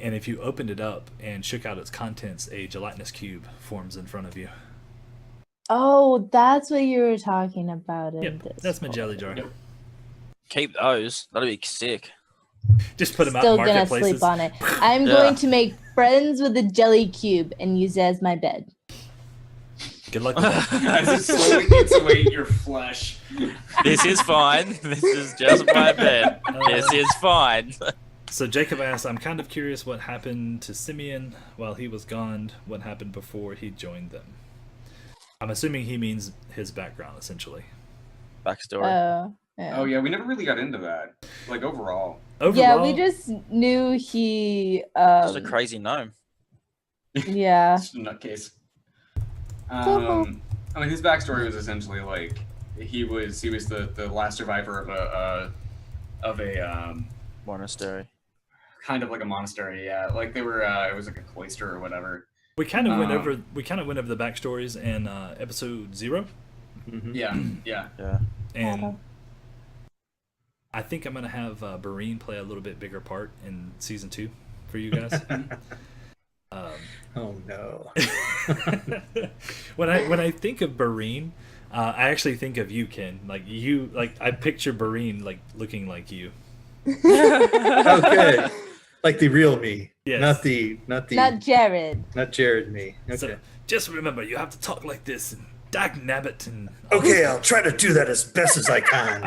and if you opened it up and shook out its contents, a gelatinous cube forms in front of you. Oh, that's what you were talking about. In Yep, this that's my jelly jar. Yep. Keep those. That'd be sick. Just put them out Still in gonna marketplaces. sleep on it. I'm Yeah. going to make friends with the jelly cube and use it as my bed. Good luck with that. As it slowly eats away your flesh. This is fine. This is just my bed. This is fine. So Jacob asks, I'm kind of curious what happened to Simeon while he was gone, what happened before he joined them. I'm assuming he means his background, essentially. Backstory. Yeah. Oh yeah, we never really got into that. Like overall. Overall, Yeah, we just knew he. Just a crazy gnome. Yeah. Just a nutcase. cool. I mean, his backstory was essentially like he was the last survivor of a Monastery. kind of like a monastery. Yeah, like they were. It was like a cloister or whatever. we kind of went Um, over the backstories in episode 0, Yeah, yeah. Yeah. and I think I'm gonna have Bareen play a little bit bigger part in season 2 for you guys. Oh no. when I think of Bareen, I actually think of you, Ken. I picture Bareen like looking like you. Okay. Like the real me. Yes. Not Jared. not Jared me. Okay. So just remember, you have to talk like this and dag nabbit and. Okay, I'll try to do that as best as I can.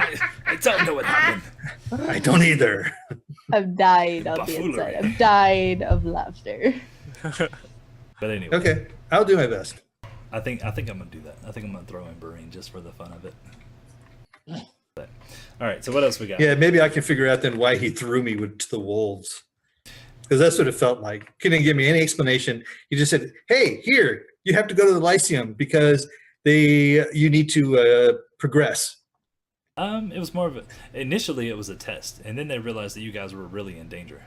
I don't know what happened. I don't either. I've died on the Buffoonery. inside. I've died of laughter. But anyway, Okay, I'll do my best. I think I'm gonna do that. I think I'm gonna throw in Bareen just for the fun of it. But, all right. So what else we got? Yeah, maybe I can figure out then why he threw me to the wolves. Because that's what it felt like. He didn't give me any explanation. He just said, "Hey, here, you have to go to the Lyceum because you need to progress." It was more of initially it was a test, and then they realized that you guys were really in danger.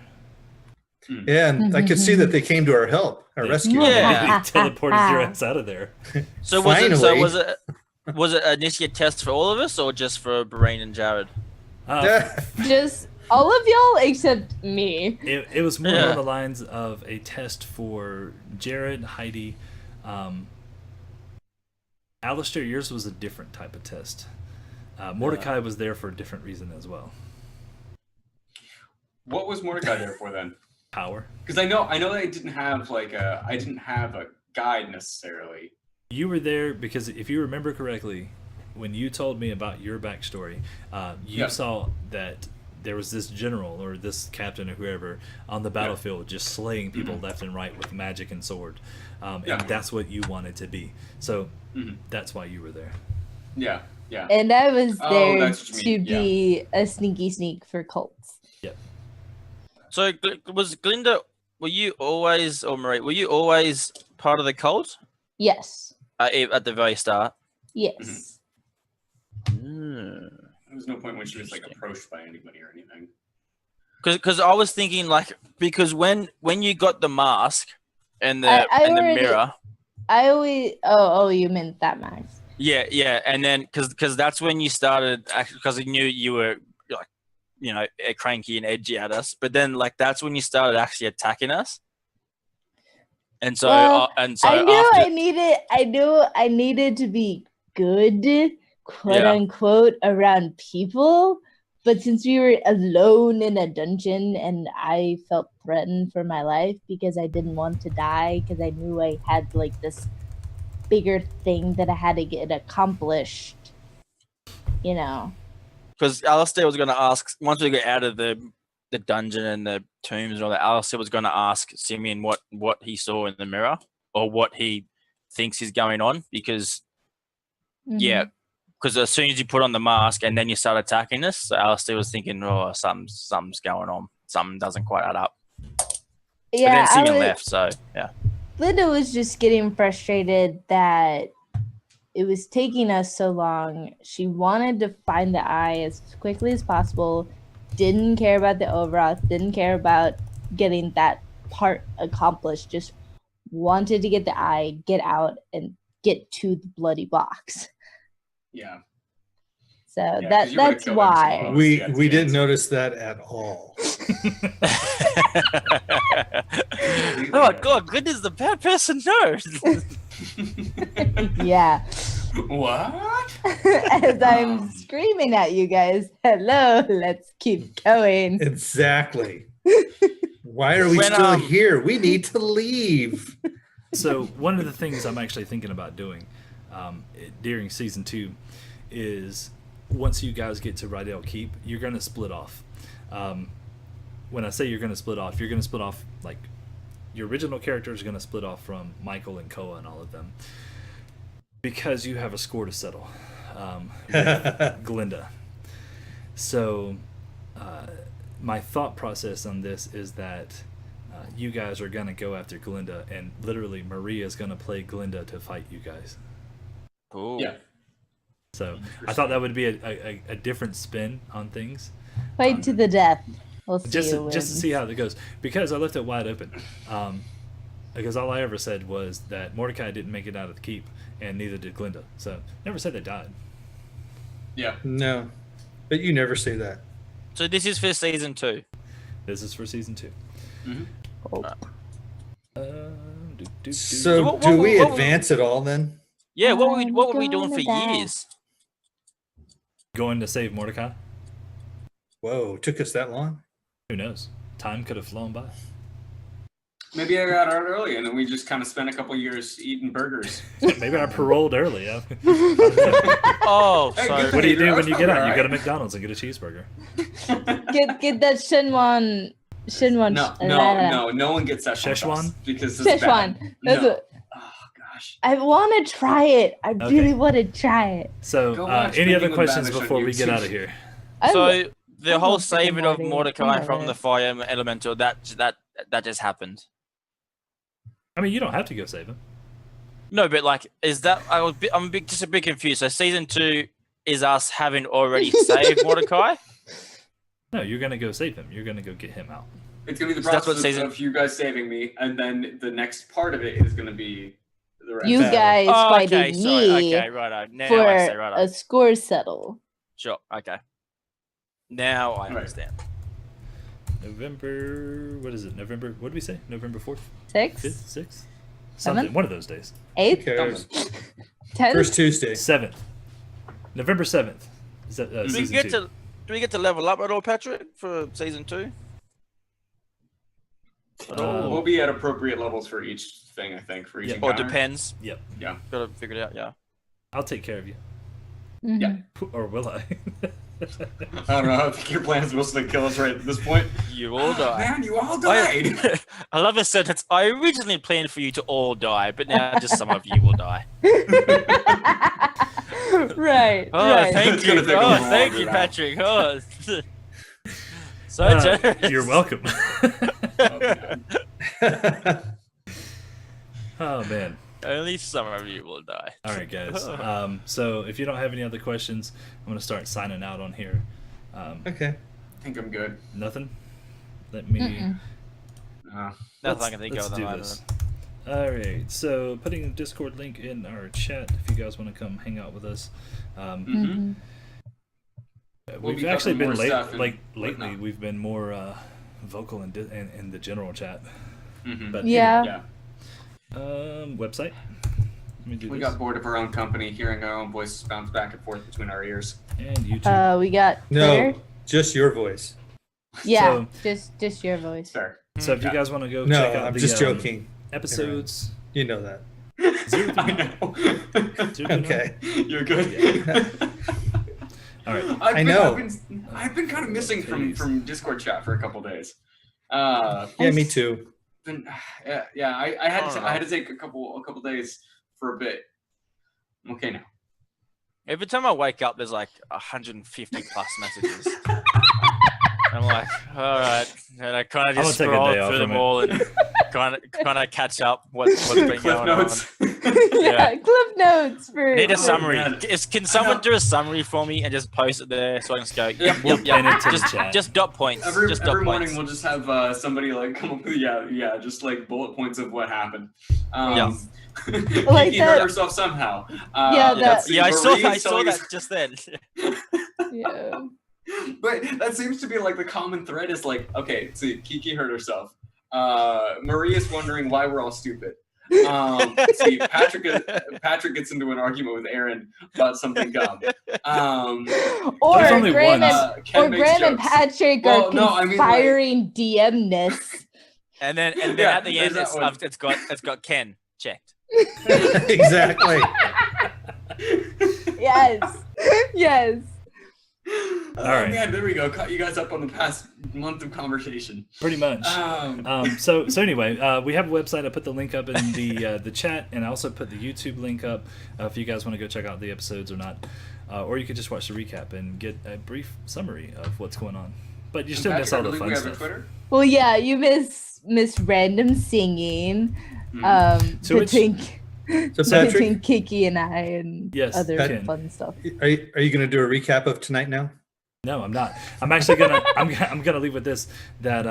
Yeah, and I could see that they came to our help, our rescue. Yeah. They teleported your ass out of there. So was it an initiate test for all of us or just for Bareen and Jared? Just all of y'all except me. It was more Yeah. on the lines of a test for Jared, Heidi, Alistair. Yours was a different type of test. Mordecai was there for a different reason as well. What was Mordecai there for then? Power. Because I know that I didn't have a guide necessarily. You were there because if you remember correctly, when you told me about your backstory, you Yeah. saw that there was this general or this captain or whoever on the battlefield just slaying people left and right with magic and sword, Yeah. and that's what you wanted to be. So Mhm. that's why you were there. Yeah, yeah. And I was Oh, there that's what you to mean, be a sneaky sneak for cults. So was Glinda? Were you always, or Marie? Were you always part of the cult Yes. at the very start? Yes. Mm. There was no point when she was like Interesting. approached by anybody or anything. Because I was thinking because when you got the mask and the I and the already- mirror, I always. Oh, you meant that, Max. yeah, and then because that's when you started actually because I knew you were like cranky and edgy at us, but then that's when you started actually attacking us, and so Well, I knew after, I knew I needed to be good, quote Yeah. unquote, around people. But since we were alone in a dungeon and I felt threatened for my life because I didn't want to die because I knew I had this bigger thing that I had to get accomplished, because Alistair was going to ask once we get out of the dungeon and the tombs and all that. Alistair was going to ask Simeon what he saw in the mirror or what he thinks is going on because Mm-hmm. yeah, because as soon as you put on the mask and then you start attacking us, so Alistair was thinking, oh, something's going on. Something doesn't quite add up. Yeah, but then Simeon left, so yeah. Linda was just getting frustrated that it was taking us so long. She wanted to find the eye as quickly as possible. Didn't care about the Overoth. Didn't care about getting that part accomplished. Just wanted to get the eye, get out, and get to the bloody box. Yeah. So Yeah, 'cause you would've that's killed him so why. close. We Yeah, it's we didn't chance. notice that at all. Oh my god, Glinda's the bad person. No. Yeah. What? As I'm screaming at you guys, hello, let's keep going. Exactly. Why are we When, still here? We need to leave. So one of the things I'm actually thinking about doing during season 2 is once you guys get to Rydell Keep, you're going to split off. When I say you're going to split off, you're going to split off, like, your original character is going to split off from Michael and Koa and all of them, because you have a score to settle with Glinda. So my thought process on this is that you guys are going to go after Glinda, and literally Maria is going to play Glinda to fight you guys. Cool. Yeah. So I thought that would be a different spin on things. Fight to the death. We'll see Just who to wins. see how that goes, because I left it wide open. Because all I ever said was that Mordecai didn't make it out of the keep, and neither did Glinda. So never said they died. Yeah. No, but you never say that. So this is for season 2. This is for season 2. Mm-hmm. So what- do we what- advance at all then? Yeah, what were we I'm doing for gonna die. years? Going to save Mordecai? Whoa, took us that long? Who knows? Time could have flown by. Maybe I got out early and then we just kind of spent a couple years eating burgers. Maybe I paroled early. Yeah. Oh, Hey, sorry. good What do you do That's when you get probably out? You alright. go to McDonald's and get a cheeseburger. Get that Shenwan. No one gets that Szechuan? because it's bad. Szechuan. That's No. what, Oh gosh. I want to try it. I Okay. really want to try it. So, Go watch any other Binging with questions Babish on before we get YouTube. out of here? I So the I whole love Rick and saving of Morty. Mordecai I from love the it. fire elemental, that just happened. I mean, you don't have to go save him. No, but like, is that I'm just a bit confused. So season 2 is us having already saved Mordecai. No, you're gonna go save him. You're gonna go get him out. It's gonna be the So that's what process season- of you guys saving me, and then the next part of it is gonna be the rest. You Battle. guys Oh, fighting okay, sorry. me Okay, right. Now for I say right. a score settle. Sure. Okay. Now I Right. understand. November. What is it? November. What did we say? November 4th, 6, 5th, 6th, Seven? something. One of those days. 8, Who cares? 10. First Tuesday. 7th. November 7th. Is that Do we season get 2? to do we get to level up at all, Patrick, for season 2? We'll be at appropriate levels for each thing, I think, for each Yeah. Or encounter. depends. Yep. Gotta figure it out. Yeah. I'll take care of you. Mhm. Yeah. Or will I? I don't know. I think your plan is supposed to kill us right at this point. You all die. Man, you all died. I love this sentence. I originally planned for you to all die, but now just some of you will die. Right. Oh, right. thank It's you. gonna take a Oh, little thank longer you, now. Patrick. Oh, so generous. You're welcome. Oh, Oh man. Only some of you will die. All right, guys. So if you don't have any other questions, I'm gonna start signing out on here. Okay. I think I'm good. Nothing. Let me. Mm-mm. Nothing I can think let's of. do at the this. moment. All right. So putting the Discord link in our chat if you guys want to come hang out with us. Mm-hmm. We'll We've be actually covering been more stuff and lately. whatnot. We've been more vocal in the general chat. Mm-hmm. But Yeah. Yeah. website. Let me do We this. got bored of our own company, hearing our own voices bounce back and forth between our ears. And YouTube. We got Twitter. No, just your voice. Yeah, So- just your voice. Fair. So if you yeah. guys want to go No, check out I'm the just joking. episodes. You know that. I know. Okay. You're good. All right. I know. I've been kind of missing Please. from Discord chat for a couple days. Yeah, me too. Been, yeah. I had I don't to take a couple days for a bit. I'm okay now. Every time I wake up, there's like 150 plus messages. I'm like, all right, and I kind of I'm just gonna take a scroll day off through them from it. all and kind of catch up what's been Cliff going notes. Yeah, cliff notes for. on. I need a Oh, summary. man. Can someone do a summary for me and just post it there so I can just go, yep, We'll yep, pin yep. it to the chat. Just dot points. Every just dot morning points. we'll just have somebody like come up with just like bullet points of what happened. Yeah. Like Kiki that- hurt herself somehow. Yeah, let's see, Yeah, I saw Marie's telling that us- just then. Yeah. But that seems to be like the common thread is like, okay, see, Kiki hurt herself. Marie is wondering why we're all stupid. See, Patrick gets into an argument with Aaron about something dumb. Or There's only Graham one. Ken makes and jokes. Patrick Well, are no, I mean, like- conspiring DM-ness. And then Yeah, at the there's end, that one. it's got Ken checked. Exactly. Yes. Yes. Oh, All right. man, there we go. Caught you guys up on the past month of conversation. Pretty much. So anyway, we have a website. I put the link up in the chat, and I also put the YouTube link up if you guys want to go check out the episodes or not, or you could just watch the recap and get a brief summary of what's going on. But you still miss all the we fun have a stuff. Twitter. Well, yeah, you miss random singing. So which- So Patrick, Between Kiki and I and Yes, other Ken. fun stuff. are you going to do a recap of tonight now? No, I'm not. I'm actually gonna. I'm gonna leave with this that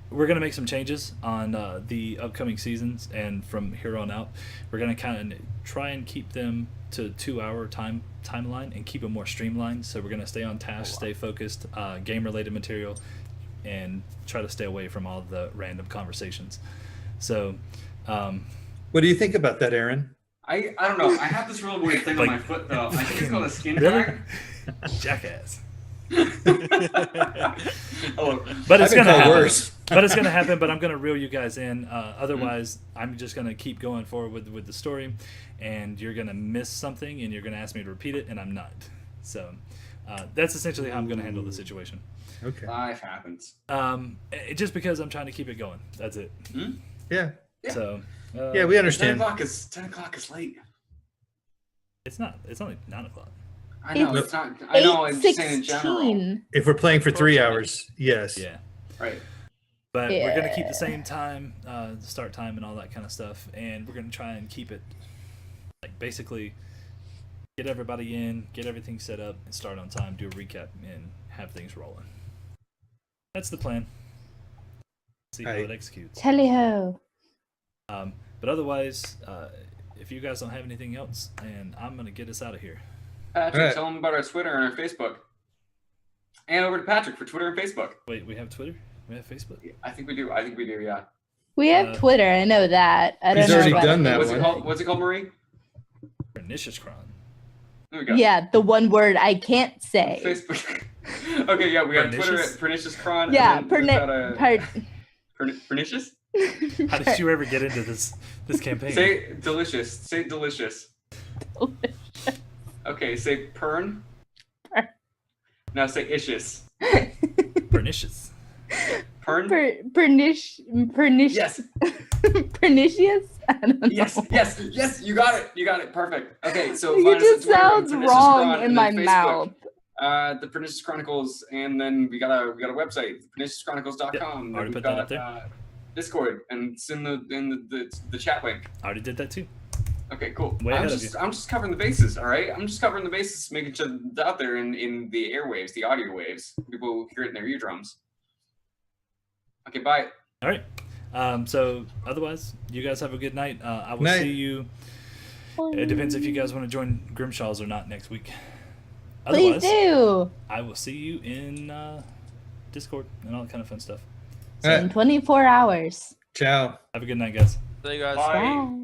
we're gonna make some changes on the upcoming seasons, and from here on out, we're gonna kind of try and keep them to 2-hour timeline and keep it more streamlined. So we're gonna stay on task, stay focused, game related material, and try to stay away from all the random conversations. So. What do you think about that, Aaron? I don't know. I have this really weird thing Like- on my foot though. I think it's called a skin Really? tag. Jackass. Oh, But it's I've been gonna called happen. worse. But it's gonna happen. But I'm gonna reel you guys in. Otherwise, I'm just gonna keep going forward with the story, and you're gonna miss something, and you're gonna ask me to repeat it, and I'm not. So that's essentially how I'm gonna handle the situation. Okay. life happens. Just because I'm trying to keep it going. That's it. Yeah. Yeah. So. Yeah, we 10 understand. o'clock is late. It's not. It's only 9 o'clock. I know It's it's not. I know. I'm just saying in general. 8:16. If we're playing for 3 hours, yes. Yeah. Right. But we're gonna keep the Yeah. same time, start time, and all that kind of stuff, and we're gonna try and keep it like basically get everybody in, get everything set up, and start on time. Do a recap and have things rolling. That's the plan. See how Right. it executes. Tally-ho. But otherwise, if you guys don't have anything else, and I'm gonna get us out of here. Patrick, All right. tell them about our Twitter and our Facebook. And over to Patrick for Twitter and Facebook. Wait, we have Twitter? We have Facebook? I think we do. Yeah. We have Twitter. I know that. I don't He's know already about done that What's it one. called? What's it called, Marie? Pernicious Cron. There we go. Yeah, the one word I can't say. Facebook. Okay, yeah, we have Twitter Pernicious? at Pernicious Cron. Yeah, and then we've got Pernicious? How did you ever get into this campaign? Say delicious. Say delicious. Okay, say pern. Pern. Now say ischious. Pernicious. Pern? Pernicious. Yes. Pernicious? I don't know. Yes, you got it. Perfect. Okay, so It find us on just Twitter, sounds Pernicious wrong Cron, in and my then Facebook, mouth. The Pernicious Chronicles, and then we got a website, perniciouschronicles.com. Yep, already We've put that got, up there. Discord, and it's in the chat link. I already did that too. Okay, cool. Way I'm ahead of just covering the bases, all right? I'm just covering the bases, making sure it's out there in the airwaves, the audio waves. People will hear it in their eardrums. Okay, bye. All right. So otherwise, you guys have a good night. I will Night. see you. It depends if you guys want to join Grimshaw's or not next week. Please Otherwise, do. I will see you in Discord and all that kind of fun stuff. All right. In 24 hours. Ciao. Have a good night, guys. See you guys. Bye. Bye.